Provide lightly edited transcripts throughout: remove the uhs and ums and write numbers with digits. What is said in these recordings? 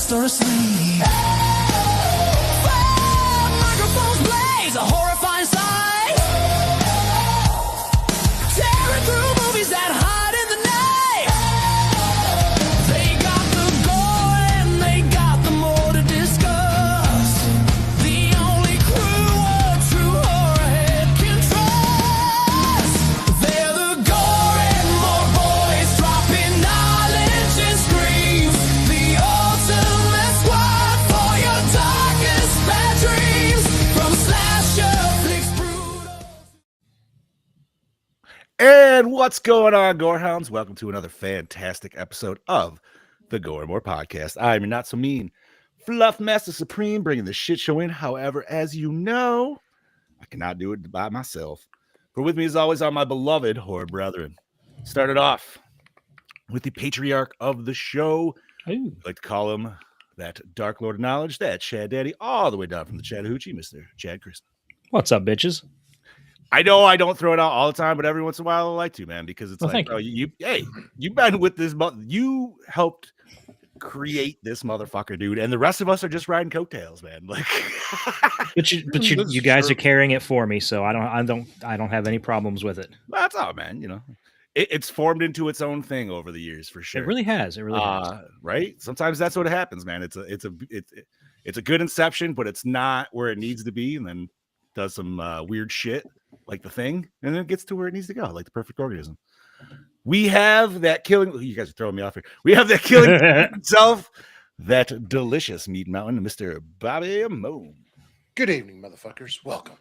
fast or asleep. Fire microphones blaze, a horrifying sight. Tearing through movies that hide in the night. They got the gore and they got the more to discuss. The only crew a true horror head can trust. They're the gore and more boys dropping knowledge and screams. The ultimate squad for your darkest bad dreams. From slasher flicks brutal. And what's going on, Gorehounds? Welcome to another fantastic episode of the Gore More Podcast. I'm your not so mean Fluff Master Supreme, bringing the shit show in. However, as you know, I cannot do it by myself. For with me, as always, are my beloved horror brethren. Started off with the patriarch of the show. Ooh. I like to call him that Dark Lord of Knowledge, that Chad Daddy, all the way down from the Chattahoochee, Mr. Chad Kristen. What's up, bitches? I know I don't throw it out all the time, but every once in a while I like to, man, because it's Well, like, thank bro, you've been with this, you helped create this motherfucker, dude, and the rest of us are just riding coattails, man. Like, But you guys are carrying it for me, so I don't have any problems with it. that's all, man. You know, it's formed into its own thing over the years, for sure. It really has. It really has. Right? Sometimes that's what happens, man. It's a good inception, but it's not where it needs to be, and then does some weird shit like The Thing, and then it gets to where it needs to go, like The Perfect Organism. We have that killing. You guys are throwing me off here. We have that killing himself, that delicious meat mountain, Mr. Bobby Moon. Good evening, motherfuckers. Welcome.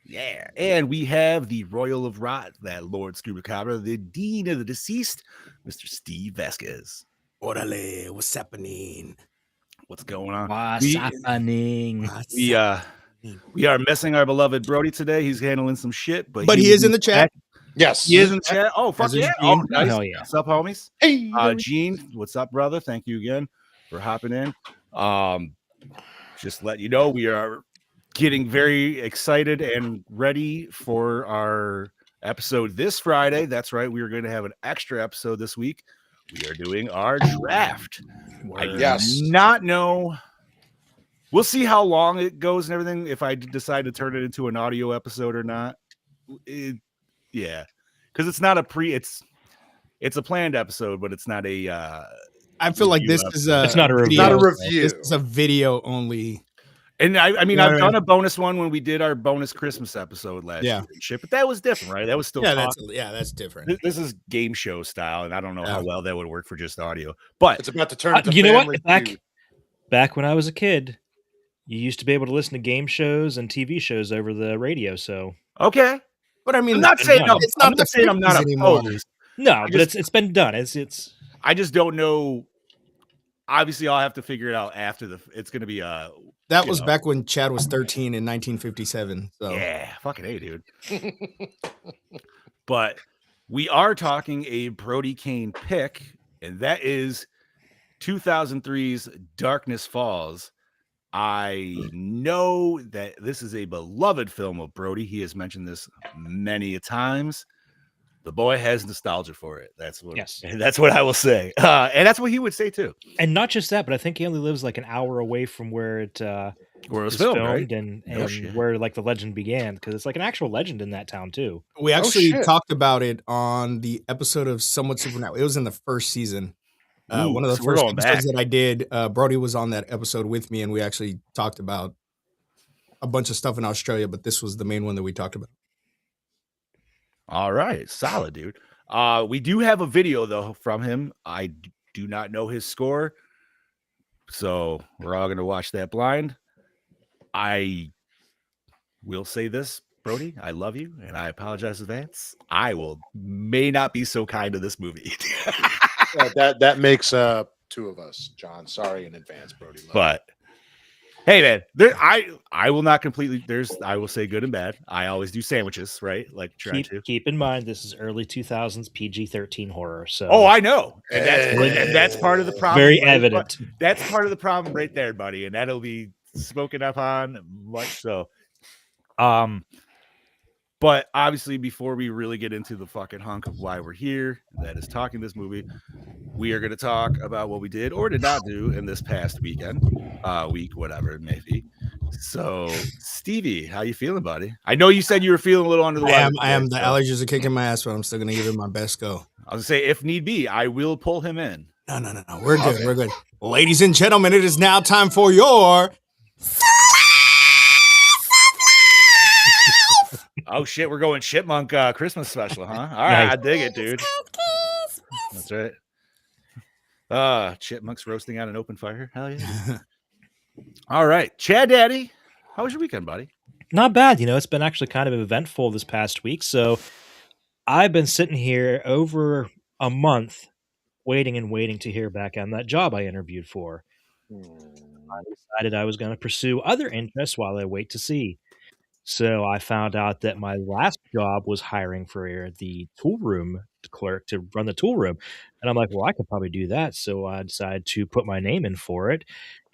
Yeah, and we have the Royal of Rot, that Lord Scubacabra, the Dean of the Deceased, Mr. Steve Vasquez. Orale, what's happening? What's going on? What's happening? We are missing our beloved Brodie today. He's handling some shit, but He is in the chat. Yes. He is in the chat. Oh, fuck As is yeah. Gene. Oh, nice. Hell yeah. What's up, homies? Hey. Gene, what's up, brother? Thank you again for hopping in. Just let you know, we are getting very excited and ready for our episode this Friday. That's right. We are going to have an extra episode this week. We are doing our draft. I Yes. do not know. We'll see how long it goes and everything. If I decide to turn it into an audio episode or not. Yeah, because it's not it's a planned episode, but it's not a. I feel like this is a. It's not a review. Not a review. This is a video only. And I mean, Yeah, I've right. done a bonus one when we did our bonus Christmas episode last year, and shit, but that was different, right? That was still Yeah, talk. that's different. This is game show style, and I don't know Yeah. how well that would work for just audio. But It's about to turn into You know Family what? Feud. Back when I was a kid, you used to be able to listen to game shows and TV shows over the radio. So okay, But I mean, I'm not saying no, it's I'm not not saying I'm not 50s anymore. opposed. no, but it's been done. It's I just don't know. Obviously, I'll have to figure it out after it's going to be That you was know. back when Chad was 13 in 1957. So yeah, fucking A, dude. But we are talking a Brodie Kane pick, and that is 2003's Darkness Falls. I know that this is a beloved film of Brodie. He has mentioned this many a times. The boy has nostalgia for it. That's what I will say. And that's what he would say too. and not just that, but I think he only lives like an hour away from where it Where it was was filmed, filmed right? and No shit. where like the legend began, because it's like an actual legend in that town too. we actually shit. talked about it on the episode of Somewhat Supernatural. It was in the first season. Ooh, One of the so we're first going episodes back. that I did. Brodie was on that episode with me, and we actually talked about a bunch of stuff in Australia, but this was the main one that we talked about. All right, solid, dude. We do have a video though from him. I do not know his score, so we're all going to watch that blind. I will say this, Brodie, I love you, and I apologize in advance. I may not be so kind to this movie, That makes two of us, John. Sorry in advance, Brodie. Love but hey, man, I will not completely. I will say good and bad. I always do sandwiches, right? Like try to. Keep in mind this is early 2000s PG-13 horror. So Oh, I know, and that's part of the problem. very right? evident. That's part of the problem right there, buddy, and that'll be spoken up on much so. But But obviously, before we really get into the fucking hunk of why we're here, that is talking this movie, we are going to talk about what we did or did not do in this past weekend, week, whatever it may be. So, Stevie, how you feeling, buddy? I know you said you were feeling a little under the weather. I am. The today, so allergies are kicking my ass, but I'm still gonna give it my best go. I was gonna say, if need be, I will pull him in. No. We're good. We're good. Ladies and gentlemen, it is now time for your Oh shit, we're going chipmunk Christmas special, huh? All right, Nice. I dig it, dude. That's right. Chipmunks roasting out an open fire. Hell yeah. All right, Chad Daddy, how was your weekend, buddy? Not bad. It's been actually kind of eventful this past week. So I've been sitting here over a month waiting to hear back on that job I interviewed for. I decided I was going to pursue other interests while I wait to see. So I found out that my last job was hiring for the tool room clerk to run the tool room. And I'm like, well, I could probably do that. So I decided to put my name in for it.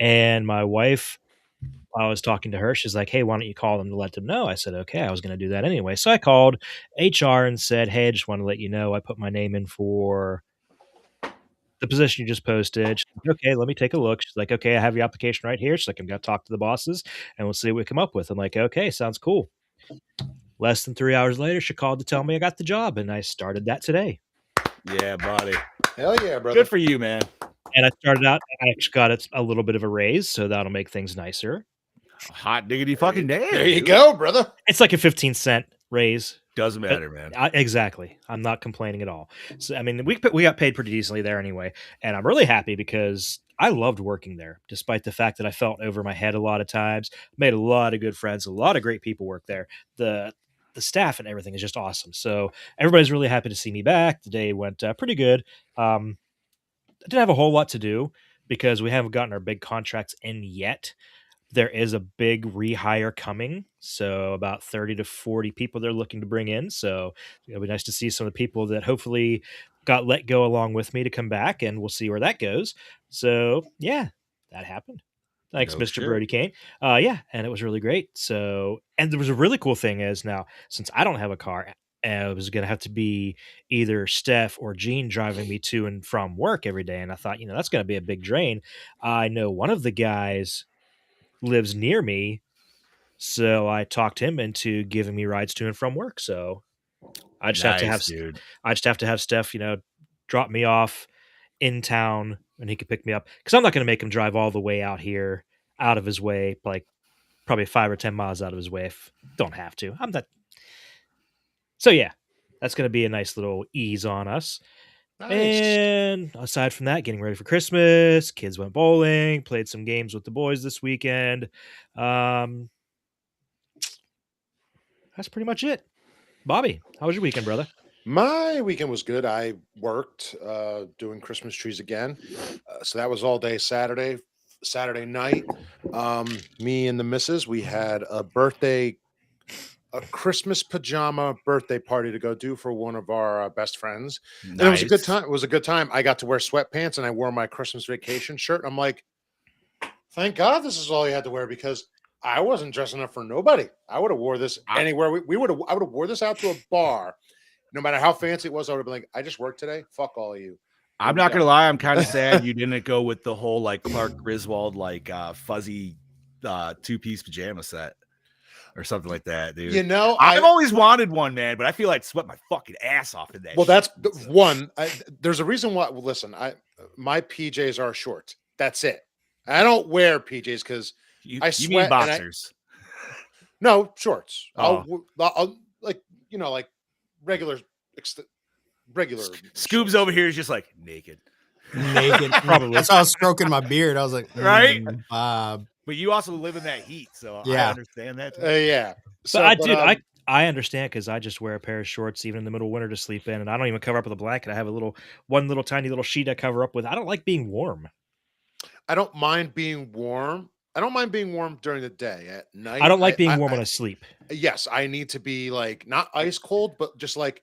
And my wife, I was talking to her. She's like, hey, why don't you call them to let them know? I said, okay, I was going to do that anyway. So I called HR and said, hey, I just want to let you know I put my name in for the position you just posted. She's like, okay, let me take a look. She's like, okay, I have your application right here. She's like, I'm going to talk to the bosses and we'll see what we come up with. I'm like, okay, sounds cool. Less than 3 hours later, she called to tell me I got the job, and I started that today. Yeah, buddy. Hell yeah, brother. Good for you, man. And I started out, I actually got a little bit of a raise, so that'll make things nicer. Hot diggity fucking damn. There you dude. go, brother. It's like a 15-cent raise. Doesn't matter, man. Exactly. I'm not complaining at all. So, I mean, we got paid pretty decently there anyway, and I'm really happy because I loved working there, despite the fact that I felt over my head a lot of times. Made a lot of good friends. A lot of great people work there. The staff and everything is just awesome. So everybody's really happy to see me back. The day went pretty good. I didn't have a whole lot to do because we haven't gotten our big contracts in yet. There is a big rehire coming, so about 30 to 40 people they're looking to bring in. So it'll be nice to see some of the people that hopefully got let go along with me to come back, and we'll see where that goes. So yeah, that happened. Thanks, No Mr. shit. Brodie Kane. Yeah, and it was really great. So, and there was a really cool thing is now, since I don't have a car, it was going to have to be either Steph or Gene driving me to and from work every day. And I thought, that's going to be a big drain. I know one of the guys lives near me, so I talked him into giving me rides to and from work. So I just have to have dude. I just have to have Steph, drop me off in town, and he could pick me up because I'm not going to make him drive all the way out here, out of his way, like probably 5 or 10 miles out of his way. If don't have to, I'm not. So yeah, that's going to be a nice little ease on us. Nice. And aside from that, getting ready for Christmas, kids went bowling, played some games with the boys this weekend. That's pretty much it. Bobby, how was your weekend, brother? My weekend was good. I worked doing Christmas trees again. So that was all day Saturday night. Me and the missus, we had a Christmas pajama birthday party to go do for one of our best friends. Nice. And it was a good time. It was a good time. I got to wear sweatpants and I wore my Christmas vacation shirt. I'm like, thank God this is all you had to wear because I wasn't dressing up for nobody. I would have wore this anywhere. I would have wore this out to a bar. No matter how fancy it was, I would have been like, I just worked today. Fuck all of you. I'm not gonna lie, I'm kind of sad you didn't go with the whole like Clark Griswold fuzzy 2-piece pajama set or something like that, dude. I've always wanted one, man, but I feel like sweat my fucking ass off in that. Well, that's one. There's a reason why. Well, listen, my PJs are short. That's it. I don't wear PJs because I sweat. You mean boxers? No, shorts. Oh. I'll like regular. Scoob's over here is just like naked. Probably. That's how I was stroking my beard. I was like, Right? Bob. But you also live in that heat, so Yeah. I understand that too. Yeah. So, I understand because I just wear a pair of shorts even in the middle of winter to sleep in, and I don't even cover up with a blanket. I have one little tiny little sheet I cover up with. I don't like being warm. I don't mind being warm. I don't mind being warm during the day. At night, I don't like being warm when I sleep. Yes, I need to be like not ice cold, but just like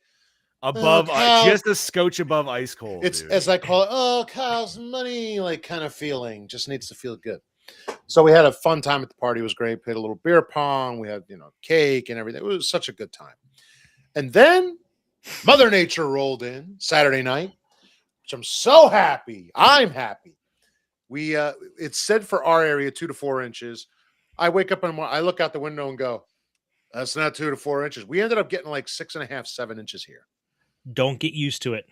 Above, just a scotch above ice cold. It's dude. as I call it. Oh, Kyle's money, like kind of feeling. Just needs to feel good. So we had a fun time at the party. It was great. Played a little beer pong. We had cake and everything. It was such a good time. And then Mother Nature rolled in Saturday night, which I'm so happy. I'm happy. We it's said for our area 2 to 4 inches. I wake up and I look out the window and go, that's not 2 to 4 inches. We ended up getting like 6.5, 7 inches here. Don't get used to it.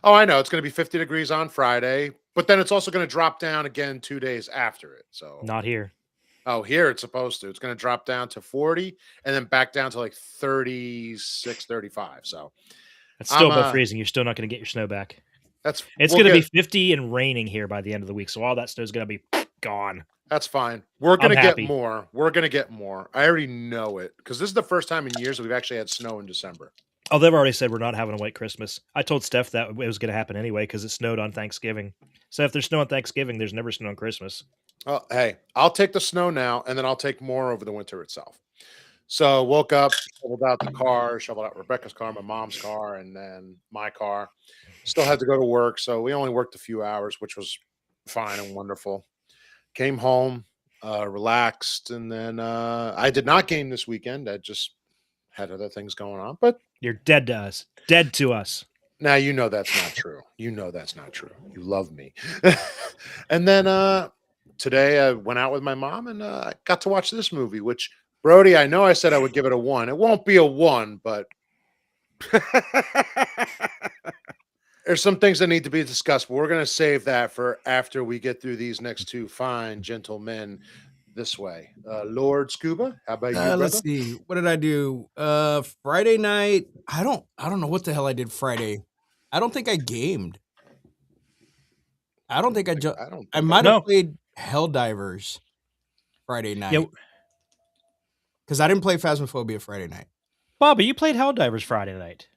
Oh, I know. It's going to be 50 degrees on Friday, but then it's also going to drop down again 2 days after it. So Not here. oh, here it's supposed to. It's going to drop down to 40 and then back down to like 36, 35. So It's still I'm, above freezing. You're still not going to get your snow back. it's It's we'll going to get- be 50 and raining here by the end of the week, so all that snow is going to be gone. That's fine. We're going to I'm get happy. more. We're going to get more. I already know it because this is the first time in years that we've actually had snow in December. Oh, they've already said we're not having a white Christmas. I told Steph that it was going to happen anyway because it snowed on Thanksgiving. So if there's snow on Thanksgiving, there's never snow on Christmas. Oh, hey, I'll take the snow now, and then I'll take more over the winter itself. So woke up, shoveled out the car, shoveled out Rebecca's car, my mom's car, and then my car. Still had to go to work, so we only worked a few hours, which was fine and wonderful. Came home, relaxed, and then I did not game this weekend. I just had other things going on, but You're dead to us. Dead to us. now you know that's not true. You know that's not true. You love me. And then today I went out with my mom and I got to watch this movie, which Brodie, I know I said I would give it a 1. It won't be a 1, but there's some things that need to be discussed, but we're going to save that for after we get through these next two fine gentlemen this way. Lord Scuba, how about you, brother? Let's see. What did I do? Friday night. I don't know what the hell I did Friday. I don't think I gamed. I don't think I I don't. I think might No. have played Helldivers Friday night. Yeah, Because I didn't play Phasmophobia Friday night. Bobby, you played Helldivers Friday night.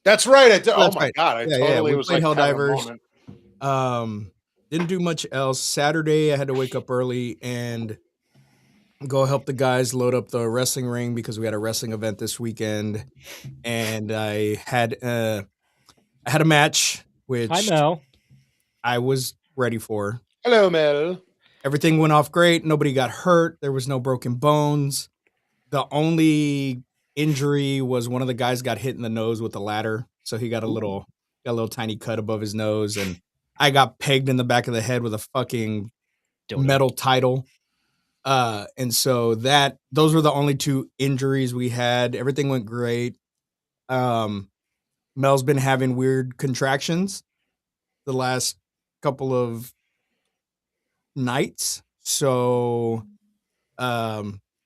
That's right. I did. Oh That's my right. god! I Yeah, totally we was played like having a Helldivers. moment. Didn't do much else. Saturday, I had to wake up early and go help the guys load up the wrestling ring because we had a wrestling event this weekend, and I had a match which Hi, Mel. I was ready for. Hello, Mel. Everything went off great. Nobody got hurt. There was no broken bones. The only injury was one of the guys got hit in the nose with a ladder, so he got a little tiny cut above his nose, and I got pegged in the back of the head with a fucking Dildo. metal title. And so those were the only two injuries we had. Everything went great. Mel's been having weird contractions the last couple of nights. So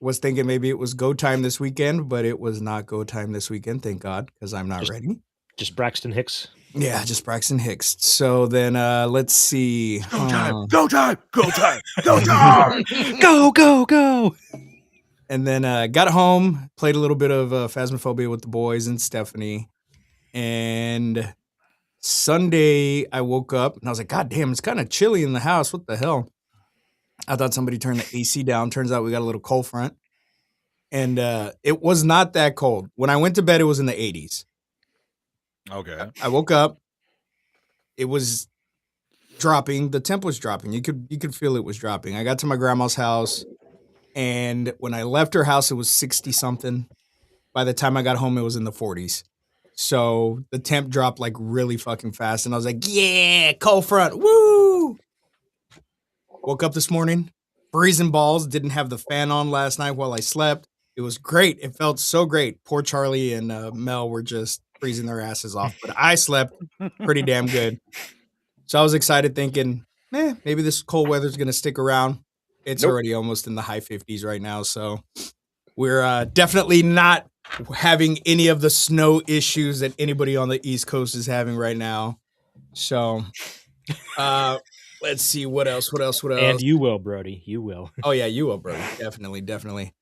was thinking maybe it was go time this weekend, but it was not go time this weekend, thank God, because I'm not ready. Just Braxton Hicks. Yeah, just Braxton Hicks. So then let's see. Go time, go time, go time, go time. Go, go, go. And then got home, played a little bit of Phasmophobia with the boys and Stephanie. And Sunday, I woke up and I was like, God damn, it's kind of chilly in the house. What the hell? I thought somebody turned the AC down. Turns out we got a little cold front. And it was not that cold. When I went to bed, it was in the 80s. Okay. I woke up. It was dropping. The temp was dropping. You could feel it was dropping. I got to my grandma's house, and when I left her house, it was 60 something. By the time I got home, it was in the 40s. So the temp dropped like really fucking fast, and I was like, "Yeah, cold front, woo!" Woke up this morning, freezing balls. Didn't have the fan on last night while I slept. It was great. It felt so great. Poor Charlie and Mel were just freezing their asses off, but I slept pretty damn good. So I was excited thinking, maybe this cold weather's going to stick around. It's Nope. already almost in the high 50s right now. So we're definitely not having any of the snow issues that anybody on the East Coast is having right now. So let's see what else. And you will, Brodie. You will. Oh yeah, you will, bro. Definitely.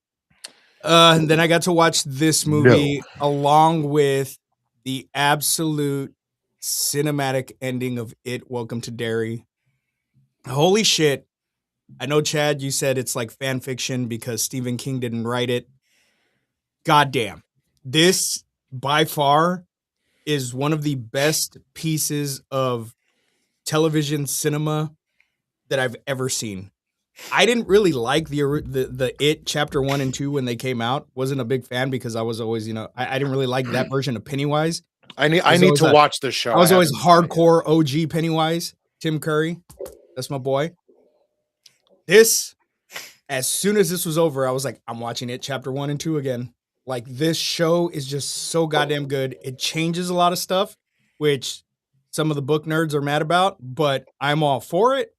And then I got to watch this movie along with the absolute cinematic ending of It, Welcome to Derry. Holy shit. I know, Chad, you said it's like fan fiction because Stephen King didn't write it. Goddamn. This, by far, is one of the best pieces of television cinema that I've ever seen. I didn't really like the It Chapter 1 and 2 when they came out. Wasn't a big fan because I was always, I didn't really like that version of Pennywise. I need always to watch this show. I was always haven't seen it yet. hardcore OG Pennywise. Tim Curry. That's my boy. This, as soon as this was over, I was like, I'm watching It Chapter 1 and 2 again. Like, this show is just so goddamn good. It changes a lot of stuff, which some of the book nerds are mad about, but I'm all for it.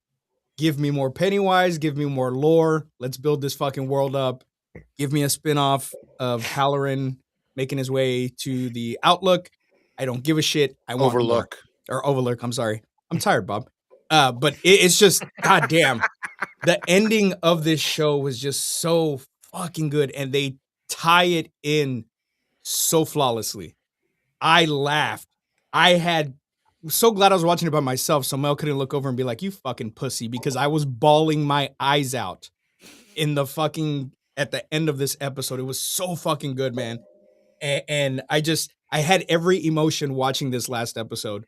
Give me more Pennywise. Give me more lore. Let's build this fucking world up. Give me a spinoff of Halloran making his way to the Outlook. I don't give a shit. I want more. Overlook. I'm sorry. I'm tired, Bob. But it's just, goddamn. The ending of this show was just so fucking good, and they tie it in so flawlessly. I laughed. So glad I was watching it by myself, so Mel couldn't look over and be like, "You fucking pussy," because I was bawling my eyes out at the end of this episode. It was so fucking good, man. And I had every emotion watching this last episode.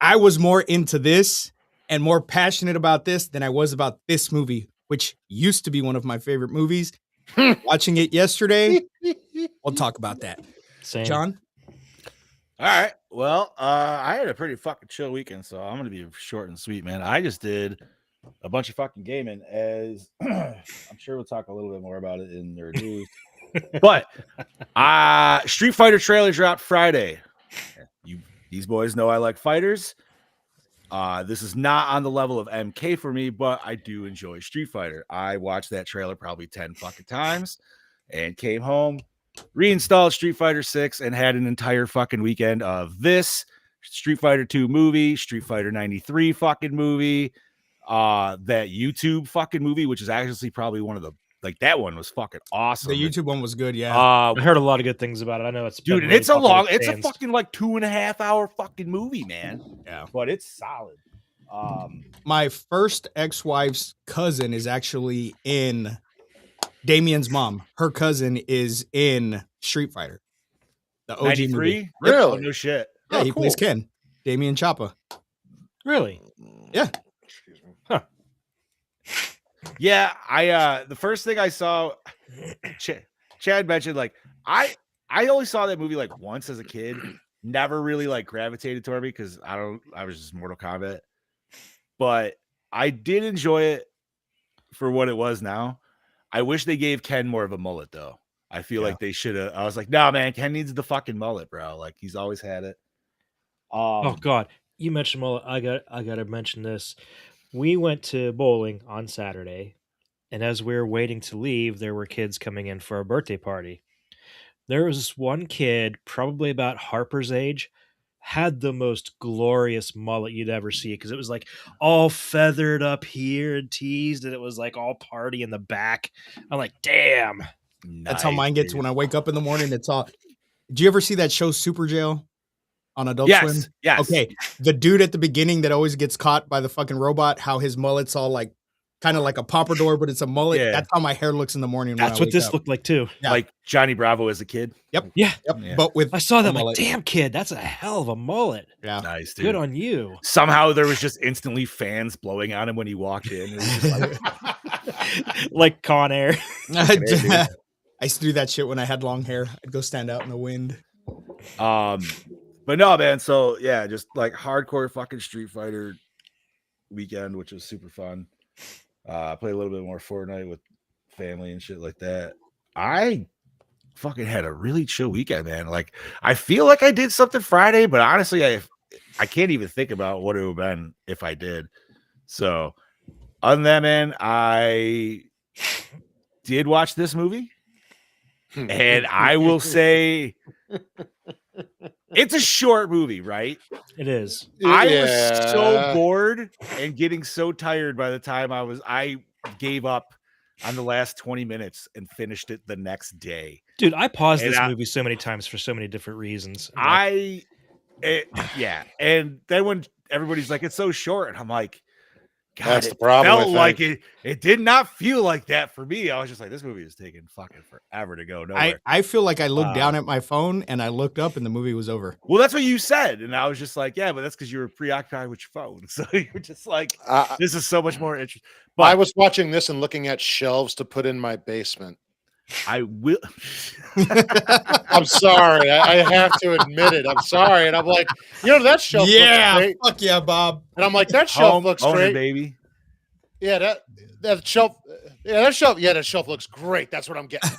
I was more into this and more passionate about this than I was about this movie, which used to be one of my favorite movies. Watching it yesterday, we'll talk about that. Same. John? All right. Well, I had a pretty fucking chill weekend, so I'm gonna be short and sweet, man. I just did a bunch of fucking gaming, as I'm sure we'll talk a little bit more about it in their news. But Street Fighter trailer dropped Friday. These boys know I like fighters. This is not on the level of MK for me, but I do enjoy Street Fighter. I watched that trailer probably 10 fucking times and came home, reinstalled Street Fighter 6, and had an entire fucking weekend of this Street Fighter 2 movie, Street Fighter 93 fucking movie, that YouTube fucking movie, which is actually probably one of the, like, that one was fucking awesome. The YouTube one was good, yeah. I heard a lot of good things about it. I know it's dude, been and really it's a popular long, with it's a fans. fucking like 2.5 hour fucking movie, man. Yeah. But it's solid. My first ex-wife's cousin is actually in Damien's mom. Her cousin is in Street Fighter. The OG 93? movie. Really? Oh, no shit. Yeah, Oh, he plays cool. Ken. Damien Choppa. Really? Yeah. Excuse me. Yeah, I the first thing I saw, Chad mentioned, like, I only saw that movie like once as a kid. Never really like gravitated toward me because I was just Mortal Kombat. But I did enjoy it for what it was now. I wish they gave Ken more of a mullet though. I feel like they should have. I was like, no, man, Ken needs the fucking mullet, bro. Like, he's always had it. Oh God, you mentioned mullet. I got to mention this. We went to bowling on Saturday, and as we were waiting to leave, there were kids coming in for a birthday party. There was this one kid, probably about Harper's age, had the most glorious mullet you'd ever see, because it was like all feathered up here and teased, and it was like all party in the back. I'm like, damn. That's how mine gets when I wake up in the morning. It's all. Do you ever see that show Super Jail on Adult Swim? Yes, yes. Okay, the dude at the beginning that always gets caught by the fucking robot, how his mullet's all like kind of like a pompadour, but it's a mullet. Yeah. That's how my hair looks in the morning. That's when I what wake this up. looked like too. Yeah. Like Johnny Bravo as a kid. Yep. Yeah. Yep. Yeah. But with I saw that, a like, mullet. damn kid, that's a hell of a mullet. Yeah. Nice, dude. Good on you. Somehow there was just instantly fans blowing on him when he walked in. It was just like, Like Con Air. I used to do that shit when I had long hair. I'd go stand out in the wind. but no, man. So yeah, just like hardcore fucking Street Fighter weekend, which was super fun. Played a little bit more Fortnite with family and shit like that. I fucking had a really chill weekend, man. Like, I feel like I did something Friday, but honestly, I can't even think about what it would have been if I did. So other than that, man, I did watch this movie. And I will say it's a short movie, right? It is. I was so bored and getting so tired by the time I gave up on the last 20 minutes and finished it the next day. Dude, I paused And this movie so many times for so many different reasons. Yeah. And then when everybody's like, it's so short, and I'm like, God, That's the it problem, I felt like think. it did not feel like that for me. I was just like, this movie is taking fucking forever to go nowhere. I feel like I looked down at my phone and I looked up and the movie was over. Well, that's what you said, and I was just like, yeah, but that's because you were preoccupied with your phone. So you're just like, this is so much more interesting. But I was watching this and looking at shelves to put in my basement. I will. I'm sorry. I have to admit it. I'm sorry. And I'm like, that shelf looks great. Fuck yeah, Bob. And I'm like, that shelf Home looks owner, great. baby. Yeah, that shelf. Yeah, that shelf looks great. That's what I'm getting.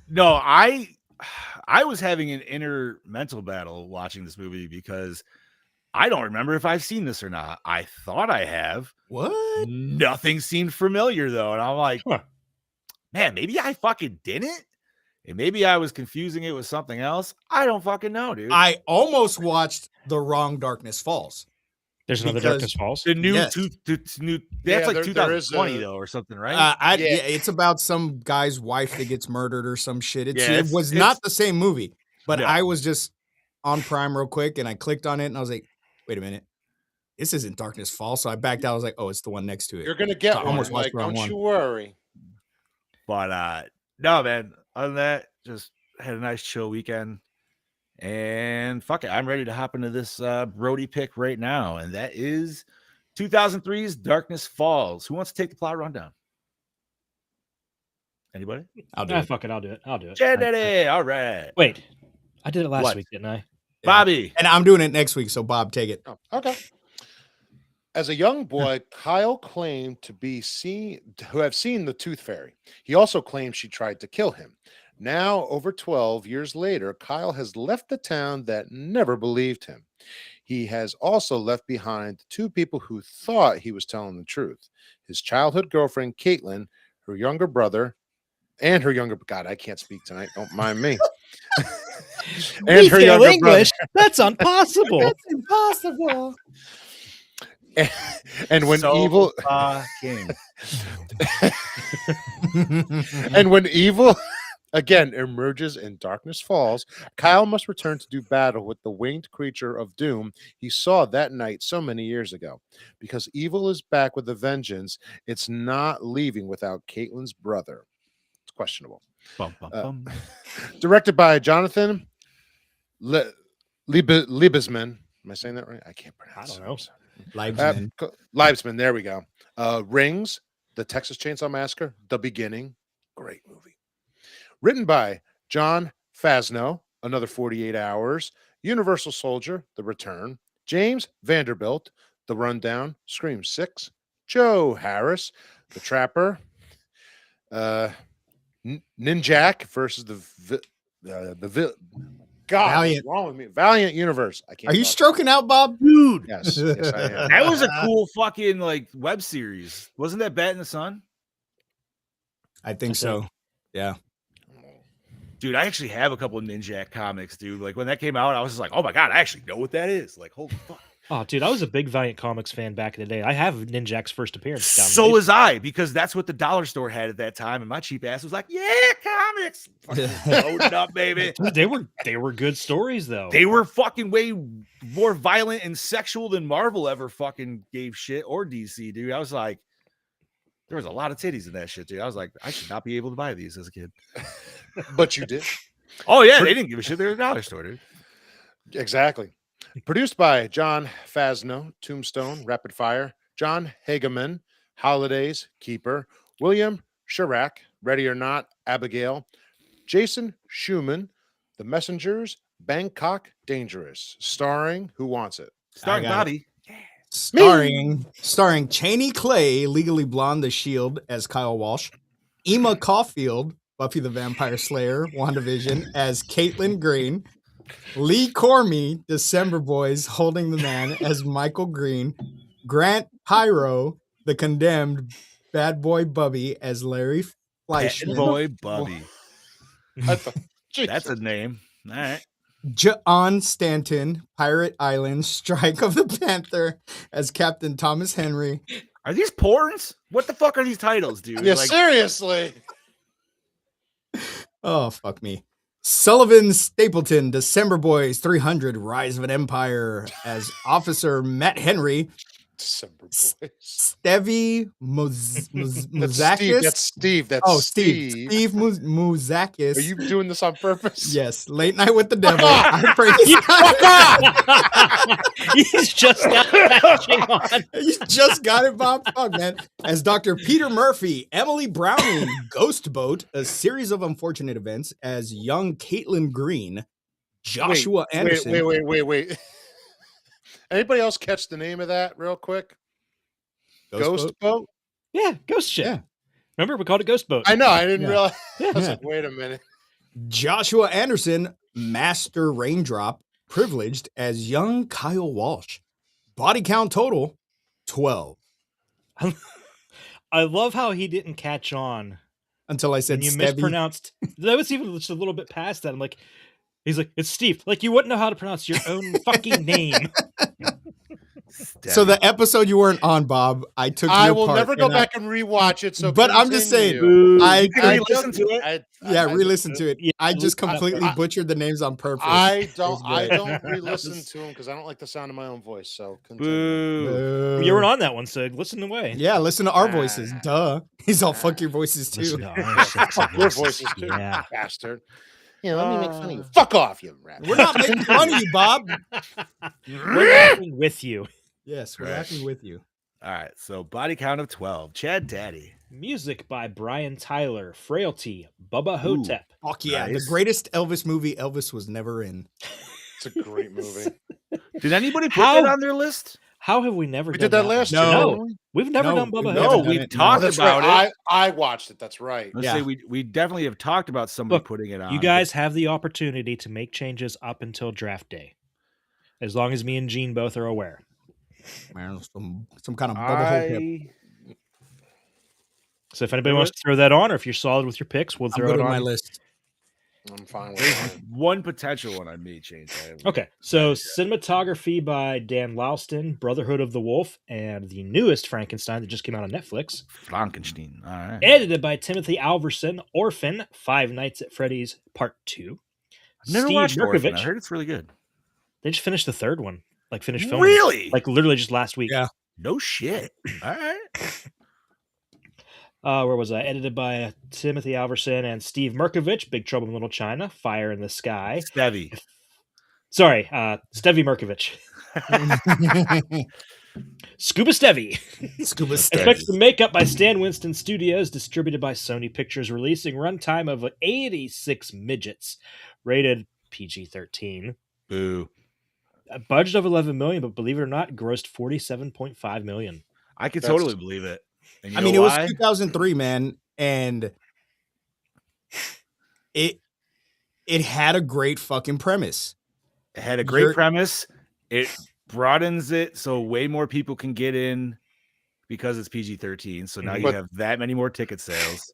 No, I was having an inner mental battle watching this movie because I don't remember if I've seen this or not. I thought I have. What? Nothing seemed familiar though, and I'm like, man, maybe I fucking didn't, and maybe I was confusing it with something else. I don't fucking know, dude. I almost watched The Wrong Darkness Falls. There's another Because Darkness Falls. The new, Yes. new Yeah, that's like there 2020 is a- though, or something, right? Yeah, it's about some guy's wife that gets murdered or some shit. Yeah, It was not the same movie, but No. I was just on Prime real quick and I clicked on it and I was like, wait a minute. This isn't Darkness Falls. So I backed out. I was like, oh, it's the one next to it. You're gonna get So I one. almost watched Like, the wrong don't one. you worry. But no, man. Other than that, just had a nice chill weekend. And fuck it, I'm ready to hop into this Brodie pick right now, and that is 2003's Darkness Falls. Who wants to take the plot rundown? Anybody? I'll do Ah, it. fuck it. I'll do it. Jenny, all right. Wait, I did it last What? week, didn't I? Bobby. And I'm doing it next week. So Bob, take it. Oh, okay. As a young boy, Kyle claimed to have seen the Tooth Fairy. He also claimed she tried to kill him. Now, over 12 years later, Kyle has left the town that never believed him. He has also left behind two people who thought he was telling the truth: his childhood girlfriend, Caitlin, her younger brother, and her younger... God, I can't speak tonight. Don't mind me. We fail English. That's impossible. Impossible. And when So evil... fucking. And when evil again emerges in Darkness Falls, Kyle must return to do battle with the winged creature of doom he saw that night so many years ago. Because evil is back with a vengeance, it's not leaving without Caitlin's brother. It's questionable. Bum, bum, bum. Directed by Jonathan Liebesman. Am I saying that right? I can't pronounce I don't know. it. Leibsman. Leibesman, there we go. Rings, The Texas Chainsaw Massacre, The Beginning. Great movie. Written by John Fasno, Another 48 Hours, Universal Soldier, The Return, James Vanderbilt, The Rundown, Scream 6, Joe Harris, The Trapper, Ninjak versus God, Valiant. what's wrong with me? Valiant Universe. I can't. Are you talk. stroking out, Bob? Dude, Yes, yes, I am. that was a cool fucking like web series. Wasn't that Bat in the Sun? I think so. Yeah. Dude, I actually have a couple of Ninjak comics, dude. Like when that came out, I was just like, oh my God, I actually know what that is. Like, holy fuck. Oh, dude, I was a big Valiant Comics fan back in the day. I have Ninjak's first appearance. Down So was I, because that's what the dollar store had at that time. And my cheap ass was like, yeah, comics. Fucking loaded up, baby. Dude, they were good stories though. They were fucking way more violent and sexual than Marvel ever fucking gave shit, or DC, dude. I was like, there was a lot of titties in that shit, dude. I was like, I should not be able to buy these as a kid. But you did. Oh, yeah, they didn't give a shit. They were a dollar store, dude. Exactly. Produced by John Fasno, Tombstone, Rapid Fire, John Hageman, Holidays, Keeper, William Chirac, Ready or Not, Abigail, Jason Schumann, The Messengers, Bangkok Dangerous, starring Who Wants It? Starring got Bobby. Starring Cheney Clay, Legally Blonde, The Shield as Kyle Walsh, Emma Caulfield, Buffy the Vampire Slayer, WandaVision as Caitlin Green, Lee Cormie, December Boys, Holding the Man as Michael Green, Grant Pyro, The Condemned, Bad Boy Bubby as Larry Bad Fleischman, Boy Bubby. Jesus. That's a name. All right. John Stanton, Pirate Island, Strike of the Panther as Captain Thomas Henry, Are these porns? What the fuck are these titles, dude? Yeah, Like, seriously. oh, fuck me. Sullivan Stapleton, December Boys 300, Rise of an Empire as Officer Matt Henry, December Boys. Stevie That's Steve. Muzakis. That's Steve. That's Oh, Steve. Steve Muzakis. Are you doing this on purpose? Yes, Late Night with the Devil. off! I praise He's just got catching on. You just got it, Bob. Fuck, man. As Dr. Peter Murphy, Emily Browning, Ghost Boat, a series of unfortunate events as young Caitlin Green, Joshua Anderson. Wait. Anybody else catch the name of that real quick? Ghost Boat? Yeah, ghost ship. Yeah. Remember, we called it Ghost Boat. I know. I didn't realize. Yeah. I was like, wait a minute. Joshua Anderson, Master Raindrop, privileged as young Kyle Walsh. Body count total, 12. I love how he didn't catch on Until I said when you Stevie. mispronounced. That was even just a little bit past that. I'm like, he's like, it's Steve. Like, you wouldn't know how to pronounce your own fucking name. So the episode you weren't on, Bob, I took I your will part never go and back and rewatch it. So, But I'm just saying, continue. I re-listen to it. re-listen to it. Yeah, I just completely butchered the names on purpose. I don't great. re-listen to them because I don't like the sound of my own voice. So continue. Boo. You weren't on that one, so listen away. Yeah, listen to our voices. Duh. He's all fuck your voices Listen too. to our sexy Fuck your voices too, Yeah. bastard. Yeah, let me make fun of you. Fuck off, you rat. We're not making fun of you, Bob. We're laughing with you. Yes, we're Right. laughing with you. All right, so body count of 12. Chad Daddy. Music by Brian Tyler, Frailty, Bubba Hotep. Fuck yeah. Nice. The greatest Elvis movie Elvis was never in. It's a great movie. Did anybody put How- that on their list? How have we never We done did that last year. No. didn't we? We've never No, done we've Bubba never No, Hotep. done we've it. talked That's about right. it. I watched it. That's right. Let's Yeah. say we definitely have talked about somebody Look, putting it on. You guys have the opportunity to make changes up until draft day. As long as me and Gene both are aware. Man, some kind of Bubba Hotep. So if anybody wants to throw that on, or if you're solid with your picks, we'll I'm throw good it with on. my list. I'm fine with There's it. one potential one I may change. Okay, so cinematography by Dan Louston, Brotherhood of the Wolf, and the newest Frankenstein that just came out on Netflix. Frankenstein. All right. Edited by Timothy Alverson, Orphan, Five Nights at Freddy's Part 2. I've never Steve watched Orphan. I Merkovich. heard it's really good. They just finished the third one. Like finished filming. Really? Like literally just last week. Yeah. No shit. All right. Where was I? Edited by Timothy Alverson and Steve Merkovich, Big Trouble in Little China, Fire in the Sky. Stevie. Sorry, Stevie Merkovich. Scuba Stevie. Scuba Effects and makeup by Stan Winston Studios, distributed by Sony Pictures, releasing runtime of 86 midgets, rated PG-13. Boo. A budget of 11 million, but believe it or not, grossed 47.5 million. I could That's- totally believe it. And you I mean, know it why? was 2003, man, and it had a great fucking premise. It had a great You're- premise. It broadens it so way more people can get in because it's PG-13. So now you But- have that many more ticket sales.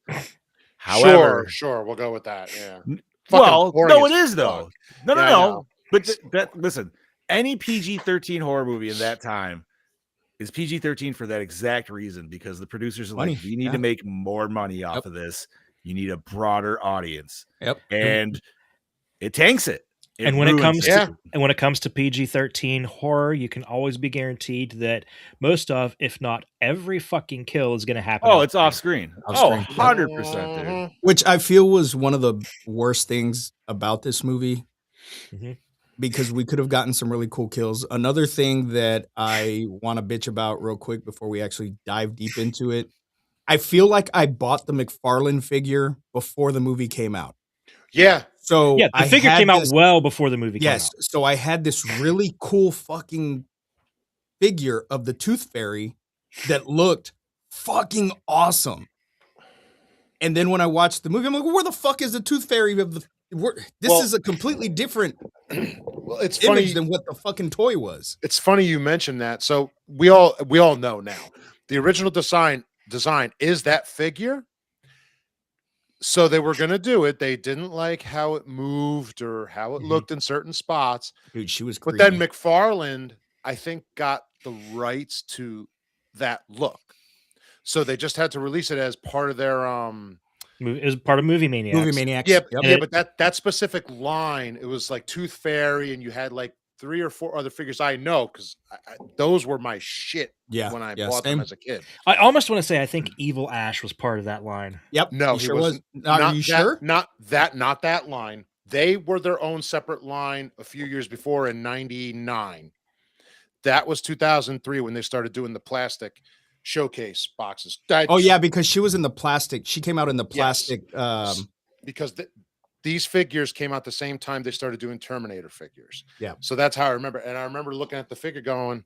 However, Sure, we'll go with that. Yeah. well, boring no, as it is though. fuck. No, Yeah, I no. know. But that listen, any PG-13 horror movie in that time is PG-13 for that exact reason, because the producers are Money, like, we need yeah. to make more money off Yep. of this. You need a broader audience, Yep. and it tanks it. It And when it ruins comes it. Yeah. to and when it comes to PG-13 horror, you can always be guaranteed that most of, if not every fucking kill is going to happen. Oh, it's off screen. Off Oh, screen. 100%, dude. Mhm. Which I feel was one of the worst things about this movie, Mhm. because we could have gotten some really cool kills. Another thing that I want to bitch about real quick before we actually dive deep into it, I feel like I bought the McFarlane figure before the movie came out. Yeah. So Yeah, the I figure had came out this- well before the movie Yes. came out. So I had this really cool fucking figure of the Tooth Fairy that looked fucking awesome. And then when I watched the movie, I'm like, where the fuck is the Tooth Fairy of the? This Well- is a completely different Well, it's image funny. than what the fucking toy was. It's funny you mentioned that. So we all know now the original design is that figure. So they were going to do it. They didn't like how it moved or how it Mhm. looked in certain spots. Dude, she was But creepy. then McFarland, I think, got the rights to that look. So they just had to release it as part of their It was part of Movie Maniacs. Movie Maniacs. yeah, Yep. yeah, but that specific line, it was like Tooth Fairy, and you had like 3 or 4 other figures I know because those were my shit when I bought them same. as a kid. I almost want to say I think Evil Ash was part of that line. Yep. No, he he sure wasn't. was. Are you sure? Not that line. They were their own separate line a few years before in 99. That was 2003 when they started doing the plastic showcase boxes. Oh yeah, because she was in the plastic. She came out in the plastic. Because these figures came out the same time they started doing Terminator figures. Yeah. So that's how I remember. And I remember looking at the figure going,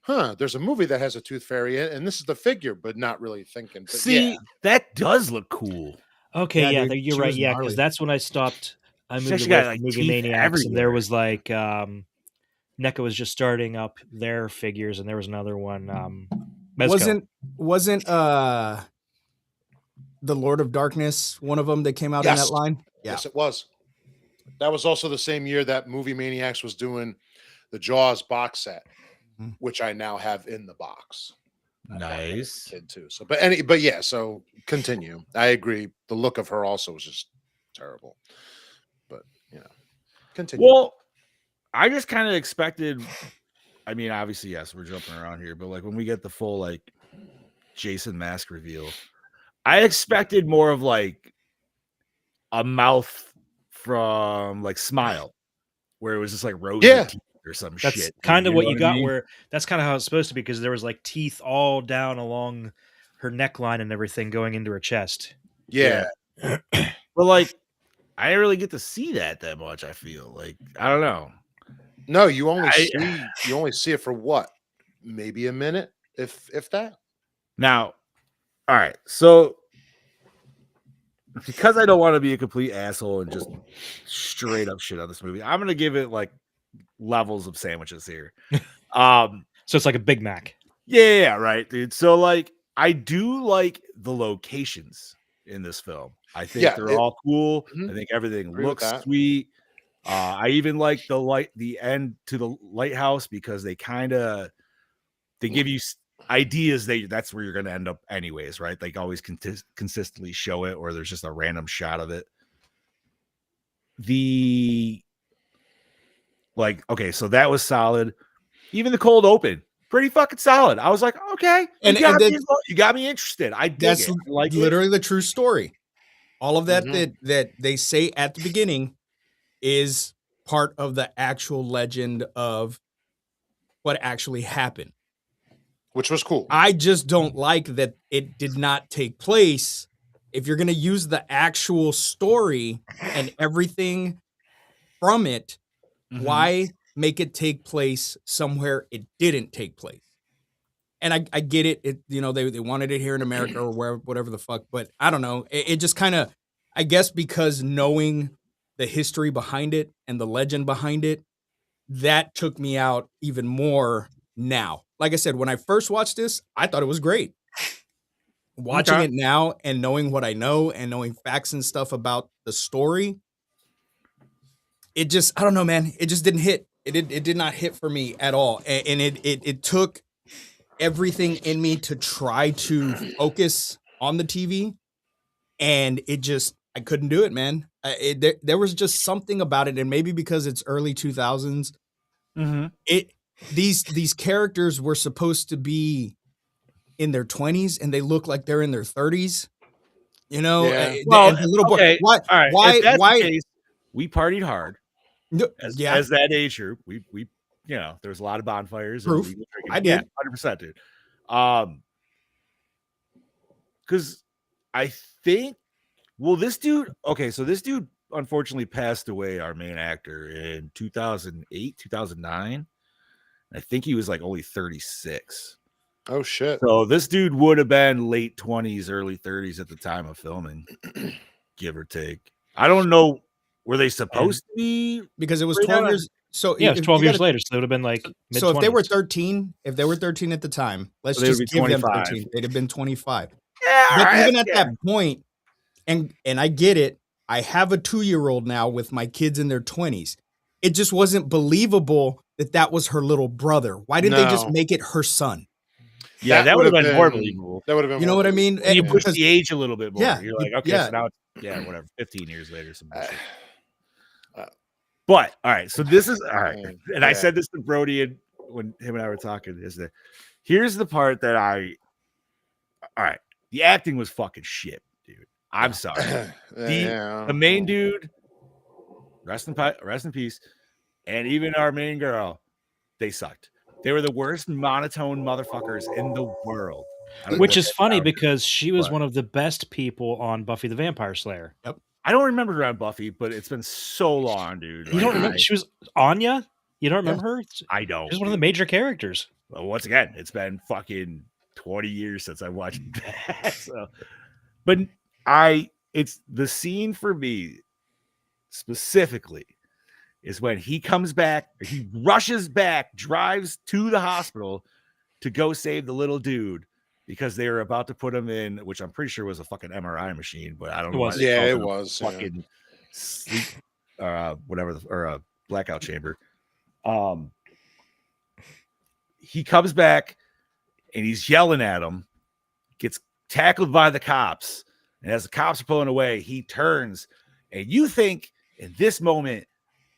huh, there's a movie that has a Tooth Fairy in it, and this is the figure, but not really thinking. But See, that does look cool. Okay, Yeah, yeah, dude, you're she right. was Yeah, gnarly. because that's when I stopped. I She moved actually away got, from like, Movie teeth Maniacs, and there everywhere. was like NECA was just starting up their figures, and there was another one. Mezco. Wasn't the Lord of Darkness one of them that came out in that line? Yeah. Yes, it was. That was also the same year that Movie Maniacs was doing the Jaws box set, which I now have in the box. Nice. Kid too. So, but yeah. So continue. I agree. The look of her also was just terrible. But continue. Well, I just kind of expected. I mean, obviously, yes, we're jumping around here, but like when we get the full like Jason mask reveal, I expected more of like a mouth from like Smile, where it was just like rows of teeth or some That's shit. kind of what you got. I mean? Where that's kind of how it's supposed to be, because there was like teeth all down along her neckline and everything going into her chest. Yeah. But like, I didn't really get to see that much. I feel like I don't know. No, you only see it for what? Maybe a minute, if that. Now, all right. So because I don't want to be a complete asshole and just straight up shit on this movie, I'm gonna give it like levels of sandwiches here. So it's like a Big Mac. Yeah, right, dude. So like I do like the locations in this film. I think they're all cool. I think everything looks sweet. I even like the end to the lighthouse because they give you ideas that's where you're going to end up anyways, right? They always consistently show it, or there's just a random shot of it. Okay, so that was solid. Even the cold open, pretty fucking solid. I was like, okay, you got me interested. I dig That's it. Like literally the true story. All of that that they say at the beginning is part of the actual legend of what actually happened, which was cool. I just don't like that it did not take place. If you're going to use the actual story and everything from it, why make it take place somewhere it didn't take place? And I get it. They wanted it here in America or wherever, whatever the fuck. But I don't know. It just kind of, I guess, because knowing the history behind it and the legend behind it, that took me out even more now. Like I said, when I first watched this, I thought it was great. Watching it now and knowing what I know and knowing facts and stuff about the story, it just, I don't know, man. It just didn't hit. It did not hit for me at all. And it took everything in me to try to focus on the TV. And I couldn't do it, man. There was just something about it. And maybe because it's early 2000s, these characters were supposed to be in their 20s and they look like they're in their 30s. Well, the little boy. okay. Why? All right. Why? If that's why? the case, we partied hard. As that age group, we there was a lot of bonfires. Proof. I did. 100%, dude. Because I think, this dude. Okay, so this dude unfortunately passed away. Our main actor in 2008, 2009. I think he was like only 36. Oh shit! So this dude would have been late 20s, early 30s at the time of filming, give or take. I don't know. Were they supposed to be? Because it was 12 years. So yeah, it was 12 years later. So it would have been like mid-20s. So if they were 13, at the time, let's just give them 13. They'd have been 25. Yeah, but even at that point, and I get it. I have a 2-year-old now with my kids in their 20s. It just wasn't believable that was her little brother. Why didn't they just make it her son? Yeah, that would have been more believable. That would have been. You know what I mean? You push the age a little bit more. Yeah, You're like, okay, so now it's whatever. 15 years later, some bullshit. But all right, so this is all right, Man, and I yeah. said this to Brodie and when him and I were talking. Is that here's the part that all right, the acting was fucking shit, dude. I'm sorry. The main dude, rest in peace, and even our main girl, they sucked. They were the worst monotone motherfuckers in the world. I don't know Which what is that funny sound is, because she was but- one of the best people on Buffy the Vampire Slayer. I don't remember her on Buffy, but it's been so long, dude. You don't remember? She was Anya? You don't remember her? I don't. She's one of the major characters. Well, once again, it's been fucking 20 years since I watched that. So, but it's the scene for me specifically is when he comes back, or he rushes back, drives to the hospital to go save the little dude because they were about to put him in, which I'm pretty sure was a fucking MRI machine, but I don't know. was. Why they Yeah, called it a was, yeah. fucking sleep, whatever, or a blackout chamber. He comes back and he's yelling at him, gets tackled by the cops, and as the cops are pulling away, he turns, and you think in this moment,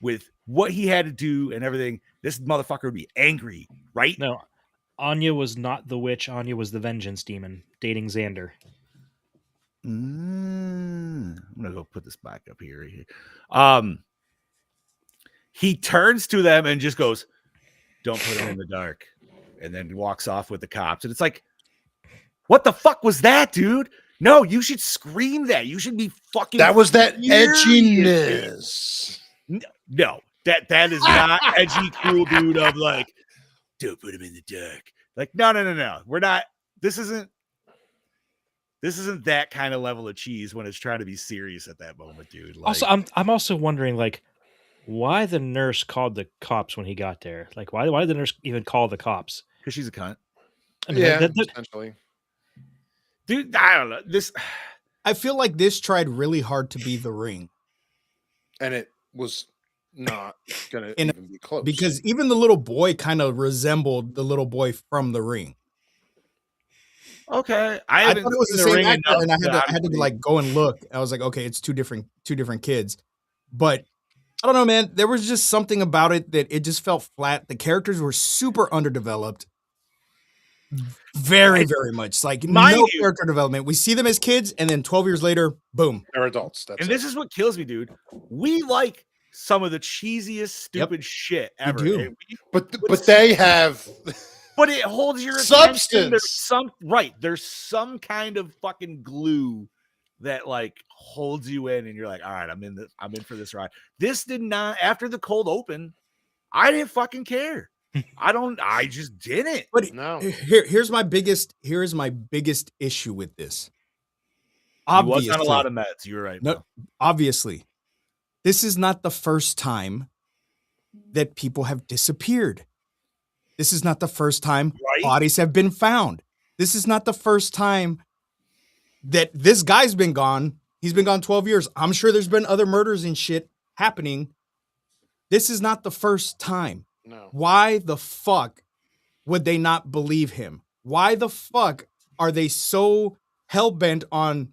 with what he had to do and everything, this motherfucker would be angry, right? No, Anya was not the witch. Anya was the vengeance demon dating Xander. I'm gonna go put this back up here. He turns to them and just goes, "Don't put him in the dark," and then walks off with the cops. And it's like, what the fuck was that, dude? No, you should scream that. You should be fucking. That was that furious, dude. edginess. No, that is not edgy, cool dude of like, don't put him in the dark. Like, no. We're not. This isn't that kind of level of cheese when it's trying to be serious at that moment, dude. Like, Also, I'm also wondering like why the nurse called the cops when he got there. Like why did the nurse even call the cops? because she's a cunt, I mean, Yeah, that- essentially. dude. I don't know this. I feel like this tried really hard to be The Ring And it was not gonna And- even be close. because even the little boy kind of resembled the little boy from The Ring. Okay, I haven't thought it was seen the same Ring actor, enough and I had to honestly- like go and look. I was like, okay, it's two different kids. But I don't know, man. There was just something about it that it just felt flat. The characters were super underdeveloped. Very, very much. Like Mind no you- character development. We see them as kids, and then 12 years later, boom. They're adults. That's And it. this is what kills me, dude. We like some of the cheesiest, stupid shit ever. do. And But they have but it holds your attention. Substance. There's some kind of fucking glue that like holds you in, and you're like, all right, I'm in for this ride. This did not. After the cold open, I didn't fucking care. I just didn't. But no. here's my biggest issue with this. He was on a lot of meds. You're right. No, Bill. obviously, this is not the first time that people have disappeared. This is not the first time Right? bodies have been found. This is not the first time that this guy's been gone. He's been gone 12 years. I'm sure there's been other murders and shit happening. This is not the first time. No. Why the fuck would they not believe him? Why the fuck are they so hell-bent on,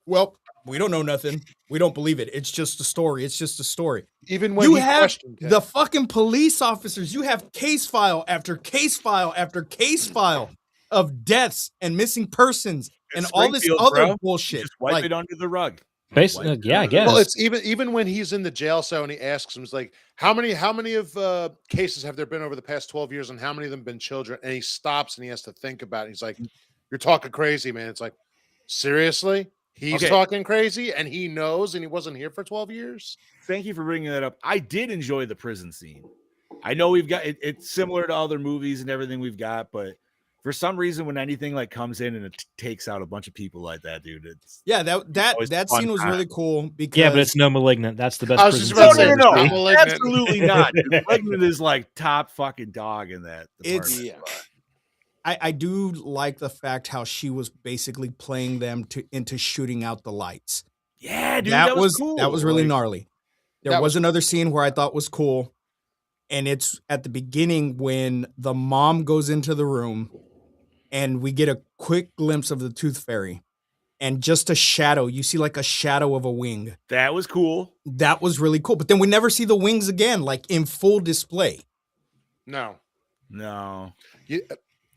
well, we don't know nothing. We don't believe it. It's just a story. It's just a story. Even when You he have questioned him. the fucking police officers. You have case file after case file after case file of deaths and missing persons and It's all this Springfield, other bro. bullshit. Just wipe Like, it under the rug. basically, yeah, I guess. Well, it's even when he's in the jail cell and he asks him, it's like, how many of cases have there been over the past 12 years, and how many of them been children? And he stops and he has to think about it. He's like, "You're talking crazy, man." It's like, seriously, he's Okay. talking crazy, and he knows, and he wasn't here for 12 years. Thank you for bringing that up. I did enjoy the prison scene. I know we've got it's similar to other movies and everything we've got, but for some reason, when anything like comes in and it takes out a bunch of people like that, dude, it's yeah, that always that fun scene was time. really cool because yeah, but it's no malignant. That's the best. I was prison just about to scene say, I've no, ever no, seen. no. Malignant. Absolutely not. Dude. Malignant is like top fucking dog in that. It's- department. I do like the fact how she was basically playing them into shooting out the lights. Yeah, dude, that was cool. that was really Like, gnarly. There That was was another scene where I thought was cool, and it's at the beginning when the mom goes into the room, and we get a quick glimpse of the Tooth Fairy, and just a shadow. You see like a shadow of a wing. That was cool. That was really cool. But then we never see the wings again, like in full display. No.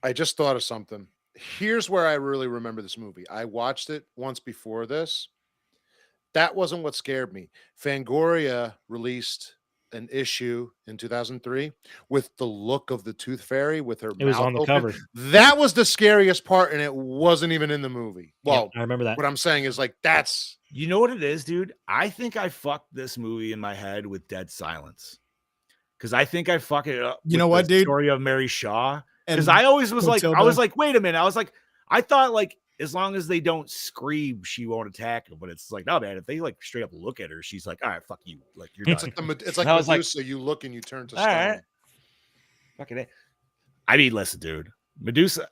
I just thought of something. Here's where I really remember this movie. I watched it once before this. That wasn't what scared me. Fangoria released an issue in 2003 with the look of the Tooth Fairy with her It was mouth on the open. cover. That was the scariest part, and it wasn't even in the movie. Well, I remember that. what I'm saying is like that's You know what it is, dude? I think I fucked this movie in my head with Dead Silence. Because I think I fuck it up. You know with what, the dude? Story of Mary Shaw. Because And I always was like, Matilda. wait a minute. I was like, I thought like as long as they don't scream, she won't attack him. But it's like, no, man, if they like straight up look at her, she's like, all right, fuck you. Like you're it's done. like it's like And I was like, Medusa. You look and you turn to all stone. right. Fucking it. I mean, listen, dude. Medusa.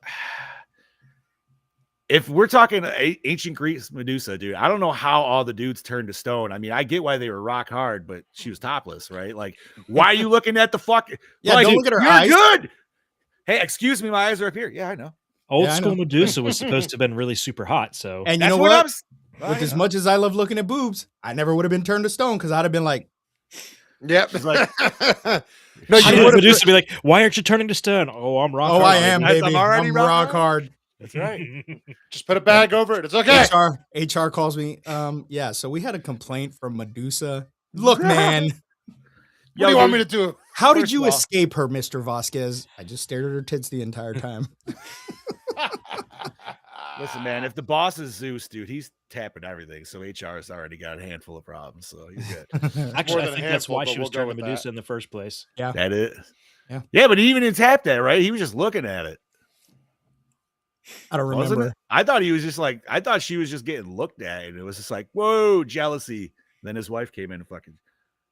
If we're talking ancient Greece Medusa, dude, I don't know how all the dudes turned to stone. I mean, I get why they were rock hard, but she was topless, right? Like, why are you looking at the fuck? Yeah, like, don't look at her you're eyes. good. Hey, excuse me, my eyes are up here. Yeah, I know. Old Yeah, I school know. Medusa was supposed to have been really super hot. So And you That's know what what? I'm. With as much as I love looking at boobs, I never would have been turned to stone because I'd have been like, Yep. It's like- no, How you did would have. Medusa be like, why aren't you turning to stone? Oh, I'm rock. oh, hard, I am, I'm baby. already I'm rock rock hard. hard. That's right. Just put a bag over it. It's okay. HR calls me. Yeah, so we had a complaint from Medusa. Look, man, What do you want me to do? how did First you of all- escape her, Mr. Vasquez? I just stared at her tits the entire time. Listen, man, if the boss is Zeus, dude, he's tapping everything. So HR has already got a handful of problems. So he's good. Actually, I than a think that's handful, why but she was we'll go turning with Medusa that. in the first place. That is. Yeah. Yeah, but he even didn't tap that, right? He was just looking at it. I don't Wasn't remember. it? I thought he was just like, I thought she was just getting looked at, and it was just like, whoa, jealousy. Then his wife came in and fucking,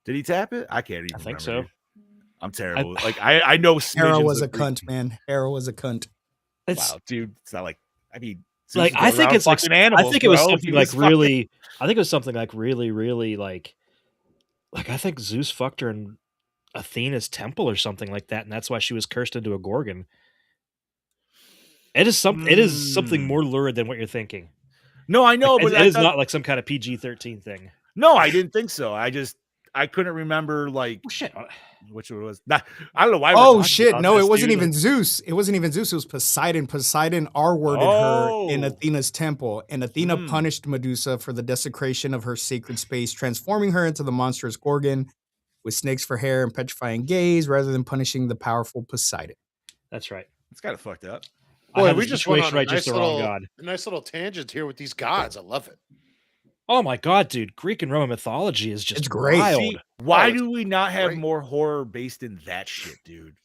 did he tap it? I can't even. I think remember, so. dude. I'm terrible. I know. Hera smidgens was a of Greek- cunt, man. Hera was a cunt. It's Wow, dude, it's not like. I mean, like Zeus I goes think around it's like fucking animals, I think it was bro. something He like was fucking- really. I think it was something like really like I think Zeus fucked her in Athena's temple or something like that, and that's why she was cursed into a gorgon. It is something more lurid than what you're thinking. No, I know, Like, but it I is thought- not like some kind of PG-13 thing. No, I didn't think so. I couldn't remember like Oh shit! which one it was. Nah, I don't know why. we're Oh talking shit! about No, this, it wasn't dude. even Zeus. It wasn't even Zeus. It was Poseidon. Poseidon R-worded her in Oh. Athena's temple, and Athena Hmm. punished Medusa for the desecration of her sacred space, transforming her into the monstrous Gorgon with snakes for hair and petrifying gaze, rather than punishing the powerful Poseidon. That's right. It's kind of fucked up. I Boy, had we the just went on situation a right, just nice the wrong little, god. a nice little tangent here with these gods. I love it. Oh my god, dude! Greek and Roman mythology is just It's great. wild. See, why it's do we not have great. more horror based in that shit, dude?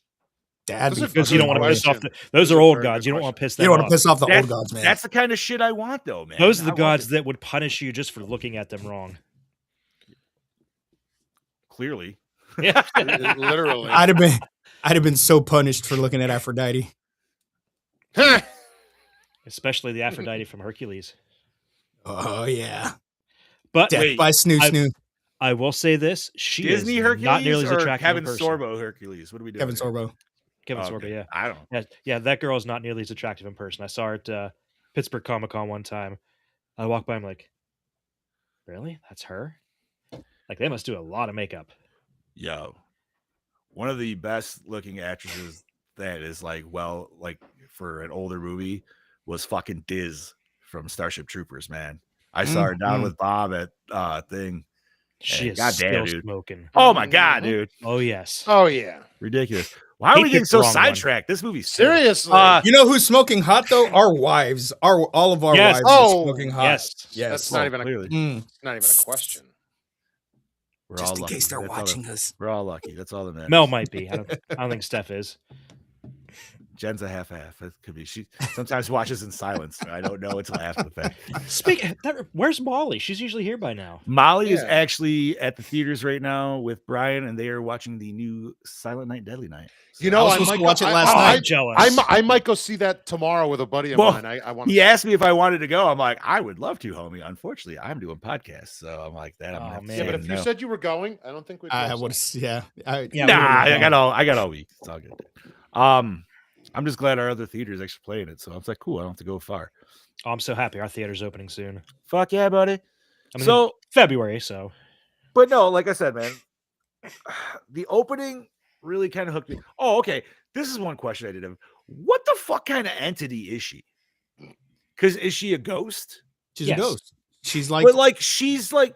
That'd Those be are- Because you don't want to Good piss off question. those Those are are old very gods. good You don't want to piss You them don't want off. to piss off the That's, old gods, man. that's the kind of shit I want, though, man. Those are I the want gods it- that would punish you just for looking at them wrong. clearly. Yeah. Literally. I'd have been so punished for looking at Aphrodite. Especially the Aphrodite from Hercules. Oh yeah, But death Wait, by snoo I- snoo. I will say this: she Disney is Hercules not nearly as or attractive Kevin in person. Sorbo Hercules? What are we doing? Kevin here? Sorbo. Kevin Oh, Sorbo, okay. yeah. I don't know. Yeah, that girl is not nearly as attractive in person. I saw her at Pittsburgh Comic Con one time. I walked by, I'm like, really? That's her? Like, they must do a lot of makeup. Yo, one of the best looking actresses that is like, well, like for an older movie was fucking Diz from Starship Troopers, man. I saw her down Mm. with Bob at thing. She Hey, is goddamn, still dude. smoking. Oh my god, Mhm. dude. Oh, yes. Oh yeah. Ridiculous. Why are He we getting picked so the wrong one. sidetracked? This movie's serious. Seriously. You know who's smoking hot though? Our wives. All of our Yes. wives Oh, are smoking hot. Yes. Yes. That's not even a, Clearly. it's not even a question. We're Just all in lucky. case they're That's all watching that- us. We're all lucky. That's all that matters. Mel might be. I don't think Steph is. Jen's a half-half. It could be. She sometimes watches in silence. I don't know until after the fact. Where's Molly? She's usually here by now. Molly is Yeah. actually at the theaters right now with Brian, and they are watching the new Silent Night, Deadly Night. You know, I was I supposed might to watch go- it last I- night. I'm jealous. I might go see that tomorrow with a buddy of Well, mine. I want. He asked me if I wanted to go. I'm like, I would love to, homie. Unfortunately, I'm doing podcasts, so I'm like that. I'm Oh, gonna have to man. say Yeah, but if you no. said you were going, I don't think we'd. I go would. see Yeah. Yeah, we nah, would've I got all week. It's all good. I'm just glad our other theater is actually playing it, so I was like, cool. I don't have to go far. Oh, I'm so happy our theater's opening soon. Fuck yeah, buddy. I mean, So, February, so. but no, like I said, man, the opening really kind of hooked me. Oh, okay. This is one question I did have. What the fuck kind of entity is she? Because is she a ghost? She's Yes. a ghost. She's like, But like she's like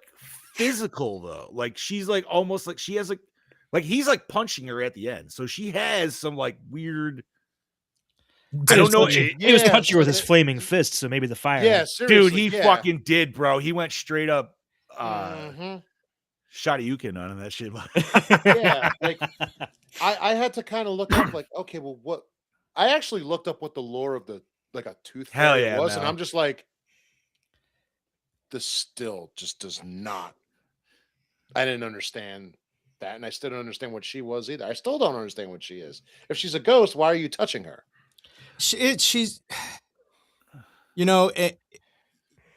physical though. Like she's like almost like she has like he's like punching her at the end. So she has some like weird. I don't know. He was Yeah, punching her with so his flaming fist, so maybe the fire. Yeah, seriously. Dude, he yeah. fucking did, bro. He went straight up Mhm. Shoryuken on him, that shit. Yeah, like I had to kind of look up, like, okay, well, what? I actually looked up what the lore of the like a tooth Hell fairy yeah, was, and Mel. I'm just like, this still just does not. I didn't understand that, and I still don't understand what she was either. I still don't understand what she is. If she's a ghost, why are you touching her? she's, you know,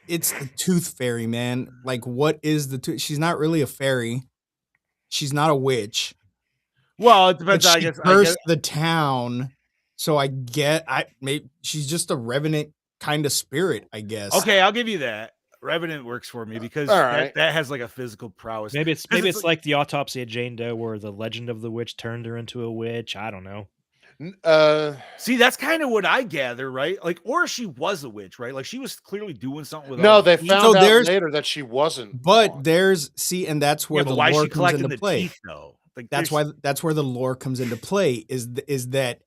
it's the tooth fairy, man. Like, what is the tooth? She's not really a fairy. She's not a witch. Well, it But depends. I she guess. cursed the town. So maybe she's just a revenant kind of spirit, I guess. Okay, I'll give you that. Revenant works for me because all right. that has like a physical prowess. Maybe it's 'Cause it's like the autopsy of Jane Doe, where the legend of the witch turned her into a witch. I don't know. See, that's kind of what I gather, right? Like, or she was a witch, right? Like she was clearly doing something with. No, all they the found teeth. So out there's- later that she wasn't. But one. and that's where Yeah, but the why is lore she comes collecting into the play. teeth though? Like, That's where the lore comes into play. Is that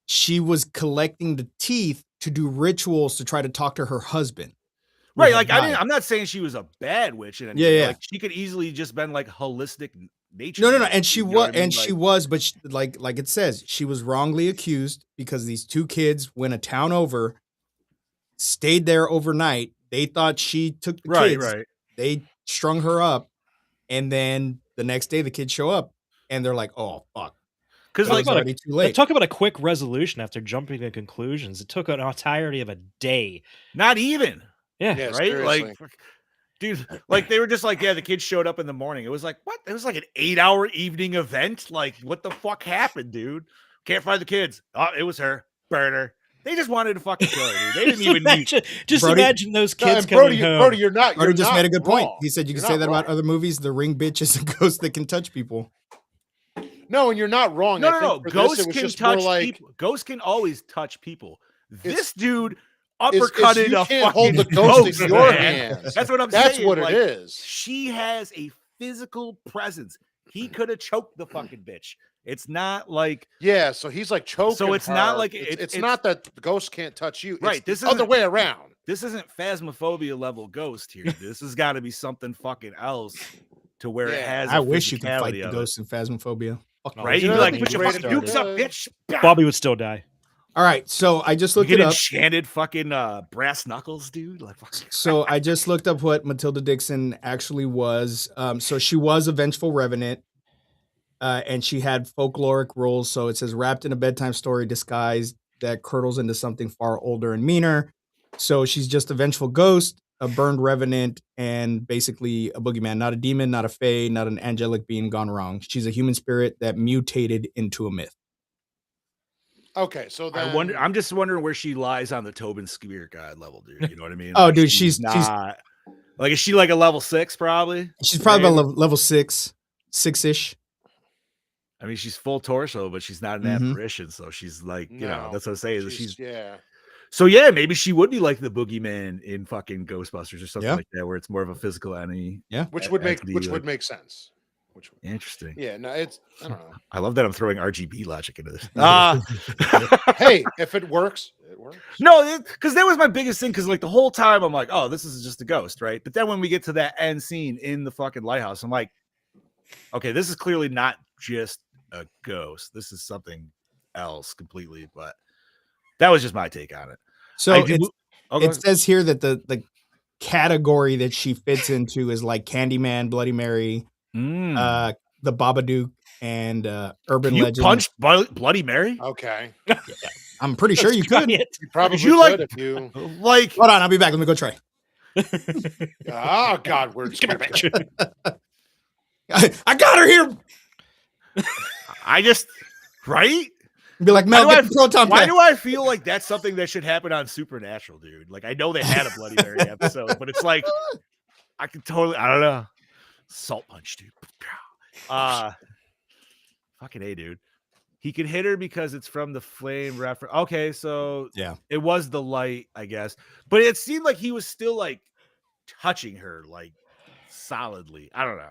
she was collecting the teeth to do rituals to try to talk to her husband. who right. had Like died. I'm not saying she was a bad witch in any Yeah, way. yeah. Like she could easily just been like holistic nature. No, witch, and she you know was, what I mean? she Like, was, but like it says, she was wrongly accused because these two kids went a town over, stayed there overnight. They thought she took the kids. right. They strung her up, and then the next day the kids show up, and they're like, "Oh fuck!" Because It like was already too late. Talk about a quick resolution after jumping to conclusions. It took an entirety of a day. not even. Yeah. Yeah, Right? seriously. Like, dude, like they were just like, yeah, the kids showed up in the morning. It was like, what? It was like an 8-hour evening event. Like, what the fuck happened, dude? Can't find the kids. Oh, it was her. Burn her. They just wanted to fucking kill her, dude. They didn't even need. Just Brody- imagine those No, kids and coming home. Brody, you're not. Brody You're just not made a good point. wrong. He said you can You're say not that about wrong. other movies. The ring bitch is a ghost that can touch people. No, and you're not wrong. No, I no, think no. for this, Ghosts it was can just more touch like, people. Ghosts can always touch people. This It's- dude is uppercutted you a can't fucking hold the ghost ghost, in your man. hands. That's what I'm That's saying. what like, it is. She has a physical presence. He could have choked the fucking bitch. It's not like Yeah, so he's like choking. So it's not her. like it's it's- not that the ghost can't touch you. Right, It's this the other isn't- way around. this isn't phasmophobia level ghost here. This has got to be something fucking else to where it Yeah. has. I a wish you could fight physicality the of it. ghosts in Phasmophobia. Fuck Oh, Right? You You'd know, be like, that'd put be your great fucking if it dukes up, was. bitch. Bah! Bobby would still die. All right, so I just You looked it get up. enchanted fucking brass knuckles, dude. Like, fuck. So I just looked up what Matilda Dixon actually was. So she was a vengeful revenant, and she had folkloric roles. So it says wrapped in a bedtime story disguised that curdles into something far older and meaner. So she's just a vengeful ghost, a burned revenant, and basically a boogeyman. Not a demon, not a fae, not an angelic being gone wrong. She's a human spirit that mutated into a myth. Okay, so then I'm just wondering where she lies on the Tobin spirit guide level, dude. You know what I mean? Oh, Like, dude, she's not. Like, is she like a level 6? Probably. She's probably Right? about level 6-ish. I mean, she's full torso, but she's not an Mhm. apparition. So she's like, you know, No, that's what I'm saying. Is she's yeah. so yeah, maybe she would be like the boogeyman in fucking Ghostbusters or something Yeah. like that, where it's more of a physical enemy. Which would make Actually, like- make sense. Which Interesting. yeah, no, it's I don't know. I love that I'm throwing RGB logic into this. Hey, if it works, it works. No, because that was my biggest thing. Because like the whole time I'm like, oh, this is just a ghost, right? But then when we get to that end scene in the fucking lighthouse, I'm like, okay, this is clearly not just a ghost. This is something else completely. But that was just my take on it. So I do- it's, Oh, go it ahead. says here that the category that she fits into is like Candyman, Bloody Mary, Mm. the Babadook, and Urban you Legend. punched Bloody Mary? Okay, I'm pretty sure you Try could. it. you probably you could like- if you. Like, Hold on, I'll be back. Let me go try. Oh God, we're Come here, bitch. I got her here. I just, right? Be like, Mel, Why get do the proton Why pack. do I feel like that's something that should happen on Supernatural, dude? Like I know they had a Bloody Mary episode, but it's like I could totally, I don't know. Salt punch, dude. Fucking A, dude. He can hit her because it's from the flame reference. Okay, so Yeah. it was the light, I guess. But it seemed like he was still like touching her like solidly. I don't know.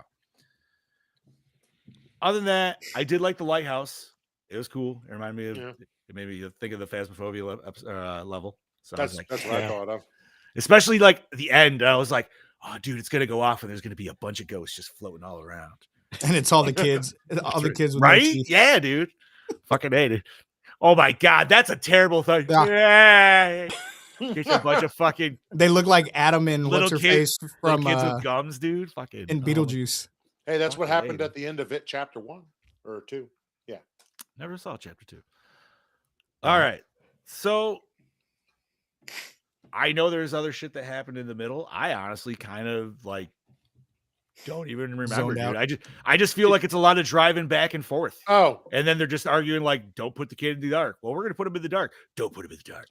Other than that, I did like the lighthouse. It was cool. It reminded me of it made me think of the Phasmophobia level. So I was like, That's what I thought of. especially like the end. I was like, oh, dude, it's gonna go off and there's gonna be a bunch of ghosts just floating all around. And it's all the kids. All the kids with no Right? teeth. Yeah, dude. Fucking hate it. Oh my god, that's a terrible thing. Yeah. Yeah. Get a bunch of fucking They look like Adam and little what's her kids, face from kids with gums, dude. Fucking in Beetlejuice. Hey, that's what Fucking happened A, at the end of it, chapter 1 or 2. Never saw chapter 2. All right. So I know there's other shit that happened in the middle. I honestly kind of like don't even remember, Zoned out. dude. I just feel like it's a lot of driving back and forth. Oh, And then they're just arguing like, don't put the kid in the dark. Well, we're gonna put him in the dark. Don't put him in the dark.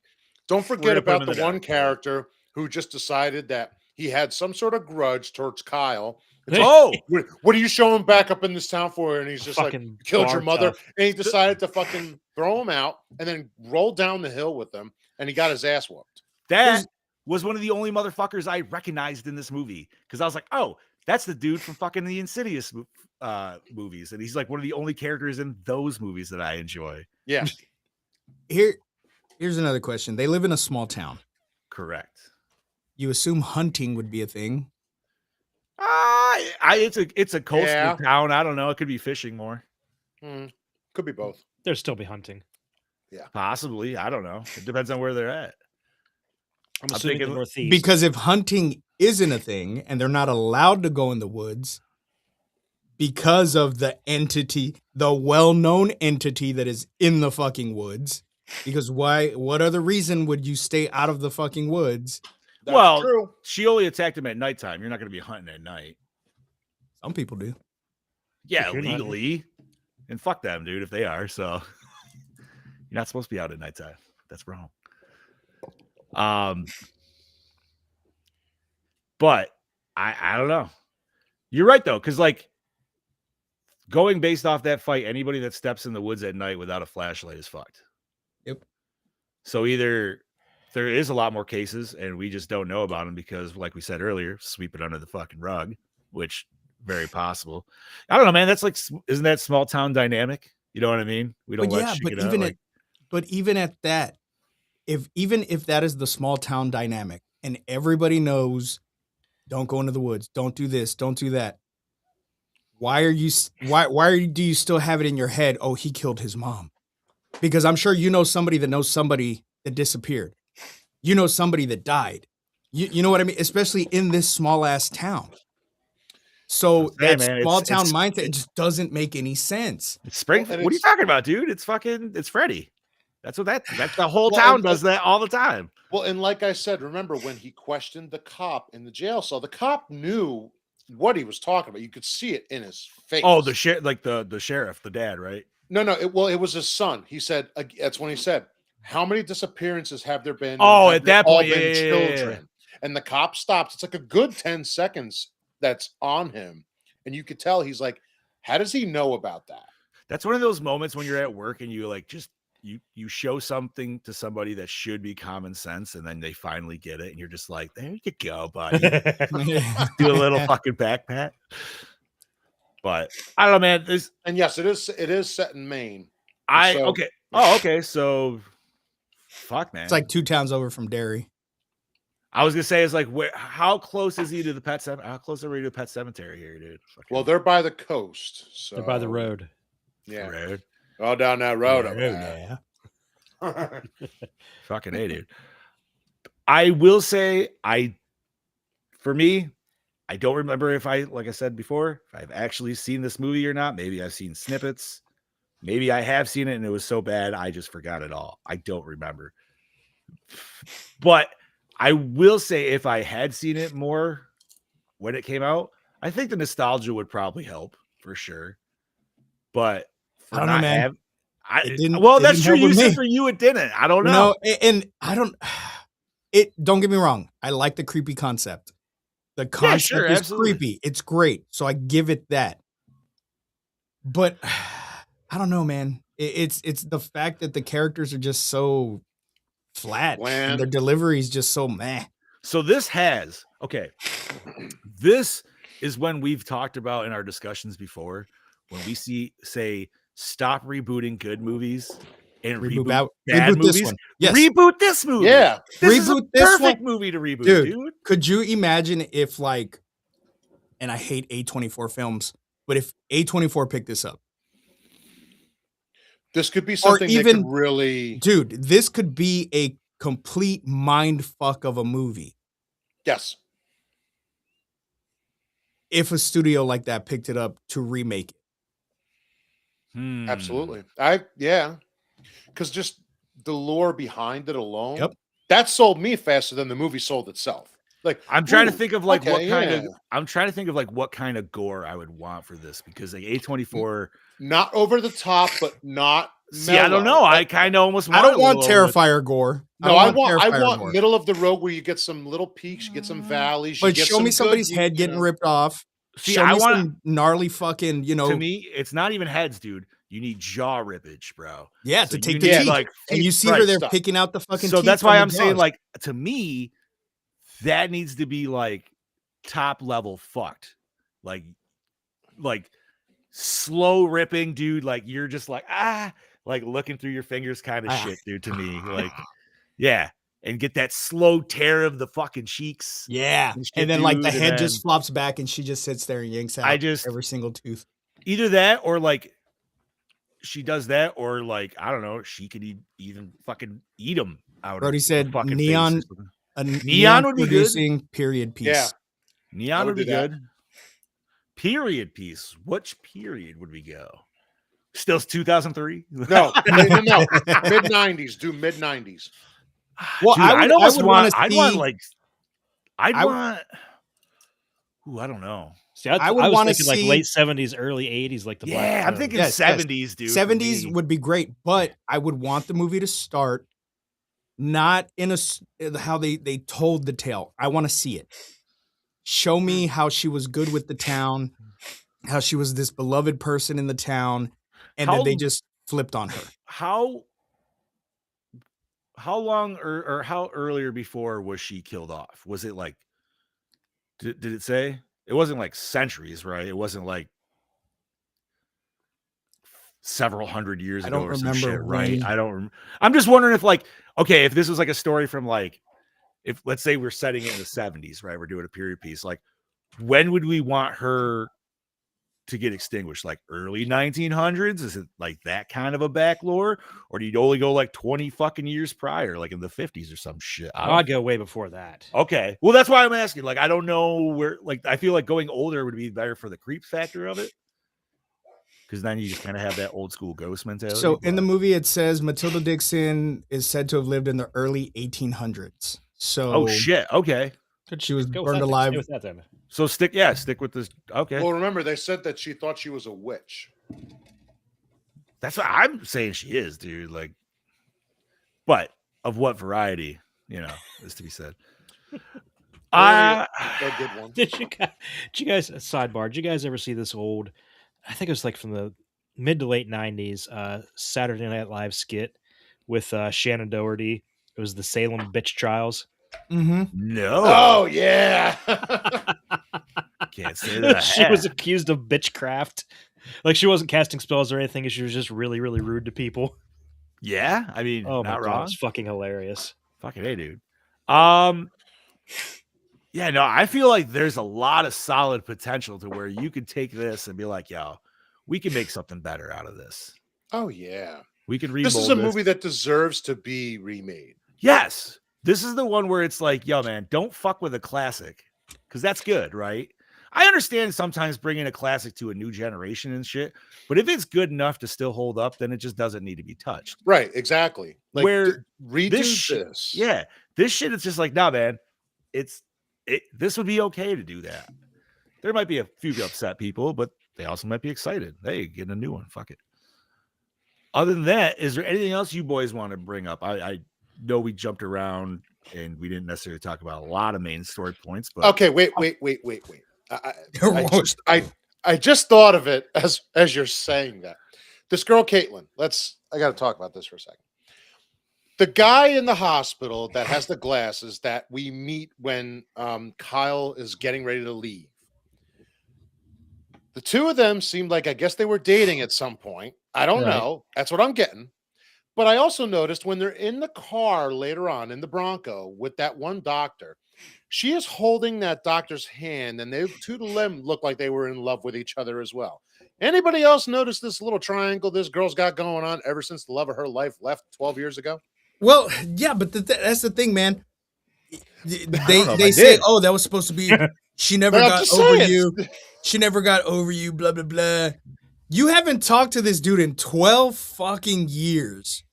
don't forget gonna put him about in the the one dark, character who just decided that he had some sort of grudge towards Kyle. It's Oh, what are you showing back up in this town for? And he's just like, Fucking killed your bar mother. tough. And he decided to fucking throw him out and then roll down the hill with him. And he got his ass whooped. that was one of the only motherfuckers I recognized in this movie because I was like, oh, that's the dude from fucking the Insidious movies, and he's like one of the only characters in those movies that I enjoy. Yeah. Here's another question. They live in a small town. Correct. You assume hunting would be a thing. It's a coastal Yeah. town. I don't know. It could be fishing more, Could be both. There'd still be hunting. possibly. I don't know. It depends on where they're at. I'm I'm assuming the thinking- Northeast. Because if hunting isn't a thing and they're not allowed to go in the woods because of the entity, the well-known entity that is in the fucking woods, because what other reason would you stay out of the fucking woods? That's Well, true. she only attacked him at nighttime. You're not going to be hunting at night. Some people do. Yeah, You're not. legally. And fuck them, dude, if they are. So you're not supposed to be out at nighttime. That's wrong. But I don't know. You're right though, because like going based off that fight, anybody that steps in the woods at night without a flashlight is fucked. Yep. So either there is a lot more cases and we just don't know about them because, like we said earlier, sweep it under the fucking rug, which very possible. I don't know, man. That's like, isn't that small town dynamic? You know what I mean? We don't. But let yeah, shit but get out, even like- even at that, if that is the small town dynamic and everybody knows, don't go into the woods, don't do this, don't do that. Why do you still have it in your head? Oh, he killed his mom. Because I'm sure you know somebody that knows somebody that disappeared. You know somebody that died. You know what I mean? Especially in this small ass town. So Hey, that man, small it's- town it's- mindset it just doesn't make any sense. It's spring. Well, and what are you it's- talking about, dude? It's Freddy. That's what that's the whole Well, town and- does that all the time. Well, and like I said, remember when he questioned the cop in the jail cell, the cop knew what he was talking about. You could see it in his face. Oh, the sheriff, the dad, right? No, it was his son. He said that's when he said, "How many disappearances have there been?" Oh, Have at they that all point, been yeah. And the cop stops. It's like a good 10 seconds that's on him, and you could tell he's like, "How does he know about that?" That's one of those moments when you're at work and you like just you show something to somebody that should be common sense, and then they finally get it, and you're just like, there you go, buddy. Do a little fucking back pat. But I don't know, man. This And yes, it is set in Maine. So- okay. Oh, okay. So fuck, man. It's like 2 towns over from Derry. I was gonna say, it's like, how close is he to the pet cemetery? How close are we to the pet cemetery here, dude? Fucking Well, they're by the coast, so They're by the road. Yeah, road. all down that road. Oh, over there. yeah. Fucking A, dude. I will say, for me, I don't remember if like I said before, if I've actually seen this movie or not. Maybe I've seen snippets. Maybe I have seen it and it was so bad I just forgot it all. I don't remember. But I will say, if I had seen it more when it came out, I think the nostalgia would probably help for sure. But for I don't know, not man. It didn't. Well, it that's didn't true. help You with said me. for you it didn't. I don't You know. know, and I don't. It. Don't get me wrong. I like the creepy concept. The concept sure, is absolutely. creepy. It's great. So I give it that. But I don't know, man. It's the fact that the characters are just so flat and Bland. their delivery is just so meh. So this has this is when we've talked about in our discussions before when we say stop rebooting good movies and reboot bad Reboot this movies. one. Yes. Reboot this movie. Yeah. This is a Reboot this perfect one. movie to reboot, Dude, dude. could you imagine if like, and I hate A24 films, but if A24 picked this up, This could be something that even- could really. dude, this could be a complete mind fuck of a movie Yes. if a studio like that picked it up to remake it. Absolutely. Because just the lore behind it alone, Yep. that sold me faster than the movie sold itself. Like I'm trying to ooh, think of like what okay, kind yeah. of I'm trying to think of like what kind of gore I would want for this because like A24. Not over the top, but not. See, I don't know. I kind of almost want I don't a want little over the- Terrifier gore. No, I want Terrifier gore. middle of the road where you get some little peaks, you get some valleys. You But get show me some somebody's good, head you getting know. ripped off. See, show I me want some gnarly fucking, to me, it's not even heads, dude. You need jaw rippage, bro. yeah, So to take you the need, teeth. like, and you see right where they're stuff. picking out the fucking So teeth. that's from why the I'm saying, jaws. like, to me, that needs to be like top level fucked, like slow ripping, dude. Like you're just like like looking through your fingers, kind of shit, dude. To me, like, yeah, and get that slow tear of the fucking cheeks. yeah. and shit, And then like the dude, and head just then flops back and she just sits there and yanks out every single tooth. either that or like she does that, or like I don't know, she could even fucking eat them out. Brodie of said her fucking neon- face or something. A Neon would be good. producing period piece. Yeah. Neon would would be do that. good. Period piece. Which period would we go? Still 2003? No. Mid 90s. Do mid 90s. Well, Dude, I'd almost wanna want. I'd see- want like. I'd I- want. Ooh, I don't know. See, I would was wanna thinking like see- late 70s, early 80s, like the Black Yeah, I'm Phone. thinking Yes, yes. 70s, dude. for 70s me. would be great, but I would want the movie to start not in how they told the tale. I want to see it. Show me how she was good with the town, how she was this beloved person in the town, and then they How- just flipped on her. How long or how earlier before was she killed off? Was it like? Did it say? It wasn't like centuries, right? It wasn't like several hundred years I ago don't or some remember shit, right? when- I don't. I'm just wondering if, like, okay, if this was like a story from like, if let's say we're setting it in the 70s, right? We're doing a period piece. Like, when would we want her to get extinguished? Like early 1900s? Is it like that kind of a back lore, or do you only go like 20 fucking years prior, like in the 50s or some shit? I don't I'd go way before that. Okay. Well, that's why I'm asking. Like, I don't know where, like, I feel like going older would be better for the creep factor of it. Because then you just kind of have that old school ghost mentality. So in the but- movie, it says Matilda Dixon is said to have lived in the early 1800s. So Oh, shit. Okay. she was Go with burned that then. alive. Stay with that then. So stick with this. Okay. Well, remember, they said that she thought she was a witch. That's what I'm saying she is, dude. Like, but of what variety, is to be said. A good one. Did you guys sidebar? Did you guys ever see this old? I think it was like from the mid to late 90s Saturday Night Live skit with Shannon Doherty. It was the Salem Bitch Trials. Mm-hmm. No. Oh, yeah. Can't say that. I She was have. accused of bitchcraft. Like she wasn't casting spells or anything. She was just really, really rude to people. Yeah. I mean, Oh my not god, wrong. it's fucking hilarious. Fucking hey, dude. Yeah, no, I feel like there's a lot of solid potential to where you could take this and be like, yo, we can make something better out of this. Oh, yeah. We could This is a movie that deserves to be remade. Yes. This is the one where it's like, yo, man, don't fuck with a classic. Because that's good, right? I understand sometimes bringing a classic to a new generation and shit, but if it's good enough to still hold up, then it just doesn't need to be touched. Right, exactly. Like, Where redo this this. sh- Yeah, this shit is just like, nah, man, this would be okay to do that. There might be a few upset people, but they also might be excited. Hey, getting a new one. Fuck it. Other than that, is there anything else you boys want to bring up? I know we jumped around and we didn't necessarily talk about a lot of main story points, but Okay, wait. I just thought of it as you're saying that. This girl, Caitlin. I got to talk about this for a second. The guy in the hospital that has the glasses that we meet when Kyle is getting ready to leave. The two of them seemed like, I guess they were dating at some point. I don't know. That's what I'm getting. But I also noticed when they're in the car later on in the Bronco with that one doctor, she is holding that doctor's hand, and they two of them look like they were in love with each other as well. Anybody else notice this little triangle this girl's got going on ever since the love of her life left 12 years ago? Well, yeah, but that's the thing, man. They say, did. "Oh, that was supposed to be." She never But I'm got just over saying. you. She never got over you. Blah blah blah. You haven't talked to this dude in 12 fucking years,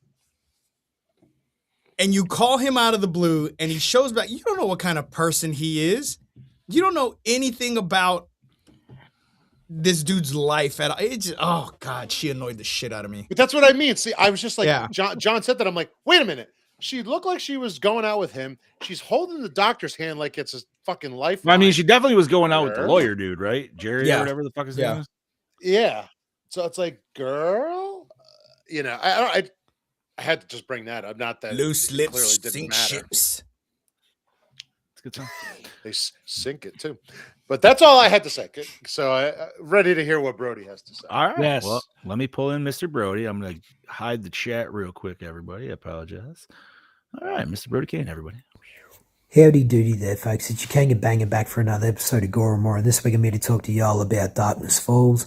and you call him out of the blue, and he shows back. You don't know what kind of person he is. You don't know anything about this dude's life at all. Oh God, she annoyed the shit out of me. But that's what I mean. See, I was just like, Yeah. John said that. I'm like, wait a minute. She looked like she was going out with him. She's holding the doctor's hand like it's a fucking life. I mean, she definitely was going out with the Sure. lawyer dude, right? Jerry Yeah. or whatever the fuck his Yeah. name is. Yeah. So it's like, girl, I had to just bring that up. Not that Loose it lips clearly didn't sink matter. ships. It's a good song. They sink it too. But that's all I had to say. So ready to hear what Brodie has to say. All right. Yes. Well, let me pull in Mr. Brodie. I'm going to hide the chat real quick, everybody. I apologize. All right, Mr. Brodie Kane, everybody. Howdy doody there, folks. It's your King and Banger back for another episode of Gore and More. And this week I'm here to talk to y'all about Darkness Falls.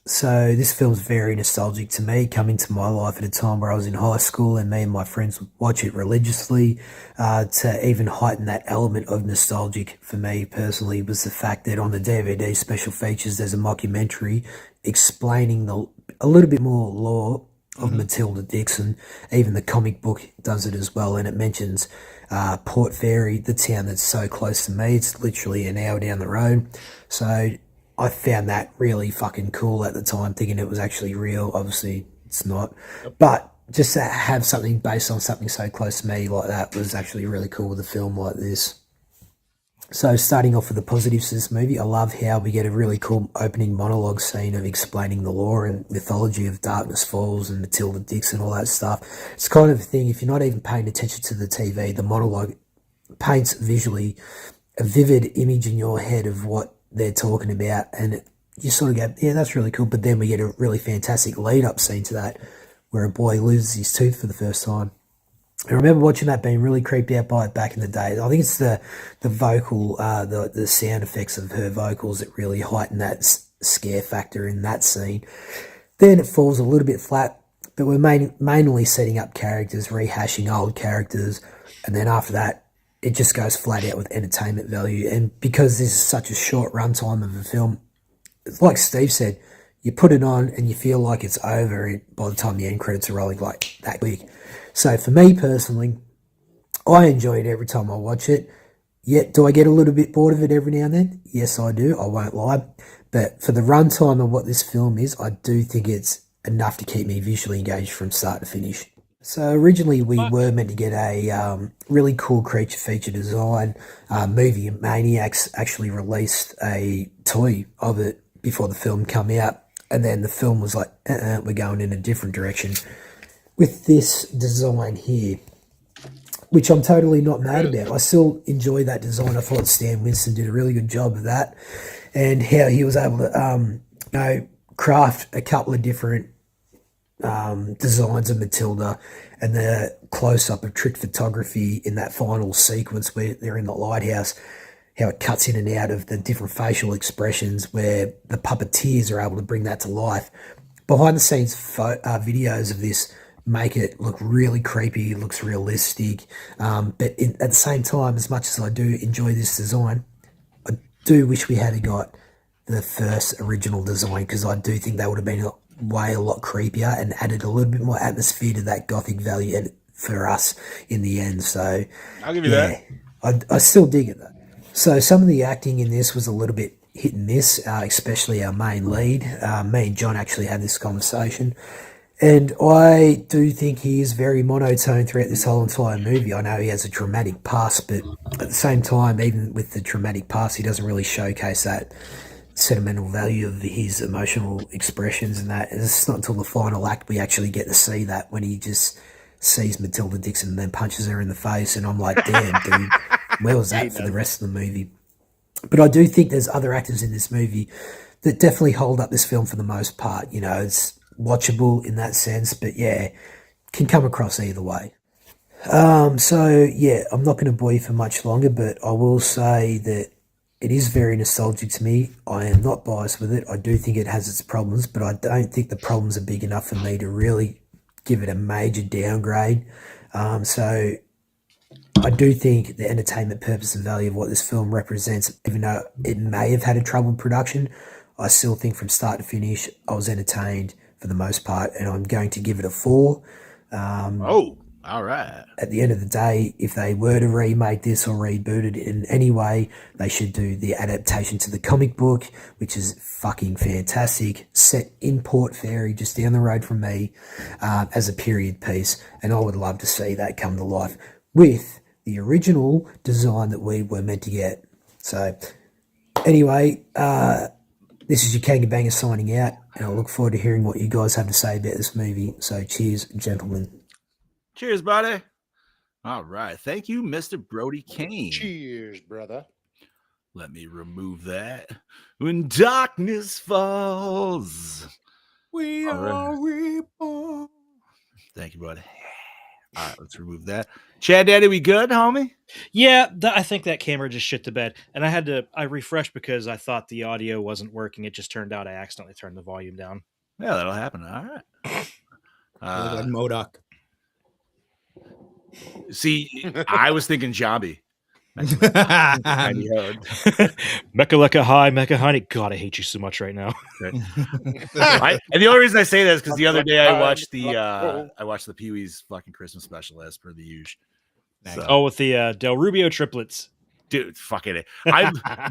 So this film's very nostalgic to me, coming to my life at a time where I was in high school and me and my friends would watch it religiously. To even heighten that element of nostalgic for me personally was the fact that on the DVD special features there's a mockumentary explaining a little bit more lore of Matilda Dixon. Even the comic book does it as well, and it mentions Port Fairy, the town that's so close to me. It's literally an hour down the road. So I found that really fucking cool at the time, thinking it was actually real. Obviously, it's not. But just to have something based on something so close to me like that was actually really cool with a film like this. So starting off with the positives of this movie, I love how we get a really cool opening monologue scene of explaining the lore and mythology of Darkness Falls and Matilda Dixon, all that stuff. It's kind of a thing, if you're not even paying attention to the TV, the monologue paints visually a vivid image in your head of what they're talking about, and you sort of go, yeah, that's really cool. But then we get a really fantastic lead-up scene to that where a boy loses his tooth for the first time. I remember watching that, being really creeped out by it back in the day. I think it's the vocal, the sound effects of her vocals that really heighten that scare factor in that scene. Then it falls a little bit flat, but we're mainly setting up characters, rehashing old characters, and then after that, it just goes flat out with entertainment value. And because this is such a short runtime of a film, like Steve said, you put it on and you feel like it's over by the time the end credits are rolling, like that quick. So for me personally, I enjoy it every time I watch it. Yet, do I get a little bit bored of it every now and then? Yes, I do. I won't lie. But for the runtime of what this film is, I do think it's enough to keep me visually engaged from start to finish. So originally we were meant to get a really cool creature feature design. Movie Maniacs actually released a toy of it before the film come out. And then the film was like, we're going in a different direction with this design here, which I'm totally not mad about. I still enjoy that design. I thought Stan Winston did a really good job of that, and how he was able to craft a couple of different designs of Matilda, and the close-up of trick photography in that final sequence where they're in the lighthouse, how it cuts in and out of the different facial expressions where the puppeteers are able to bring that to life. Behind the scenes videos of this make it look really creepy, it looks realistic, but at the same time, as much as I do enjoy this design, I do wish we had got the first original design, because I do think that would have been a lot creepier and added a little bit more atmosphere to that gothic value for us in the end. So I'll give you that. I still dig it though. So some of the acting in this was a little bit hit and miss, especially our main lead. Me and John actually had this conversation. And I do think he is very monotone throughout this whole entire movie. I know he has a dramatic past, but at the same time, even with the dramatic past, he doesn't really showcase that sentimental value of his emotional expressions and that. And it's not until the final act we actually get to see that, when he just sees Matilda Dixon and then punches her in the face. And I'm like, damn, dude, where was that for the rest of the movie? But I do think there's other actors in this movie that definitely hold up this film for the most part. You know, it's watchable in that sense, but yeah, can come across either way. So yeah, I'm not going to bore you for much longer, but I will say that it is very nostalgic to me. I am not biased with it. I do think it has its problems, but I don't think the problems are big enough for me to really give it a major downgrade. So I do think the entertainment purpose and value of what this film represents, even though it may have had a troubled production, I still think from start to finish, I was entertained for the most part, and I'm going to give it a 4. Oh, all right. At the end of the day, if they were to remake this or reboot it in any way, they should do the adaptation to the comic book, which is fucking fantastic, set in Port Fairy, just down the road from me, as a period piece. And I would love to see that come to life with the original design that we were meant to get. So, anyway, this is your Kangabanger signing out, and I look forward to hearing what you guys have to say about this movie. So, cheers, gentlemen. Cheers, buddy. All right. Thank you, Mr. Brodie Kane. Cheers, brother. Let me remove that. When darkness falls. We All right. are reborn. Thank you, buddy. All right, let's remove that. Chad Daddy, we good, homie? Yeah, I think that camera just shit the bed. And I refreshed because I thought the audio wasn't working. It just turned out I accidentally turned the volume down. Yeah, that'll happen. All right. You look like MODOK. See, I was thinking Jambi. Mecha Lecca High, Mecha Honey. God, I hate you so much right now. And the only reason I say that is because the other day I watched the Pee Wee's fucking Christmas special as per the usual. So, Oh, with the Del Rubio triplets. dude, fucking it.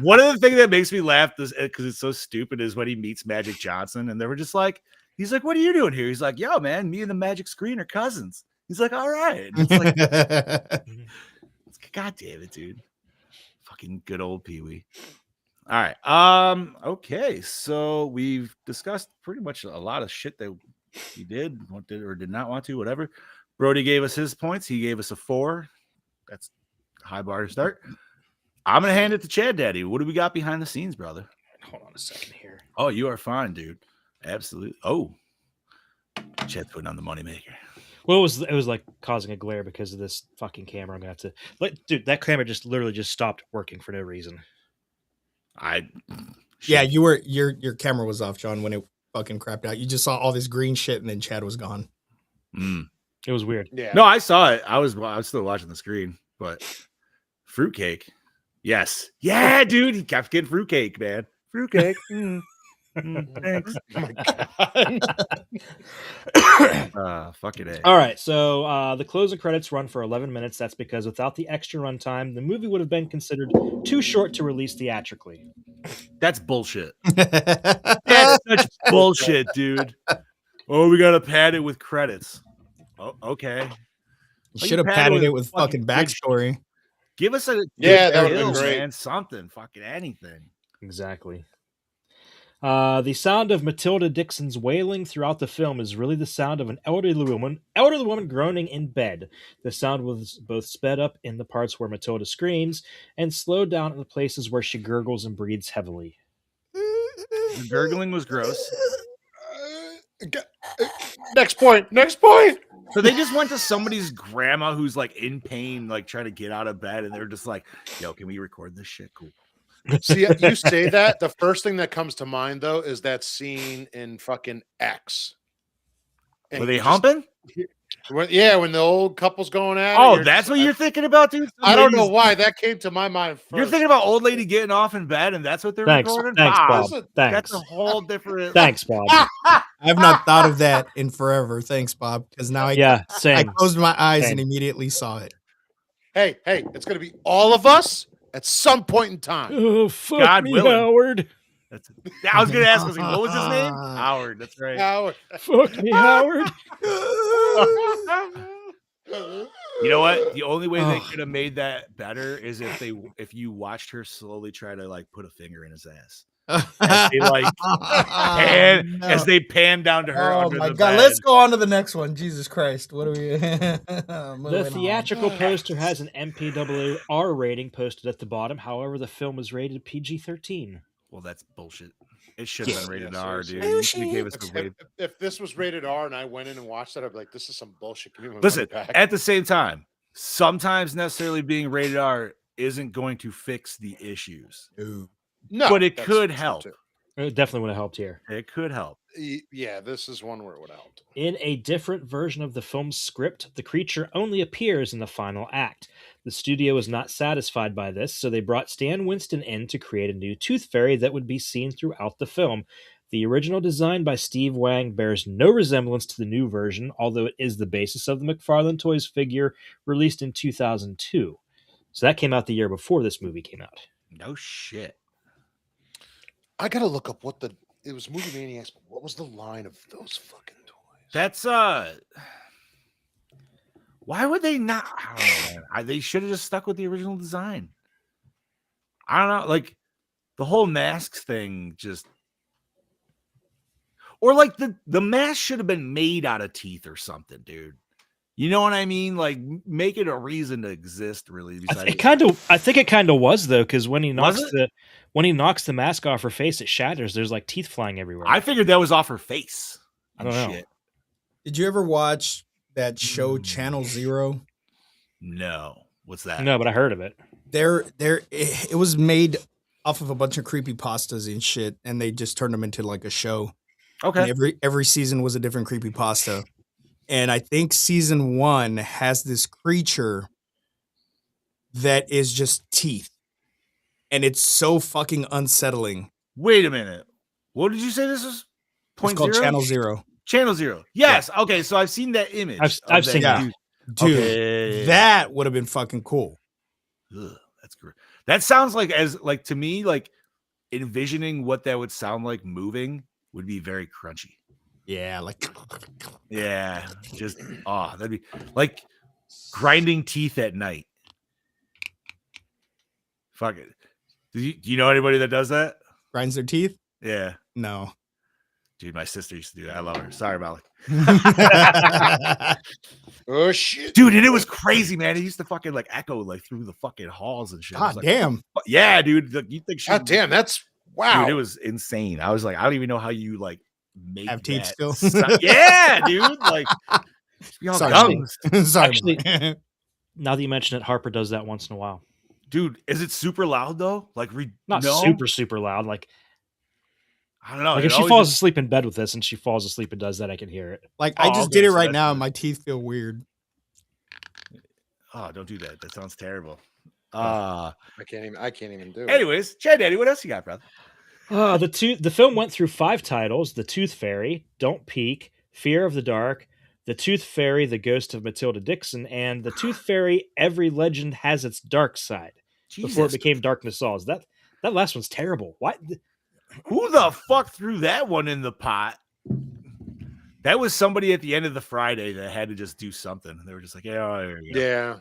One of the things that makes me laugh because it's so stupid is when he meets Magic Johnson and they were just like, he's like, "What are you doing here?" He's like, "Yo, man, me and the Magic Screen are cousins." He's like, "All right." And it's like, God damn it, dude. Fucking good old Pee Wee. All right. Okay. So we've discussed pretty much a lot of shit that he did, wanted or did not want to, whatever. Brodie gave us his points. He gave us a 4. That's a high bar to start. I'm gonna hand it to Chad Daddy. What do we got behind the scenes, brother? Hold on a second here. Oh, you are fine, dude. Absolutely. Oh, Chad's putting on the moneymaker. Well, it was like causing a glare because of this fucking camera. I'm gonna have to dude, that camera just literally just stopped working for no reason. Yeah, your camera was off, John, when it fucking crapped out. You just saw all this green shit and then Chad was gone. It was weird. Yeah. No, I saw it. I was still watching the screen, but fruitcake. Yes. Yeah, dude. He kept getting fruitcake, man. Fruitcake. Thanks. Oh my God. Fucking A. All right, so the closing credits run for 11 minutes. That's because without the extra runtime, the movie would have been considered too short to release theatrically. That's bullshit. That's such bullshit, dude. Oh, we gotta pad it with credits. Oh, okay. You should have padded it with fucking backstory. Give us a Yeah, that would have been great. man. Something, fucking anything. Exactly. The sound of Matilda Dixon's wailing throughout the film is really the sound of an elderly woman groaning in bed. The sound was both sped up in the parts where Matilda screams and slowed down in the places where she gurgles and breathes heavily. The gurgling was gross. Next point. Next point. So they just went to somebody's grandma who's like in pain, like trying to get out of bed, and they're just like, "Yo, can we record this shit?" Cool. See, you say that. The first thing that comes to mind, though, is that scene in fucking X. And Were they you just- humping? when the old couple's going at it. Oh, you're that's just- what you're thinking about, dude? I don't know why that came to my mind first. You're thinking about old lady getting off in bed, and that's what they're Thanks, recording? thanks, Wow, Bob. listen, Thanks, That's a whole different. thanks, Bob. I've not thought of that in forever. Thanks, Bob. Because now Yeah, I same. closed my eyes Same. and immediately saw it. Hey, it's going to be all of us at some point in time. Oh, fuck God me, willing. Howard. That's it. I was gonna ask, what was his name? Howard. That's right. Howard. Fuck me, Howard. You know what? The only way they Oh. could have made that better is if you watched her slowly try to like put a finger in his ass. As they like as they pan down to her Oh under my the god! bed. Let's go on to the next one. Jesus Christ! What are we? The theatrical poster has an MPAA R rating posted at the bottom. However, the film was rated PG-13. Well, that's bullshit. It should have been rated R, dude. seriously. You should've gave us the rating. If this was rated R and I went in and watched that, I'd be like, this is some bullshit. Give me my Listen, money back. at the same time, sometimes necessarily being rated R isn't going to fix the issues. No, but it that's could true, help. too. It definitely would have helped here. It could help. Yeah, this is one where it would help. In a different version of the film's script, the creature only appears in the final act. The studio was not satisfied by this, so they brought Stan Winston in to create a new tooth fairy that would be seen throughout the film. The original design by Steve Wang bears no resemblance to the new version, although it is the basis of the McFarlane Toys figure released in 2002. So that came out the year before this movie came out. No shit. I gotta look up it was Movie Maniacs, but what was the line of those fucking toys? That's why would they not? I don't know, man. They should have just stuck with the original design. I don't know, like the whole masks thing just, or like the mask should have been made out of teeth or something, dude. You know what I mean? Like make it a reason to exist, really. I think it kind of was though, because when he knocks the mask off her face, it shatters. There's like teeth flying everywhere. I figured that was off her face. I don't know. Shit. Did you ever watch that show Channel Zero? No. What's that? No, but I heard of it. It was made off of a bunch of creepypastas and shit, and they just turned them into like a show. Okay. And every season was a different creepypasta. And I think season 1 has this creature that is just teeth. And it's so fucking unsettling. Wait a minute. What did you say this is? It's called Channel Zero. Channel Zero. Yes. Yeah. Okay. So I've seen that image. I've seen that. Dude, okay. That would have been fucking cool. Ugh, that's great. That sounds like to me, like envisioning what that would sound like moving would be very crunchy. Yeah, like yeah, just that'd be like grinding teeth at night. Fuck it. Do you know anybody that does that? Grinds their teeth? Yeah. No. Dude, my sister used to do that. I love her. Sorry, Malik. Oh shit, dude, and it was crazy, man. It used to fucking like echo like through the fucking halls and shit. God like, damn. Yeah, dude. Like, you think shit? God damn, that's wow. Dude, it was insane. I was like, I don't even know how you like make have teeth that still. Yeah, dude. Like, sorry. Sorry. Actually, now that you mention it, Harper does that once in a while. Dude, is it super loud though? Like, not super loud. Like, I don't know. Like if she falls asleep in bed with this and she falls asleep and does that, I can hear it. Like I just did it right now and my teeth feel weird. Oh, don't do that. That sounds terrible. I can't even do it. Anyways, Chad Daddy, what else you got, brother? The film went through 5 titles: The Tooth Fairy, Don't Peek, Fear of the Dark, The Tooth Fairy, The Ghost of Matilda Dixon, and The Tooth Fairy, Every Legend Has Its Dark Side. Jesus. Before it became Darkness Falls. That last one's terrible. Why? Who the fuck threw that one in the pot? That was somebody at the end of the Friday that had to just do something. They were just like, yeah, there you go. Yeah.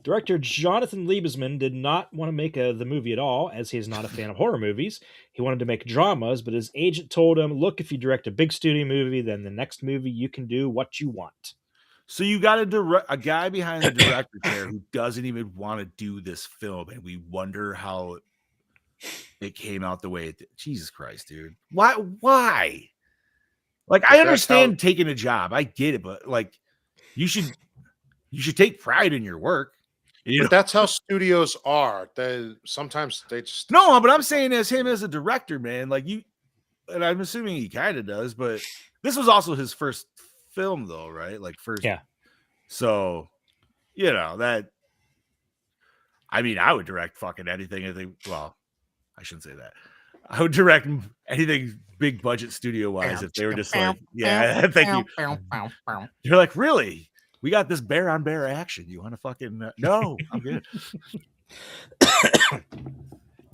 Director Jonathan Liebesman did not want to make the movie at all, as he is not a fan of horror movies. He wanted to make dramas, but his agent told him, look, if you direct a big studio movie, then the next movie you can do what you want. So you got a guy behind the director chair who doesn't even want to do this film, and we wonder how it came out the way it did. Jesus Christ, dude. Why? Like, I understand taking a job. I get it, but like you should take pride in your work. But that's how studios are. Sometimes they just no, but I'm saying as him as a director, man, like you, and I'm assuming he kind of does, but this was also his first film though, right? Like first. Yeah. So, you know, that I mean, I would direct fucking anything. Well, I shouldn't say that. I would direct anything big budget studio wise if they were just like, yeah, thank you. You're like, really? We got this bear on bear action. You want to fucking no? I'm good.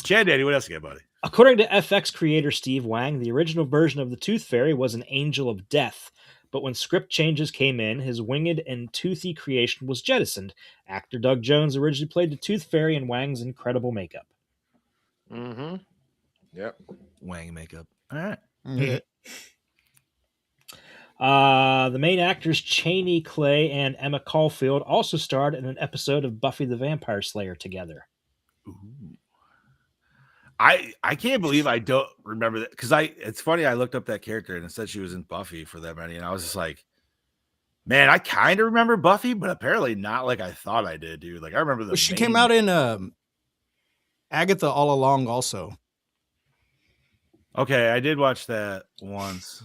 Chad Daddy, what else you got, buddy? According to FX creator Steve Wang, the original version of the Tooth Fairy was an angel of death, but when script changes came in, his winged and toothy creation was jettisoned. Actor Doug Jones originally played the Tooth Fairy in Wang's incredible makeup. Mm-hmm. Yep. Wang makeup. All right. Yeah. The main actors Cheney Clay and Emma Caulfield also starred in an episode of Buffy the Vampire Slayer together. Ooh. I can't believe I don't remember that, because it's funny, I looked up that character and it said she was in Buffy for that many, and I was just like, man, I kind of remember Buffy, but apparently not like I thought I did, dude. Like I remember Well, she came out in Agatha All Along also. Okay, I did watch that once.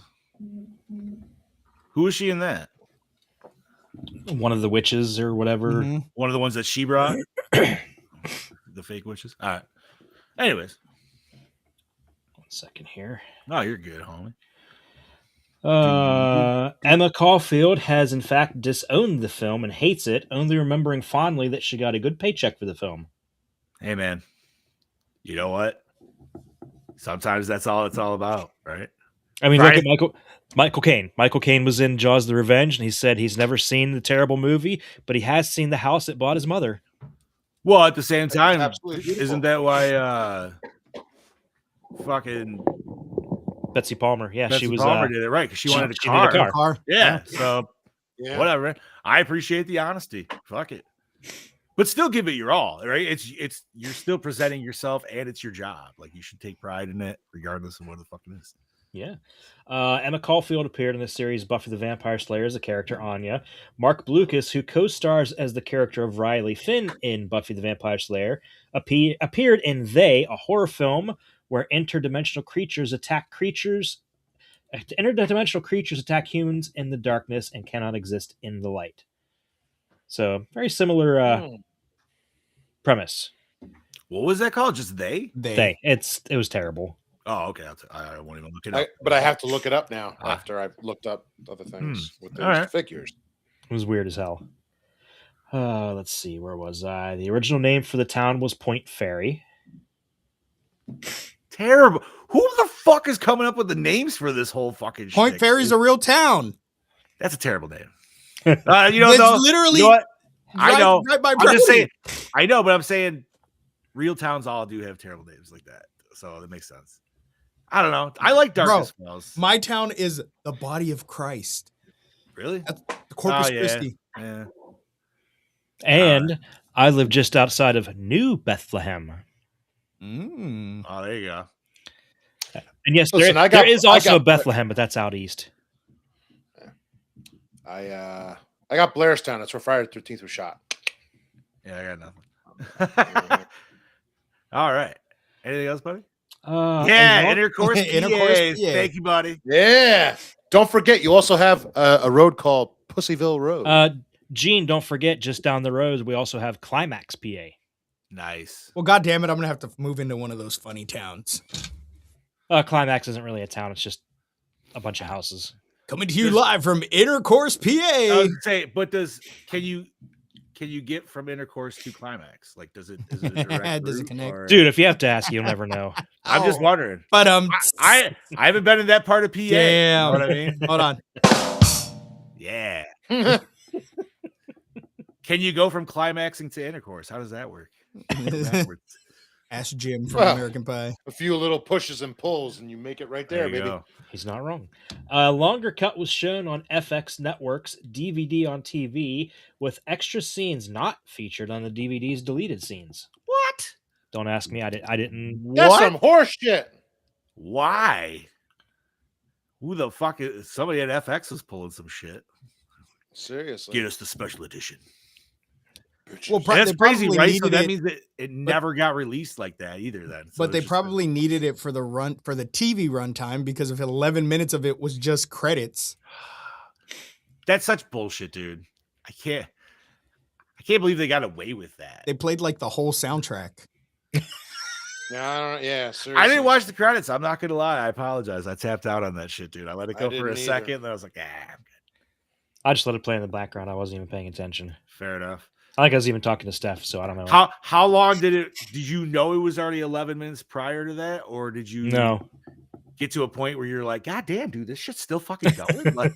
Who was she in that? One of the witches or whatever. Mhm. One of the ones that she brought? The fake witches? All right. Anyways. 1 second here. No, you're good, homie. Emma Caulfield has in fact disowned the film and hates it, only remembering fondly that she got a good paycheck for the film. Hey, man. You know what? Sometimes that's all it's all about, right? I mean, Friday- look at Michael Caine. Michael Caine was in Jaws the Revenge, and he said he's never seen the terrible movie, but he has seen the house that bought his mother. Well, at the same time, absolutely beautiful. isn't that why fucking Betsy Palmer. Yeah, Betsy she was. Palmer did it right because she wanted a she needed car. a car. Yeah, so Yeah. whatever. I appreciate the honesty. Fuck it. But still give it your all, right? It's you're still presenting yourself and it's your job. Like you should take pride in it regardless of what the fuck it is. Yeah. Emma Caulfield appeared in the series Buffy the Vampire Slayer as the character Anya. Mark Blucas, who co-stars as the character of Riley Finn in Buffy the Vampire Slayer, appeared in They, a horror film where interdimensional creatures attack humans in the darkness and cannot exist in the light. So, very similar premise. What was that called? Just they? They. It was terrible. Oh, okay. I won't even look it up. But I have to look it up now after I've looked up other things with those All right. figures. It was weird as hell. Let's see, where was I? The original name for the town was Point Fairy. Terrible. Who the fuck is coming up with the names for this whole fucking Point shtick, Fairy's dude? a real town. That's a terrible name. You know, It's though, literally you know what? I know. right by I'm just Brodie. saying. I know, but I'm saying real towns all do have terrible names like that. So that makes sense. I don't know. I like Darkness Falls. My town is the body of Christ. Really? That's the Corpus Oh, yeah. Christi. Yeah. And I live just outside of New Bethlehem. Mm. Oh, there you go. And yes, Listen, there is also Bethlehem, but that's out east. I got Blairstown. That's where Friday the 13th was shot. Yeah, I got nothing. All right. Anything else, buddy? Yeah, intercourse. Intercourse PAs. PA. Thank you, buddy. Yeah. Don't forget, you also have a road called Pussyville Road. Gene, don't forget, just down the road, we also have Climax, PA. Nice. Well, God damn it, I'm gonna have to move into one of those funny towns. Climax isn't really a town; it's just a bunch of houses. Coming to you live from Intercourse, PA. I was gonna say, but can you get from intercourse to climax? Like, is it a direct Does it route, connect? or- Dude, if you have to ask, you'll never know. I'm just wondering. But I haven't been in that part of PA. Damn. You know what I mean? hold on. Yeah. Can you go from climaxing to intercourse? How does that work? Backwards. Ask Jim from Well, American Pie. A few little pushes and pulls, and you make it right there, you baby. go. He's not wrong. A longer cut was shown on FX Network's DVD on TV with extra scenes not featured on the DVD's deleted scenes. What? Don't ask me. I didn't. That's What? some horse shit. Why? Who the fuck is somebody at FX is pulling some shit? Seriously. Get us the special edition. Well, And that's they crazy, probably right? So needed that it, means that it never got released like that either. Then, So but it's they just probably needed it for the TV runtime because if 11 minutes of it was just credits. that's such bullshit, dude. I can't believe they got away with that. They played like the whole soundtrack. Yeah, seriously. I didn't watch the credits. I'm not gonna lie. I apologize. I tapped out on that shit, dude. I let it I go for didn't a either. second, and I was like, I'm good. I just let it play in the background. I wasn't even paying attention. Fair enough. I think I was even talking to Steph, so I don't know. How long did you know it was already 11 minutes prior to that, or did you No. get to a point where you're like, God damn, dude, this shit's still fucking going? Like,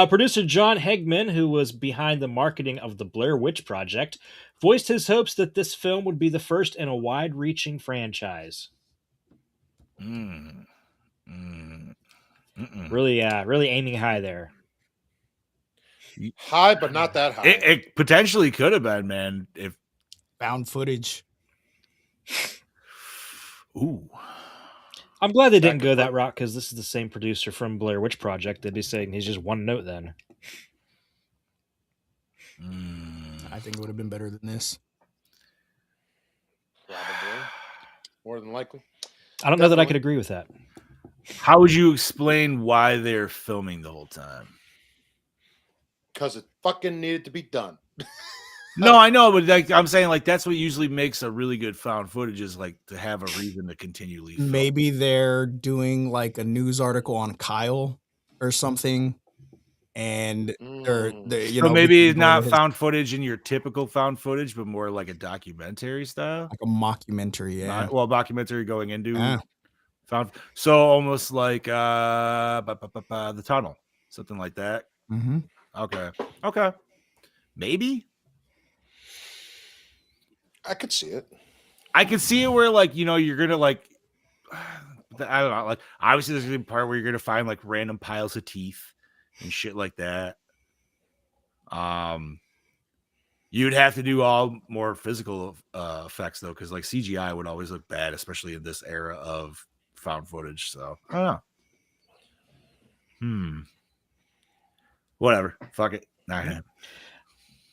Producer John Hegman, who was behind the marketing of the Blair Witch Project, voiced his hopes that this film would be the first in a wide-reaching franchise. mm, Really aiming high there. High, but not that high. it potentially could have been, man. If Found footage. ooh, I'm glad they didn't That go could that work. route because this is the same producer from Blair Witch Project. They'd be saying he's just one note then. I think it would have been better than this. Probably. More than likely. I don't know that I Definitely. could agree with that. how would you explain why they're filming the whole time? Because it fucking needed to be done. No, I know, but like I'm saying, like that's what usually makes a really good found footage is like to have a reason to continually film. Maybe they're doing like a news article on Kyle or something, and they're you So know maybe because not his- found footage in your typical found footage, but more like a documentary style. like a mockumentary. Yeah, Well, documentary going into Yeah. found. So almost like the tunnel, something like that. Mm-hmm. Okay, maybe I could see it. I can see it where like you're gonna like I don't know, like obviously there's gonna be a part where you're gonna find like random piles of teeth and shit like that. You'd have to do all more physical effects though, because like CGI would always look bad, especially in this era of found footage. So I don't know. Whatever. Fuck it. All right.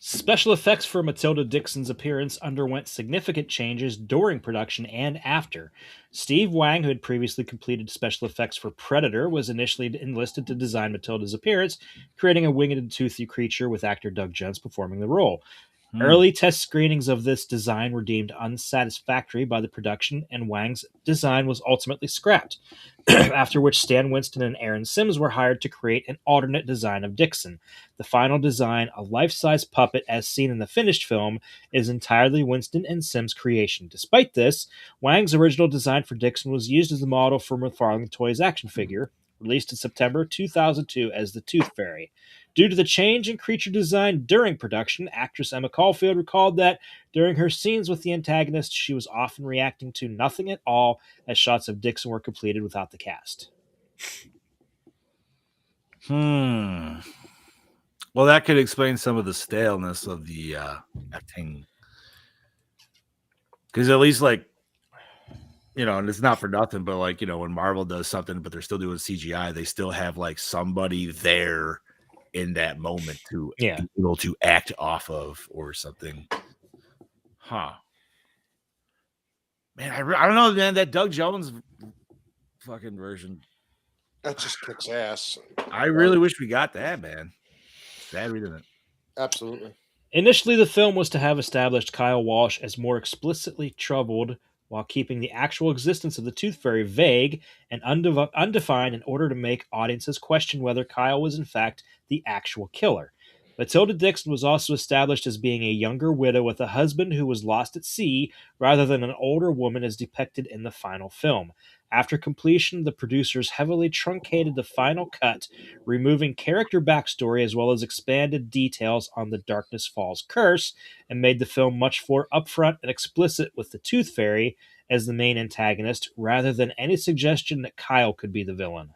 Special effects for Matilda Dixon's appearance underwent significant changes during production and after. Steve Wang, who had previously completed special effects for Predator, was initially enlisted to design Matilda's appearance, creating a winged and toothy creature with actor Doug Jones performing the role. Early test screenings of this design were deemed unsatisfactory by the production, and Wang's design was ultimately scrapped, after which Stan Winston and Aaron Sims were hired to create an alternate design of Dixon. The final design, a life-size puppet as seen in the finished film, is entirely Winston and Sims' creation. Despite this, Wang's original design for Dixon was used as the model for McFarlane Toys action figure, released in September 2002 as the Tooth Fairy. Due to the change in creature design during production, actress Emma Caulfield recalled that during her scenes with the antagonist, she was often reacting to nothing at all as shots of Dixon were completed without the cast. Well, that could explain some of the staleness of the acting. Because at least like, and it's not for nothing, but like, when Marvel does something, but they're still doing CGI, they still have like somebody there in that moment to be able to act off of or something. Man, I don't know, man. That Doug Jones fucking version. That just kicks ass. I really wish we got that, man. Sad we didn't. Absolutely. Initially, the film was to have established Kyle Walsh as more explicitly troubled while keeping the actual existence of the Tooth Fairy vague and undefined in order to make audiences question whether Kyle was in fact the actual killer. Matilda Dixon was also established as being a younger widow with a husband who was lost at sea rather than an older woman as depicted in the final film. After completion, the producers heavily truncated the final cut, removing character backstory as well as expanded details on the Darkness Falls curse, and made the film much more upfront and explicit with the Tooth Fairy as the main antagonist, rather than any suggestion that Kyle could be the villain.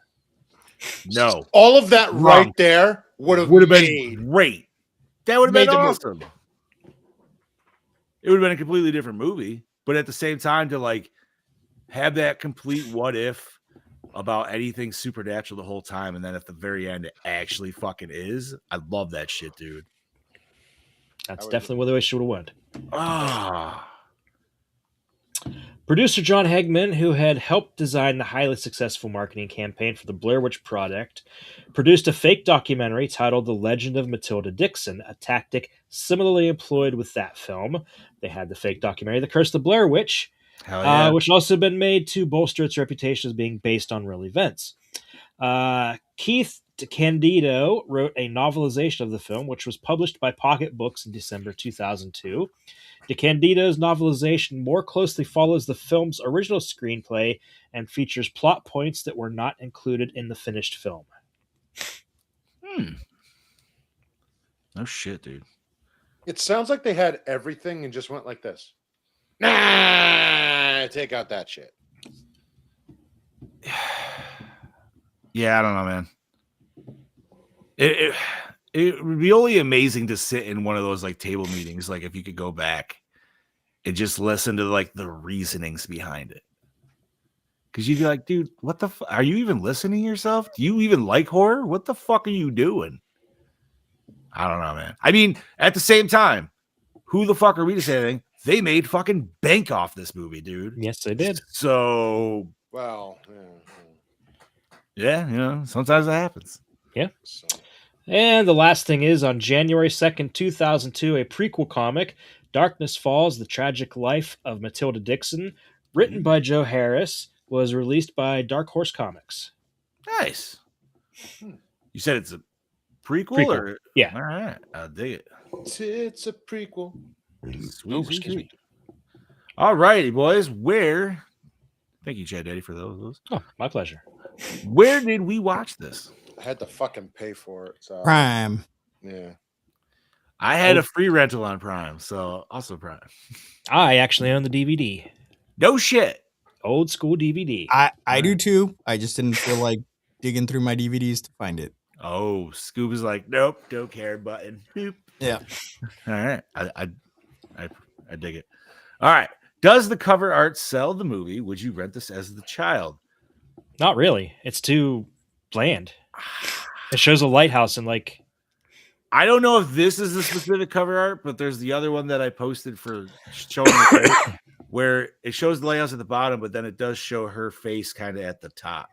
No. All of that Wrong. right there would have been great. That would have been made the movie. awesome. It would have been a completely different movie, but at the same time, to like have that complete what if about anything supernatural the whole time, and then at the very end it actually fucking is. I love that shit, dude. That's definitely where the way she would have went. Ah. Producer John Hegman, who had helped design the highly successful marketing campaign for the Blair Witch Project, produced a fake documentary titled The Legend of Matilda Dixon, a tactic similarly employed with that film. They had the fake documentary The Curse of the Blair Witch, which also been made to bolster its reputation as being based on real events. Keith DeCandido wrote a novelization of the film, which was published by Pocket Books in December 2002. DeCandido's novelization more closely follows the film's original screenplay and features plot points that were not included in the finished film. No shit, dude. It sounds like they had everything and just went like this. Nah, take out that shit. Yeah, I don't know, man. It would be only amazing to sit in one of those like table meetings, like if you could go back and just listen to like the reasonings behind it. Because you'd be like, dude, what the are you even listening to yourself? Do you even like horror? What the fuck are you doing? I don't know, man. I mean, at the same time, who the fuck are we to say anything? They made fucking bank off this movie, dude. Yes, they did. So, Well, yeah, sometimes that happens. so. And the last thing is, on January 2nd, 2002, a prequel comic, Darkness Falls, The Tragic Life of Matilda Dixon, written by Joe Harris, was released by Dark Horse Comics. Nice. You said it's a prequel? Prequel. Or Yeah. All right, I'll dig it. It's a prequel. Sweet, Oh, sweet, excuse me. sweet. All righty, boys. Thank you, Chad Daddy, for those. Oh, my pleasure. Where did we watch this? I had to fucking pay for it. So Prime. yeah. I had a free rental on Prime, so also Prime. I actually own the DVD. No shit. Old school DVD. I do too. I just didn't feel like digging through my DVDs to find it. Oh, Scoob is like, nope, don't care button. Boop. Yeah. All right. I dig it. All right. Does the cover art sell the movie? Would you rent this as the child? Not really. It's too bland. It shows a lighthouse and like I don't know if this is the specific cover art, but there's the other one that I posted for showing the where it shows the lighthouse at the bottom, but then it does show her face kind of at the top.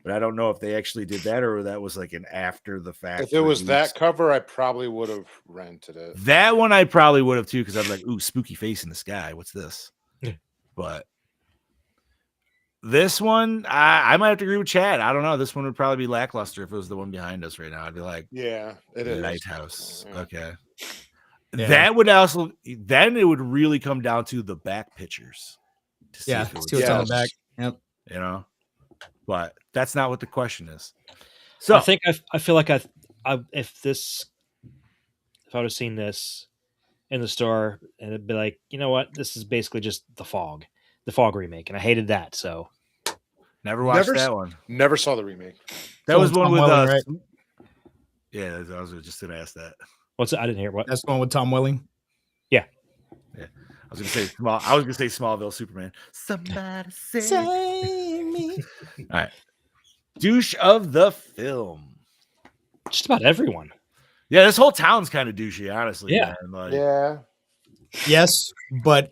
But I don't know if they actually did that or that was like an after the fact. If it was release. that cover, I probably would have rented it. That one I probably would have too, because I'm like, ooh, spooky face in the sky. What's this? Yeah. But this one, I might have to agree with Chad. I don't know. This one would probably be lackluster if it was the one behind us right now. I'd be like, Yeah, it is. Lighthouse. Yeah. Okay. Yeah. That would also then it would really come down to the back pictures. To see Yeah. if it would See what's on the Yes. back. Yep. you know, but that's not what the question is. So I think I feel like if I would have seen this in the store and it'd be like, you know what, this is basically just the Fog remake, and I hated that. So never watched Never that s- one. Never saw the remake. That was Tom one with Welling, right? Yeah, I was just gonna ask that. what's it? I didn't hear what. That's the one with Tom Welling. I was gonna say Smallville Superman. Somebody say me. All right. Douche of the film. Just about everyone. Yeah, this whole town's kind of douchey, honestly. Yeah. Man. Like, Yeah. Yes, but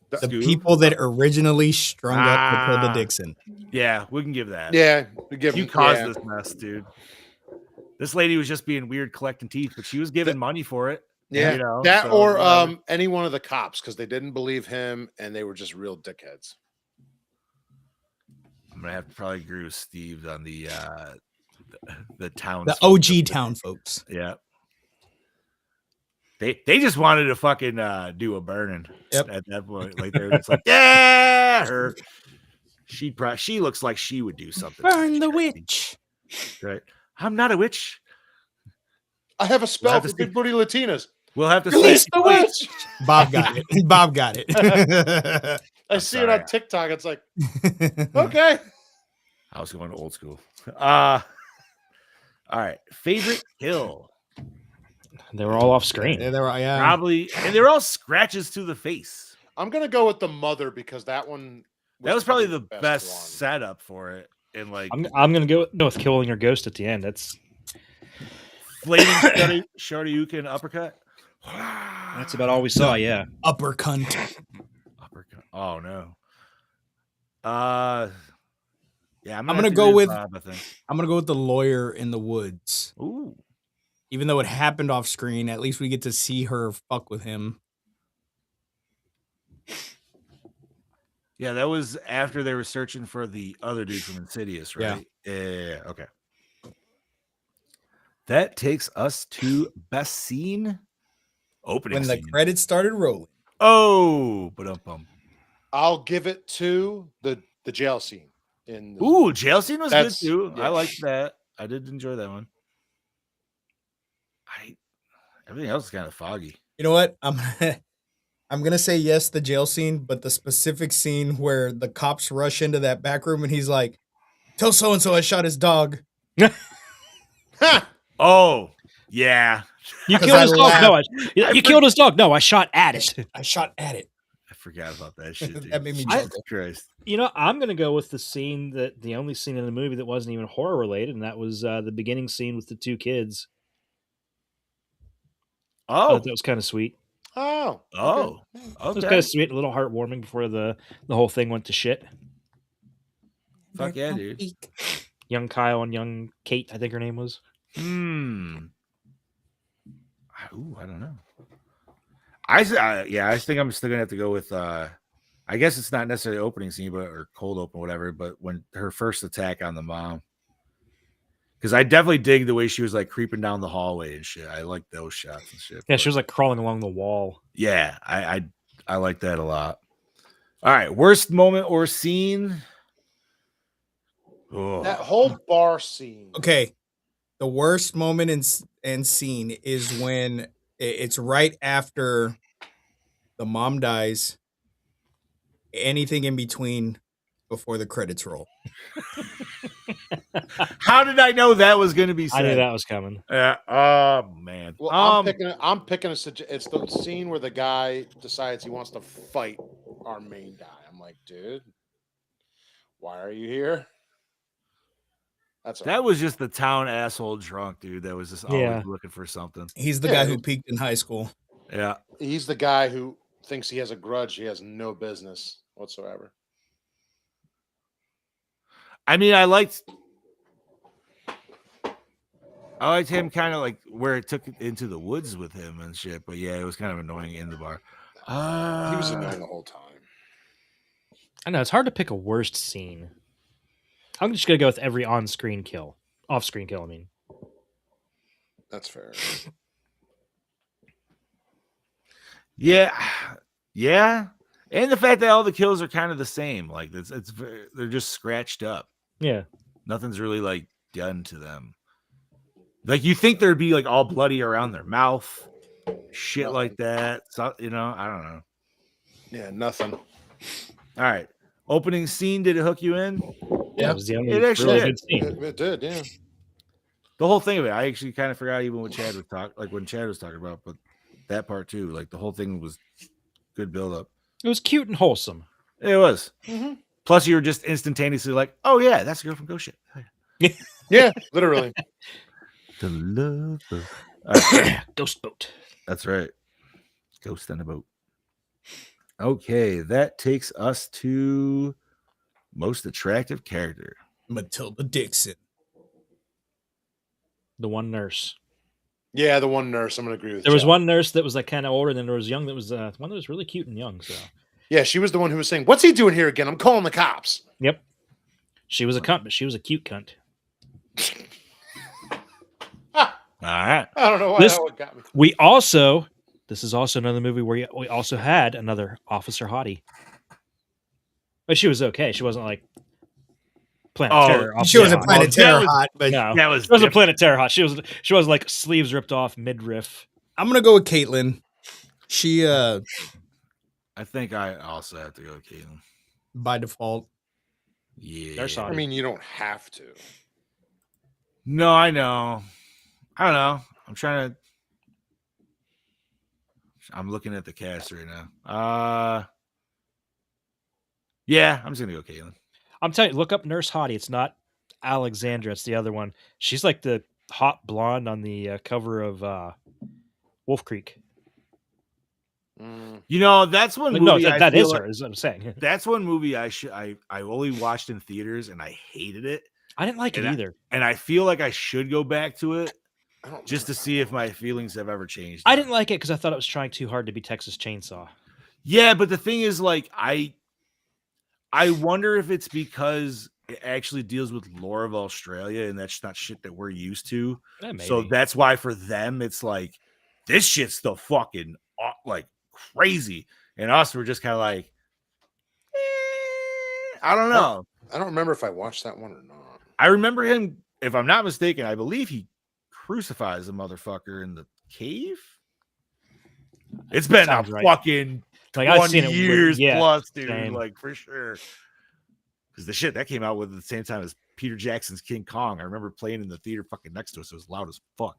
the Scoob? people that originally strung up Ah. Matilda Dixon. Yeah, we can give that. Yeah. We give You caused this mess, dude. This lady was just being weird collecting teeth, but she was giving money for it. Yeah. You know, that so or whatever. any one of the cops because they didn't believe him and they were just real dickheads. I'm gonna have to probably agree with Steve on the town. The OG town folks. Yeah. They just wanted to fucking do a burning Yep. at that point. Like they're just like, yeah, she looks like she would do something. Burn the witch. Right. I'm not a witch. I have a spell have to for big booty Latinas. We'll have to Release see. the witch. Bob got it. Bob got it. I see it sorry. on TikTok. It's like, okay. I was going old school. All right. Favorite kill. They were all off screen. Yeah, they were, yeah. Probably, and they're all scratches to the face. I'm gonna go with the mother because that one That was probably the best one. setup for it. And like I'm gonna go with killing your ghost at the end. That's flaming Shoryuken uppercut. that's about all we saw. Yeah. Upper cunt. Uppercut. Oh no. Yeah, I'm gonna have to go agree with- Bob, I think. I'm gonna go with the lawyer in the woods. Ooh. Even though it happened off screen, at least we get to see her fuck with him. Yeah, that was after they were searching for the other dude from Insidious, Yeah. right? Yeah. Okay. That takes us to best scene, opening When the scene. credits started rolling. Oh, but I'll give it to the jail scene. In the, ooh, jail scene was good That's- too. I yeah. liked that. I did enjoy that one. Everything else is kind of foggy. You know what? I'm gonna say yes, the jail scene, but the specific scene where the cops rush into that back room and he's like, "Tell so and so I shot his dog." Ha! Oh, yeah. You 'Cause killed I his dog. No, laughed. you killed his dog. No, I shot at it. I shot at it. I forgot about that shit, dude. That made me Jesus chuckle. Christ. You know, I'm gonna go with the only scene in the movie that wasn't even horror related, and that was the beginning scene with the two kids. I Oh, thought that was kind of sweet. Oh. oh, It was okay. kind of sweet, a little heartwarming before the whole thing went to shit. Fuck yeah, dude. Young Kyle and young Kate, I think her name was. Ooh, I don't know. I think I'm still gonna have to go with. I guess it's not necessarily opening scene, or cold open, whatever. But when her first attack on the mom, because I definitely dig the way she was like creeping down the hallway and shit. I like those shots and shit. Yeah, but she was like crawling along the wall. yeah, I like that a lot. All right, worst moment or scene. Oh. That whole bar scene. Okay, the worst moment and scene is when it's right after the mom dies. Anything in between before the credits roll. How did I know that was going to be said? I knew that was coming. Yeah. Oh man. Well, I'm picking it's the scene where the guy decides he wants to fight our main guy. I'm like, dude, why are you here? That's That was just the town asshole drunk dude that was just always looking for something. He's the Yeah, guy who dude. peaked in high school. Yeah. he's the guy who thinks he has a grudge. He has no business whatsoever. I mean, I liked him kind of like where it took it into the woods with him and shit. But yeah, it was kind of annoying in the bar. He was annoying the whole time. I know it's hard to pick a worst scene. I'm just gonna go with every on-screen kill, off-screen kill. I mean, That's fair. Yeah. Yeah. And the fact that all the kills are kind of the same. Like they're just scratched up. yeah, Nothing's really like done to them. Like you think there'd be like all bloody around their mouth, shit like that. So, I don't know. Yeah, nothing. All right. Opening scene, did it hook you in? that was the only it actually really did. good scene. It did, yeah. The whole thing of it, I actually kind of forgot even when Chad was talking about, but that part too, like the whole thing was good build up. It was cute and wholesome. It was. Mm-hmm. Plus, you were just instantaneously like, "Oh yeah, that's the girl from Ghost Ship." Yeah, literally. The love of... Ghost boat. That's right. Ghost on a boat. Okay, that takes us to most attractive character. Matilda Dixon. The one nurse. Yeah, the one nurse. I'm gonna agree with. There was Chad. one nurse that was like kind of older, and then there was young that was one that was really cute and young. So, Yeah, she was the one who was saying, "What's he doing here again? I'm calling the cops." yep, she was a cunt, but she was a cute cunt. All right. I don't know why This- that one got me. This is also another movie where we also had another officer hottie, but she was okay. She wasn't like Planet Oh, Terror. She wasn't hot. Planet that Terror was- hot, but No, That was she wasn't different. Planet Terror hot. She was like sleeves ripped off midriff. I'm gonna go with Caitlin. She I think I also have to go with Caitlin. by default. Yeah. There's hot. I mean, you don't have to. No, I know. I don't know. I'm looking at the cast right now. Yeah, I'm just gonna go Caitlin. I'm telling you, look up Nurse Hottie. It's not Alexandra. It's the other one. She's like the hot blonde on the cover of Wolf Creek. Mm. That's one movie. No, I that feel is like- her. Is what I'm saying. That's one movie I only watched in theaters and I hated it, I didn't like it And either. and I feel like I should go back to it I don't just to see if my feelings have ever changed. I didn't like it because I thought it was trying too hard to be Texas Chainsaw. Yeah, but the thing is, like, I wonder if it's because it actually deals with lore of Australia, and that's not shit that we're used to. Yeah, So maybe. that's why for them it's like this shit's the fucking like crazy, and us we're just kind of like, I don't know. I don't remember if I watched that one or not. I remember him, if I'm not mistaken, I believe he crucifies a motherfucker in the cave. It's been Sounds a right. fucking Like I've 20 seen it years yeah, plus, dude. same. Like for sure. Because the shit that came out with at the same time as Peter Jackson's King Kong. I remember playing in the theater fucking next to us. So it was loud as fuck.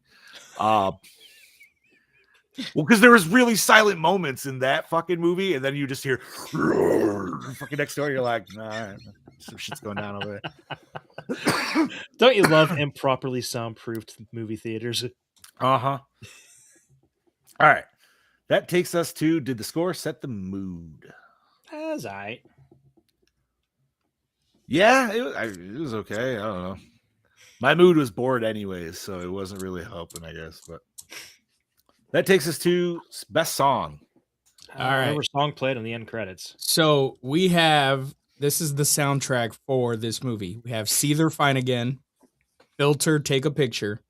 Well, because there was really silent moments in that fucking movie, and then you just hear fucking next door. You're like, nah, some shit's going down over there. Don't you love improperly soundproofed movie theaters? Uh-huh. All right. That takes us to, did the score set the mood? That's all right. Yeah, it was okay. I don't know. My mood was bored anyways, so it wasn't really helping, I guess. But that takes us to best song. All right. Whatever song played on the end credits. So we have, this is the soundtrack for this movie. We have Seether Fine Again, Filter Take a Picture,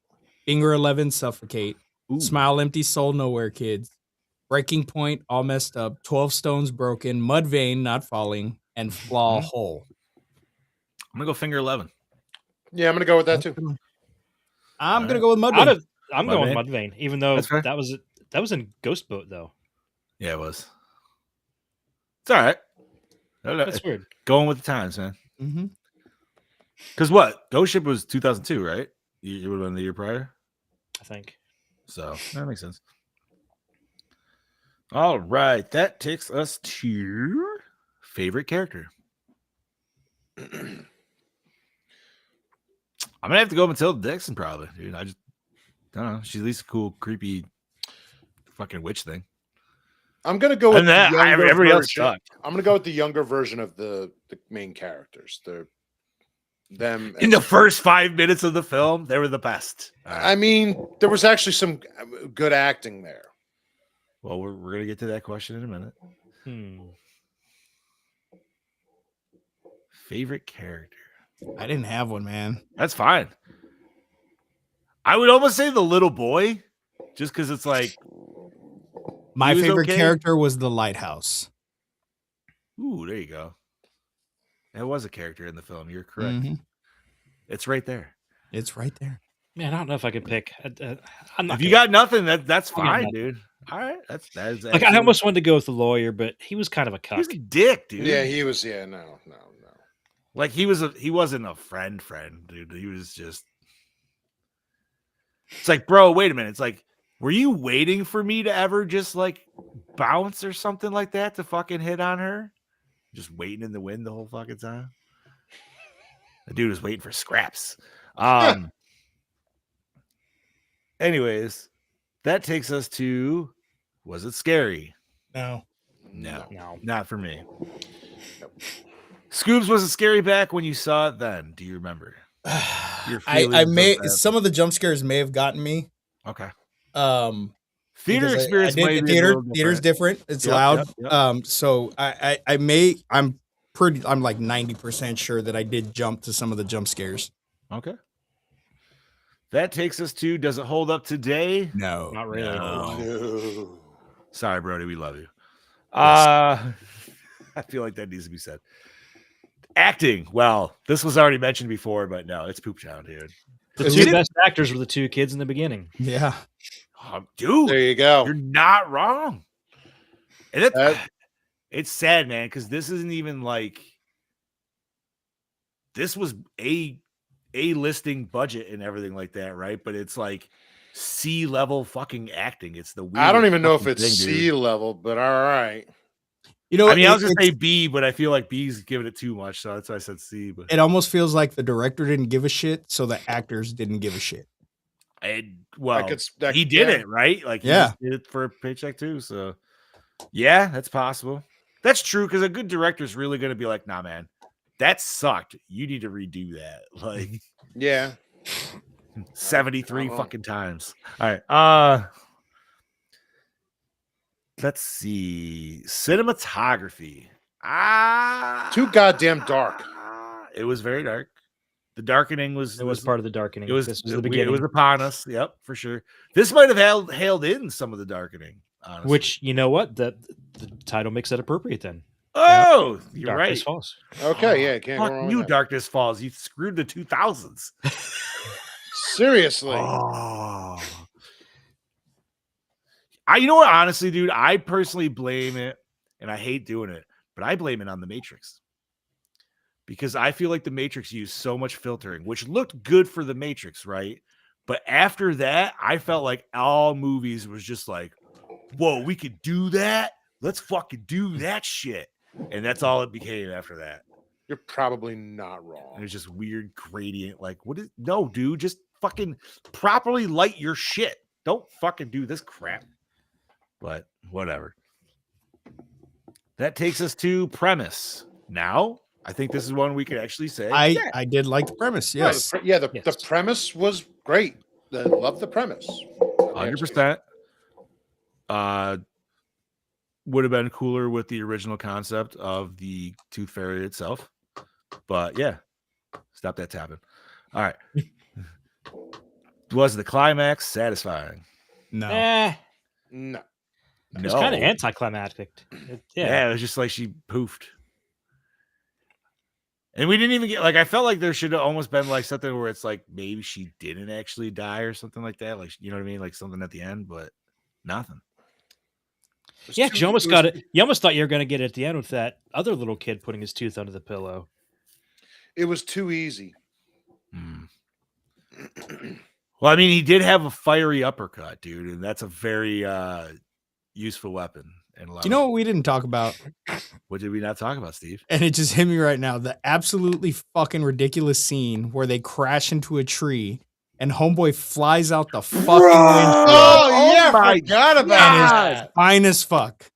Finger 11 Suffocate, Ooh. Smile Empty Soul Nowhere Kids, Breaking Point All Messed Up, 12 Stones Broken, Mud Vein Not Falling, and Flaw Hole. I'm gonna go Finger 11. Yeah, I'm gonna go with that too. I'm gonna go with Mud Vein. I'm Mud going Vein? Mudvayne, even though That's fair. that was in Ghost Boat though. Yeah, it was. It's all right. That's weird. Going with the times, man. Mm-hmm. Because what? Ghost Ship was 2002, right? It would have been the year prior. I think. So that makes sense. All right. That takes us to favorite character. I'm gonna have to go Matilda Dixon, probably, dude. I don't know. She's at least a cool, creepy fucking witch thing. I'm gonna go with And that the younger everybody else version. sucked. I'm gonna go with the younger version of the main characters. Them In the first 5 minutes of the film, they were the best. All right. I mean, there was actually some good acting there. Well, we're gonna get to that question in a minute. Favorite character. I didn't have one, man. That's fine. I would almost say the little boy, just because it's like My he was favorite okay. character was the lighthouse. Ooh, there you go. It was a character in the film. You're correct. Mhm. It's right there. It's right there. Man, I don't know if I could pick. I'm not If you gonna- got nothing, that's I got fine, nothing. dude. All right, that's like I almost wanted to go with the lawyer, but he was kind of a he was a cuck. dick, dude. Yeah, he was. Yeah, no. Like he wasn't a friend, dude. He was just. It's like, bro, wait a minute. It's like, were you waiting for me to ever just like bounce or something like that to fucking hit on her? Just waiting in the wind the whole fucking time. The dude was waiting for scraps. Anyways, that takes us to, was it scary? No. No, No. not for me. Scoobs, was it scary back when you saw it then? Do you remember? Your I feelings may of that? some of the jump scares may have gotten me. Okay. because Theater I experience did- might the be a little theater's different. It's Yep, loud. yep. So I'm like 90% sure that I did jump to some of the jump scares. Okay. That takes us to, does it hold up today? No. Not really. No. Sorry, Brodie, we love you. I feel like that needs to be said. Acting. Well, this was already mentioned before, but no, it's Poop Town, dude. The Is two it- best actors were the two kids in the beginning. Yeah. Dude, There you go. you're not wrong. And That- it's sad, man, because this isn't even like, this was a listing budget and everything like that, right? But it's like C-level fucking acting. It's the I don't weirdest even know if fucking it's thing, dude. C level, but all right. You know, I mean, I was it, gonna say B, but I feel like B's giving it too much, so that's why I said C. But it almost feels like the director didn't give a shit, so the actors didn't give a shit. well, That- he did yeah. it right. Like, he Yeah. just did it for a paycheck too. So, yeah, that's possible. That's true because a good director is really gonna be like, nah, man, that sucked. You need to redo that. Like Yeah. 73 Uh-huh. fucking times. All right. Let's see. Cinematography. Too goddamn dark. It was very dark. The darkening was It was part of the darkening. it was This was the it beginning, was upon us. Yep, for sure. This might have hailed in some of the darkening, honestly. which you know what the title makes that appropriate. Then oh, you're Darkness right. Falls. Okay, yeah, can't go Fuck wrong with you, that. Darkness Falls. You screwed the 2000s. Seriously. Oh. You know what, honestly, dude, I personally blame it, and I hate doing it, but I blame it on the Matrix. Because I feel like the Matrix used so much filtering, which looked good for the Matrix, right? But after that, I felt like all movies was just like, whoa, we could do that? Let's fucking do that shit. And that's all it became after that. You're probably not And wrong. it's just weird gradient. Like, what is no, dude? Just fucking properly light your shit. Don't fucking do this crap. But whatever. That takes us to premise. Now, I think this is one we could actually say. I did like the premise. Yeah, Yes. the Yes. premise was great. Love the premise. 100%. Would have been cooler with the original concept of the Tooth Fairy itself. But yeah, stop that tapping. All right. Was the climax satisfying? No. No. It was kind of anticlimactic. Yeah, it was just like she poofed. And we didn't even get, like, I felt like there should have almost been like something where it's like maybe she didn't actually die or something like that. Like, you know what I mean? Like something at the end, but nothing. Yeah, you almost got it. You almost thought you were going to get it at the end with that other little kid putting his tooth under the pillow. It was too easy. Well, I mean, he did have a fiery uppercut, dude, and that's a very useful weapon. And Do you know what we didn't talk about? What did we not talk about, Steve? And it just hit me right now. The absolutely fucking ridiculous scene where they crash into a tree and homeboy flies out the fucking windshield. Oh, yeah, my I forgot about God. that. Fine as fuck.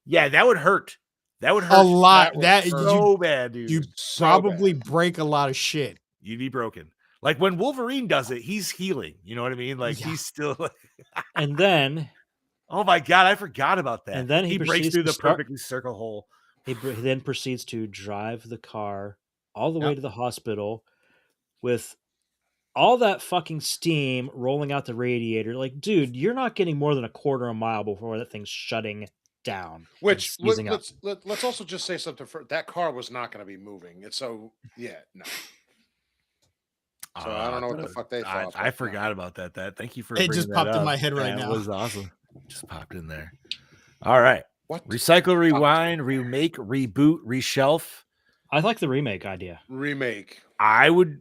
Yeah, that would hurt. That would hurt A lot. would That hurt. so bad, dude. you So probably bad. break a lot of shit. You'd be broken. Like when Wolverine does it, he's healing. You know what I mean? Like he's still like, And then oh my God, I forgot about that. And then he breaks proceeds through to the start- perfectly circle hole. he then proceeds to drive the car all the way Yep. to the hospital with all that fucking steam rolling out the radiator. Like, dude, you're not getting more than a quarter of a mile before that thing's shutting down. Which and seizing up. let's also just say something. That car was not going to be moving. And so, yeah, no. So I don't know what the fuck they thought. I forgot about that. Thank you for It bringing just that popped in up. my head right That now. was awesome. Just popped in there. All right. What? Recycle, rewind, remake, reboot, reshelf. I like the remake idea. Remake. I would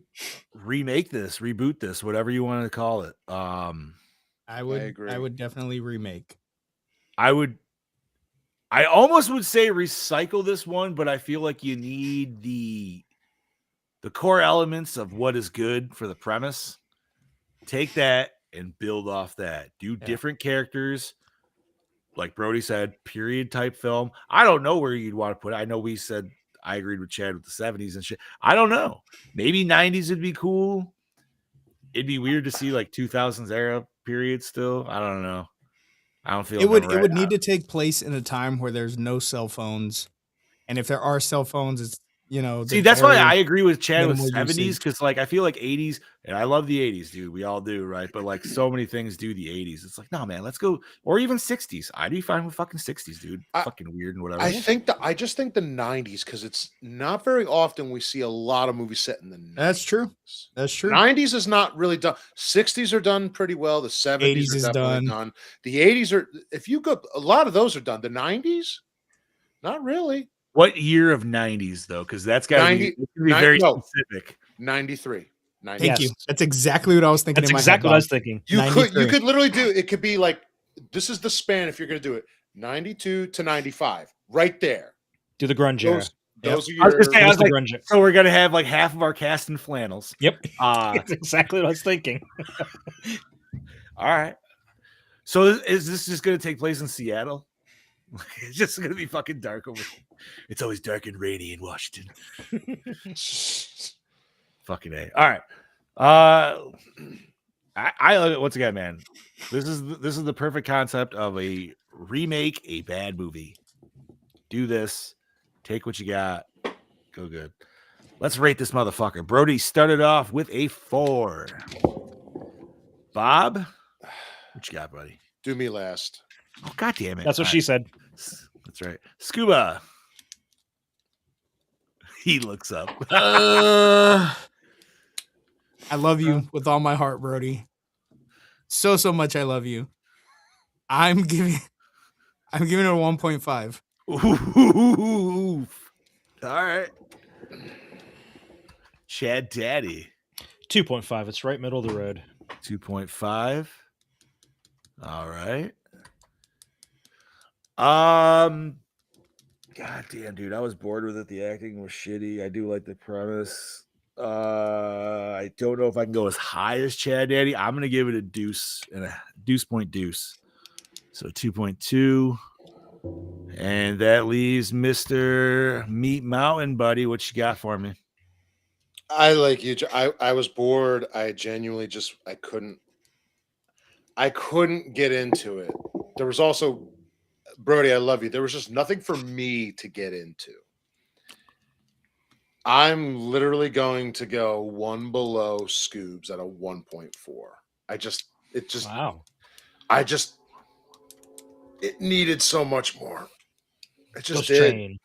remake this, reboot this, whatever you want to call it. I agree. would definitely remake. I almost would say recycle this one, but I feel like you need the core elements of what is good for the premise. Take that and build off that. Do different characters. Like Brodie said, period type film. I don't know where you'd want to put it. I know we said I agreed with Chad with the 70s and shit. I don't know. Maybe 90s would be cool. It'd be weird to see like 2000s era period still. I don't know. I don't feel It would need to take place in a time where there's no cell phones. And if there are cell phones, it's See, that's why I agree with Chad with minimal 70s, usage. because like I feel like 80s, and I love the 80s, dude. We all do, right? But like so many things do the 80s. It's like, no, man, let's go, or even 60s. I'd be fine with fucking 60s, dude. Fucking weird and whatever. I just think the 90s, because it's not very often we see a lot of movies set in the 90s. That's true. That's true. 90s is not really done. 60s are done pretty well. The 70s 80s are is definitely done. done. The 80s are, if you go, a lot of those are done. The 90s, not really. What year of 90s though? Because that's got to be very specific. 93. Thank Yes. you. That's exactly what I was thinking. That's in my exactly head, what I was Bob. thinking. You 93. could literally do it. Could be like, this is the span if you're going to do it, 92 to 95, right there. Do the grunge era. Those are I was your. gonna say, I What's was the like, grunge era? so we're gonna have like half of our cast in flannels. Yep. All That's exactly what I was thinking. right. So is this just gonna take place in Seattle? It's just gonna be fucking dark over here. It's always dark and rainy in Washington. Fucking A. All right. I love it once again, man. This is the perfect concept of a remake a bad movie. Do this, take what you got, go good. Let's rate this motherfucker. Brodie started off with a 4. Bob, what you got, buddy? Do me last. Oh, God damn it. That's what All she right. said. That's right. Scuba. He looks up. I love you with all my heart, Brodie. So much I love you. I'm giving it a 1.5. Ooh. All right. Chad Daddy. 2.5. It's right middle of the road. 2.5. All right. God damn, dude. I was bored with it. The acting was shitty. I do like the premise. I don't know if I can go as high as Chad Daddy. I'm gonna give it a deuce and a point deuce. So 2.2. And that leaves Mr. Meat Mountain, buddy. What you got for me? I like you. I was bored. I genuinely I couldn't get into it. There was also, Brodie, I love you. There was just nothing for me to get into. I'm literally going to go one below Scoobs at a 1.4. Wow. It needed so much more. It just Those did. train.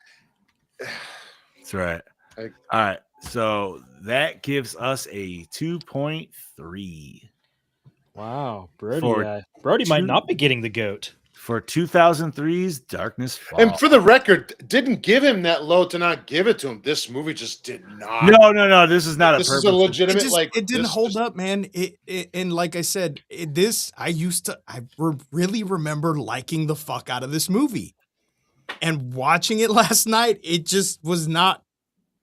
That's right. All right. So that gives us a 2.3. Wow. Brodie, For Brodie might two- not be getting the goat. For 2003's Darkness Falls. And for the record, didn't give him that low to not give it to him. This movie just did not. No. This is not This a is purpose. a legitimate It didn't hold up, man. And like I said, really remember liking the fuck out of this movie, and watching it last night, it just was not.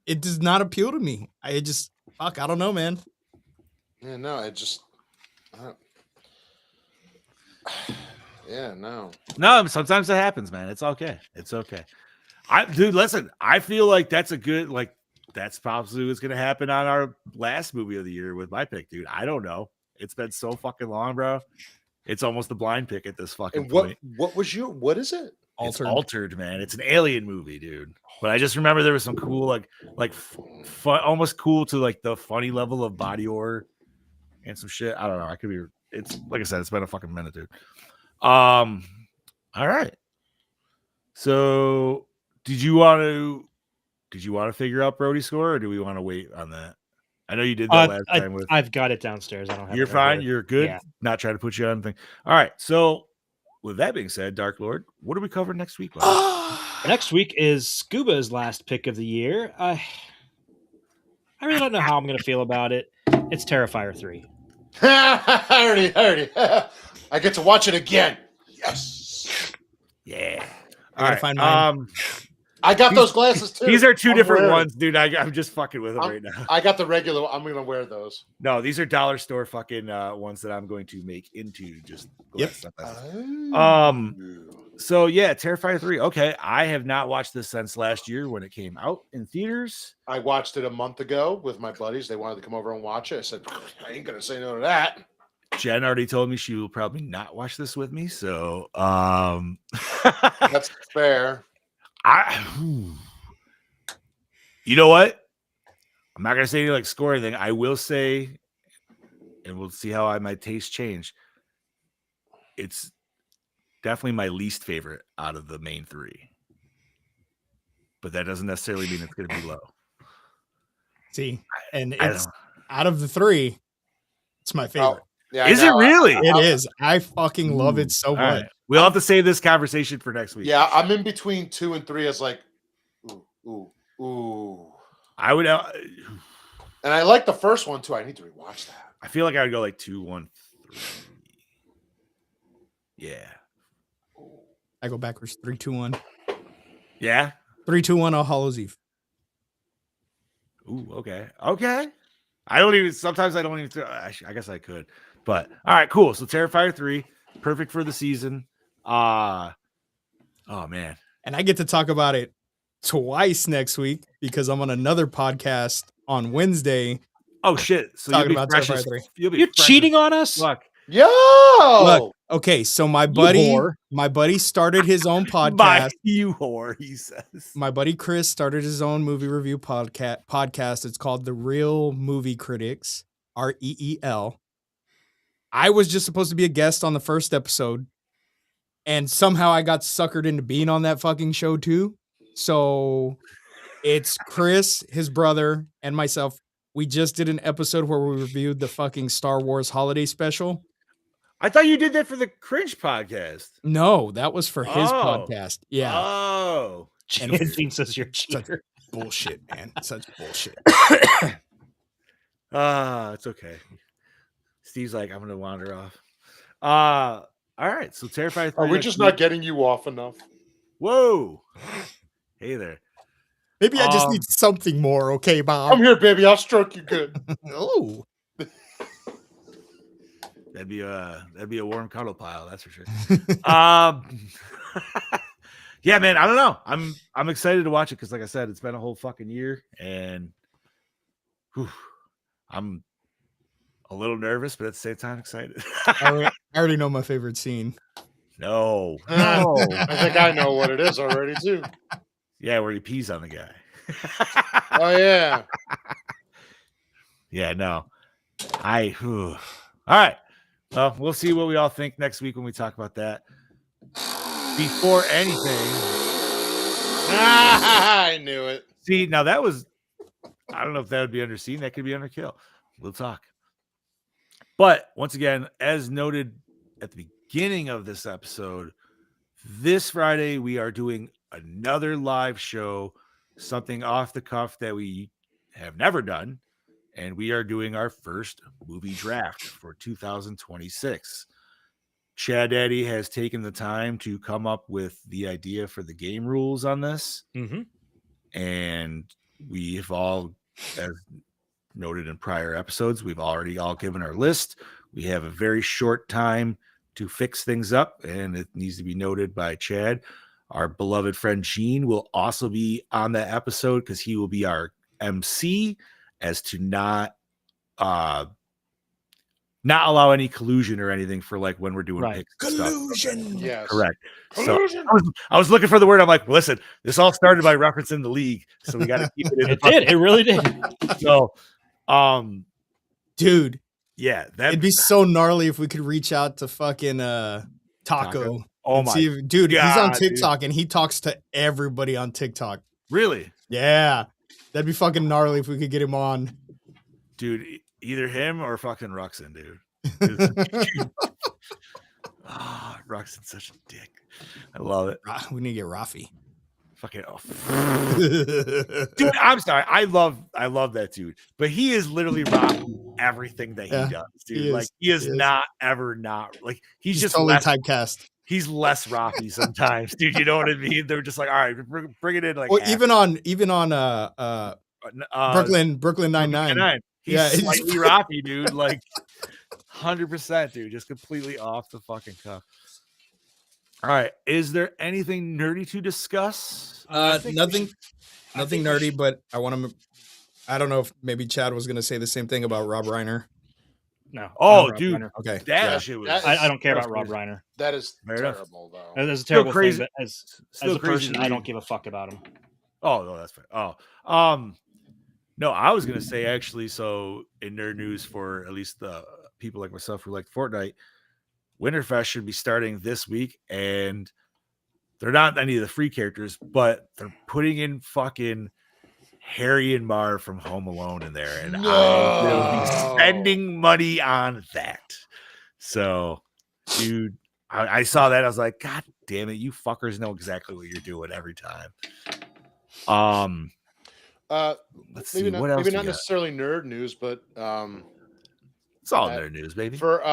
It does not appeal to me. I don't know, man. Yeah, no, yeah, no. No, sometimes it happens, man. It's okay. Dude, listen, I feel like that's possibly what's gonna happen on our last movie of the year with my pick, dude. I don't know. It's been so fucking long, bro. It's almost a blind pick at this fucking And point. what is it? It's altered, man. It's an alien movie, dude. But I just remember there was some cool, fun, almost cool to like the funny level of body horror and some shit. I don't know. I could be. It's like I said, it's been a fucking minute, dude. All right. So, did you want to figure out Brodie's score, or do we want to wait on that? I know you did that last time. I've got it downstairs. I don't have. You're it right fine. here. You're good. Yeah. Not trying to put you on anything. All right. So, with that being said, Dark Lord, what do we cover next week? buddy? Next week is Scuba's last pick of the year. I really don't know how I'm going to feel about it. It's Terrifier 3. I already. I get to watch it again. Yes. Yeah. I All gotta right. find mine. I got those glasses too. These are two I'm different wearing- ones, dude. I'm just fucking with them right now. I got the regular. I'm gonna wear those. No, these are dollar store fucking ones that I'm going to make into just Yep. So yeah, Terrifier 3. Okay, I have not watched this since last year when it came out in theaters. I watched it a month ago with my buddies. They wanted to come over and watch it. I said, I ain't gonna say no to that. Jen already told me she will probably not watch this with me. So That's fair. You know what? I'm not gonna say any score or anything. I will say, and we'll see how my taste change. It's definitely my least favorite out of the main 3. But that doesn't necessarily mean it's gonna be low. See, and I it's out of the 3, it's my favorite. Oh, yeah, Is it really? It is. I fucking love it so All much. right. We'll have to save this conversation for next week. Yeah, I'm in between 2 and 3. It's like, ooh. I would. And I like the first one too. I need to rewatch that. I feel like I would go 2, 1, 3. Yeah. I go backwards. 3, 2, 1. Yeah. 3, 2, 1. All Hallows Eve. Ooh. Okay. Sometimes I don't even. I guess I could. But all right. Cool. So Terrifier 3, perfect for the season. Oh man. And I get to talk about it twice next week because I'm on another podcast on Wednesday. Oh shit. So Talking you'll be about fresh Terrifier as, 3. you'll be You're fresh cheating as on us? fuck. Yo, Look, okay, so my whore. buddy started his own By podcast. you whore, he says. My buddy Chris started his own movie review podcast. It's called The Real Movie Critics, REEL. I was just supposed to be a guest on the first episode, and somehow I got suckered into being on that fucking show too. So it's Chris, his brother, and myself. We just did an episode where we reviewed the fucking Star Wars holiday special. I thought you did that for the Cringe podcast. No, that was for his Oh. podcast. Yeah. Oh. And Gene says you're a cheater. bullshit, man. Such bullshit. It's okay. Steve's like, I'm gonna wander off. All right. So Terrified. are 3 we next just week. not getting you off enough? Whoa. Hey there. Maybe I just need something more, okay, Bob? I'm here, baby. I'll stroke you good. Oh. That'd be a warm cuddle pile, that's for sure. Yeah, man. I don't know. I'm excited to watch it because, like I said, it's been a whole fucking year, and I'm a little nervous, but at the same time excited. I already know my favorite scene. No. I think I know what it is already too. Yeah, where he pees on the guy. Oh yeah. Yeah, no. All right. Well, we'll see what we all think next week when we talk about that. Before anything, I knew it. see, now that was, I don't know if that would be under scene. That could be under kill. We'll talk. But once again, as noted at the beginning of this episode, this Friday we are doing another live show, something off the cuff that we have never done. And we are doing our first movie draft for 2026. Chad Daddy has taken the time to come up with the idea for the game rules on this. Mm-hmm. And we've all, as noted in prior episodes, we've already all given our list. We have a very short time to fix things up, and it needs to be noted by Chad. Our beloved friend Gene will also be on that episode because he will be our MC, as to not allow any collusion or anything for like when we're doing Right. picks and stuff. Collusion. Yes. Correct. Collusion. So I was looking for the word. I'm like, listen, this all started by referencing the league, so we got to keep it in. It did. It really did. So, Dude, yeah, it'd be so gnarly if we could reach out to fucking Taco. Oh and my see if, dude, he's on God, TikTok and he talks to everybody on TikTok. really, Yeah. That'd be fucking gnarly if we could get him on. dude. Either him or fucking Ruxin, dude. Ruxin's such a dick. I love it. We need to get Rafi. Fucking dude, I'm sorry. I love that dude, but he is literally rocking everything that he does, dude. He is not ever not like he's just totally less, typecast. he's less Rafi sometimes, dude. You know what I mean? They're just like, all right, bring it in. Like, Well, even on Brooklyn Nine-Nine. He's slightly Rafi, dude. Like 100%, dude. Just completely off the fucking cuff. All right. Is there anything nerdy to discuss? Nothing nerdy, but I want to. I don't know if maybe Chad was going to say the same thing about Rob Reiner. No. Oh, Rob dude. Reiner. Okay, That shit was. I don't care about Rob Reiner. That is Fair enough. terrible, though. That's a terrible crazy- thing. But as still a crazy person, to I me. don't give a fuck about him. Oh, no, that's fair. Oh, no, I was gonna say actually. So in nerd news, for at least the people like myself who like Fortnite, Winterfest should be starting this week, and they're not any of the free characters, but they're putting in fucking Harry and Marv from Home Alone in there, and I will be spending money on that. So, dude, I saw that. I was like, God damn it, you fuckers know exactly what you're doing every time. Let's see Maybe not, what else. maybe we not got? necessarily nerd news, but It's all nerd news, baby. for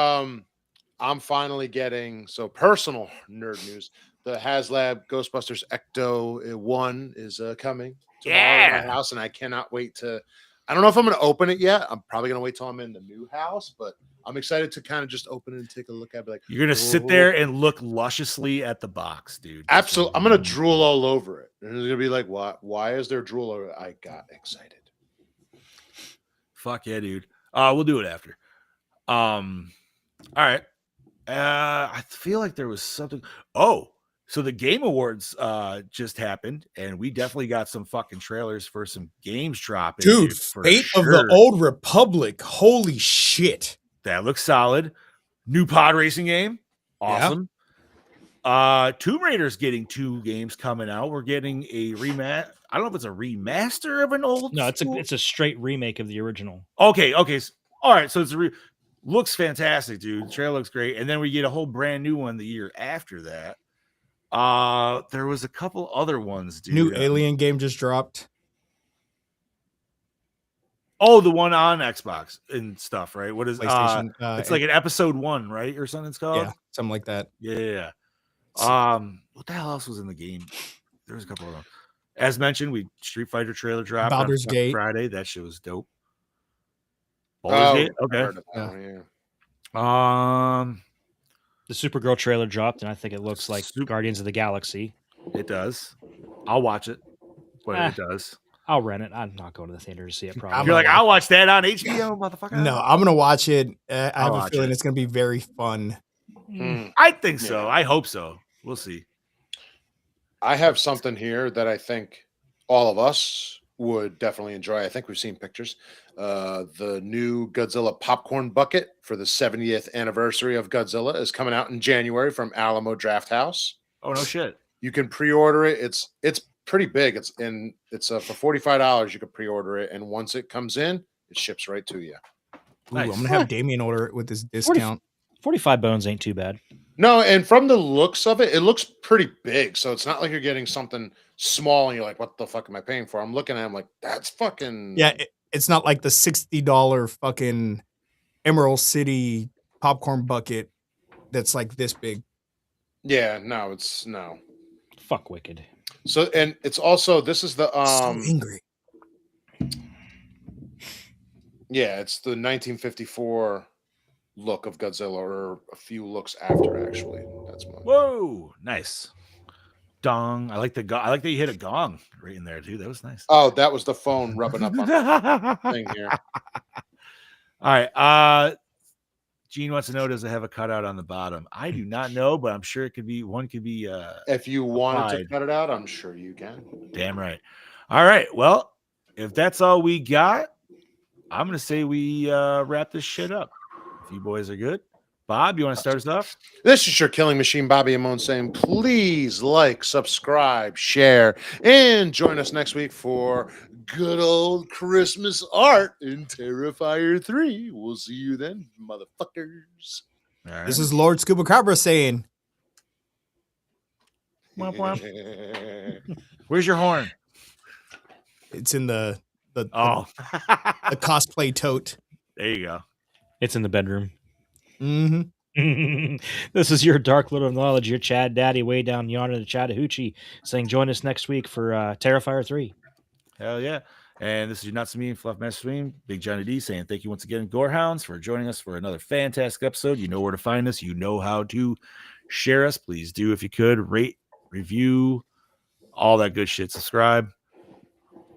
I'm finally getting personal nerd news. The HasLab Ghostbusters Ecto 1 is coming tomorrow to my house, and I cannot wait to. I don't know if I'm going to open it yet. I'm probably going to wait till I'm in the new house, but I'm excited to kind of just open it and take a look at it. Like, You're gonna sit there and look lusciously at the box, dude. absolutely, I'm going to drool all over it. And it's going to be like, why is there drool over it? I got excited. Fuck yeah, dude. We'll do it after. All right. I feel like there was something. Oh, so the Game Awards just happened, and we definitely got some fucking trailers for some games dropping, Dude, for Fate of the sure. Old Republic. Holy shit. That looks solid. New pod racing game. Awesome. Tomb Raider's getting 2 games coming out. We're getting a rematch. I don't know if it's a remaster of an old. No, school- it's a straight remake of the original. Okay. All right. So it's looks fantastic, dude. The trailer looks great. And then we get a whole brand new one the year after that. There was a couple other ones, dude. New Alien game just dropped. Oh, the one on Xbox and stuff, right? What is PlayStation? it's like an episode 1, right? Or something it's called? Yeah, something like that. Yeah. What the hell else was in the game? There was a couple of them. As mentioned, Street Fighter trailer dropped Baldur's on Gate. Friday. That shit was dope. Baldur's Gate? I Okay. heard of that one, yeah. The Supergirl trailer dropped, and I think it looks like Guardians of the Galaxy. It does. I'll watch it. But it does. I'll rent it. I'm not going to the theater to see it. Probably. You're like, I'll watch that on HBO, motherfucker. No, I'm gonna watch it. I have a watch feeling it. it's gonna be very fun. I think so. I hope so. We'll see. I have something here that I think all of us would definitely enjoy. I think we've seen pictures. The new Godzilla popcorn bucket for the 70th anniversary of Godzilla is coming out in January from Alamo Draft House. Oh no shit. You can pre-order it. It's pretty big. It's for $45. You can pre-order it, and once it comes in, it ships right to you. Ooh, Nice. I'm gonna have Damien order it with this discount. 45 bones ain't too bad. No, and from the looks of it, it looks pretty big. So it's not like you're getting something small and you're like, what the fuck am I paying for? I'm looking at it, I'm like, that's fucking Yeah, it's not like the $60 fucking Emerald City popcorn bucket that's like this big. Yeah, no, it's no. Fuck Wicked. So and it's also this is the So angry. yeah, it's the 1954 look of Godzilla, or a few looks after actually. That's one. Whoa, nice. Dong. I like the I like that you hit a gong right in there, too. That was nice. Oh, that was the phone rubbing up on the All thing here. right. Gene wants to know, does it have a cutout on the bottom? I do not know, but I'm sure it could be If you wanted to applied. cut it out, I'm sure you can. Damn right. All right. Well, if that's all we got, I'm gonna say we wrap this shit up. If you boys are good. Bob, you want to start us off? This is your killing machine, Bobby Amon, saying please like, subscribe, share, and join us next week for good old Christmas art in Terrifier 3. We'll see you then, motherfuckers. All right. This is Lord Scuba Cabra saying, Womp womp. Where's your horn? it's in the Oh, the cosplay tote. there you go. It's in the bedroom. Mm-hmm. This is your dark little knowledge, your Chad Daddy way down yonder in the Chattahoochee, saying join us next week for Terrifier 3. Hell yeah. And this is your Not So Mean Fluff Master Stream. Big Johnny D saying thank you once again, Gorehounds, for joining us for another fantastic episode. You know where to find us. You know how to share us. Please do, if you could, rate, review, all that good shit. Subscribe.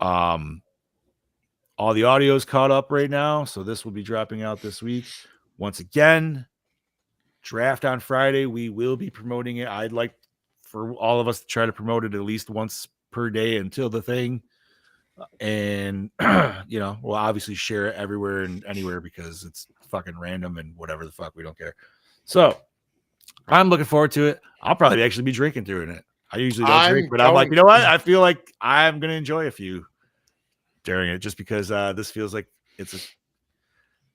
All the audio is caught up right now, so this will be dropping out this week. Once again, draft on Friday. We will be promoting it. I'd like for all of us to try to promote it at least once per day until the thing. And, we'll obviously share it everywhere and anywhere because it's fucking random and whatever the fuck. We don't care. So I'm looking forward to it. I'll probably actually be drinking during it. I usually don't drink, but I'm like, you know what? I feel like I'm going to enjoy a few during it just because this feels like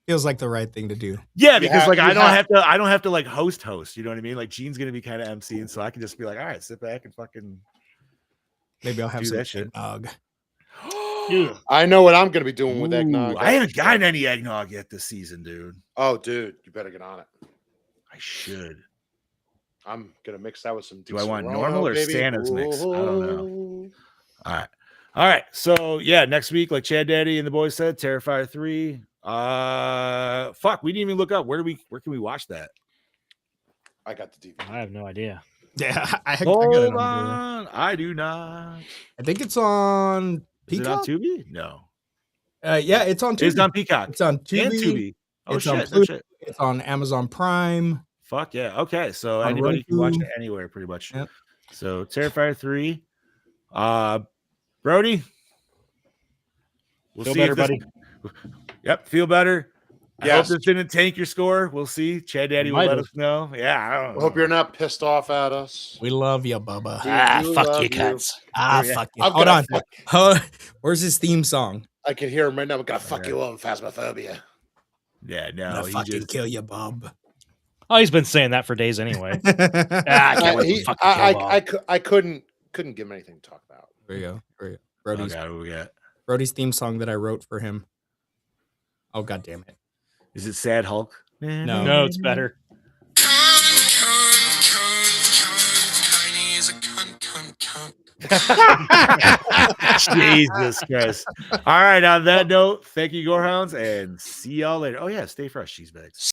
Feels like the right thing to do. yeah, because Yeah, like you I don't have to like host, you know what I mean? Like Gene's gonna be kind of emceeing, so I can just be like, all right, sit back and fucking Maybe I'll have do some that shit. eggnog. I know what I'm going to be doing with Ooh, eggnog. I haven't gotten any eggnog yet this season, dude. Oh, dude, you better get on it. I should. I'm going to mix that with some. Do I want Di normal or baby. Santa's mix? I don't know. Ooh. All right. So yeah, next week, like Chad Daddy and the boys said, Terrifier 3. Fuck, we didn't even look up. Where can we watch that? I got the DVD. I have no idea. Yeah, I got it Hold on. on. I do not. I think it's on Is it on Peacock. Tubi? No. Yeah, it's on Tubi. It's on Peacock. It's on Tubi. And Tubi. Oh It's on shit. No Pluto. shit. It's on Amazon Prime. Fuck yeah. Okay, so On anybody can watch Roku. it anywhere, pretty much. Yep. So Terrifier 3. Brodie. We'll Feel see better, if this, buddy. Yep, feel better. I Yes. hope this didn't tank your score. We'll see. Chad Daddy will Might let have. us know. Yeah, I don't I hope know. you're not pissed off at us. We love you, Bubba. We do love you. Yeah. Fuck you. I'm Hold gonna on. fuck- Where's his theme song? I can hear him right now. We're gonna fuck Okay. you up in Phasmophobia. Yeah, I'm no, gonna he fucking just kill you, Bub. Oh, he's been saying that for days anyway. I can't wait to fucking kill Bob. I couldn't give him anything to talk about. There you go. There you go. oh Brodie's, god, what we got? Brodie's theme song that I wrote for him. Oh, god damn it. Is it Sad Hulk? No. No, it's better. Jesus Christ. All right, on that note, thank you, Gorehounds, and see y'all later. Oh yeah, stay fresh, cheese bags.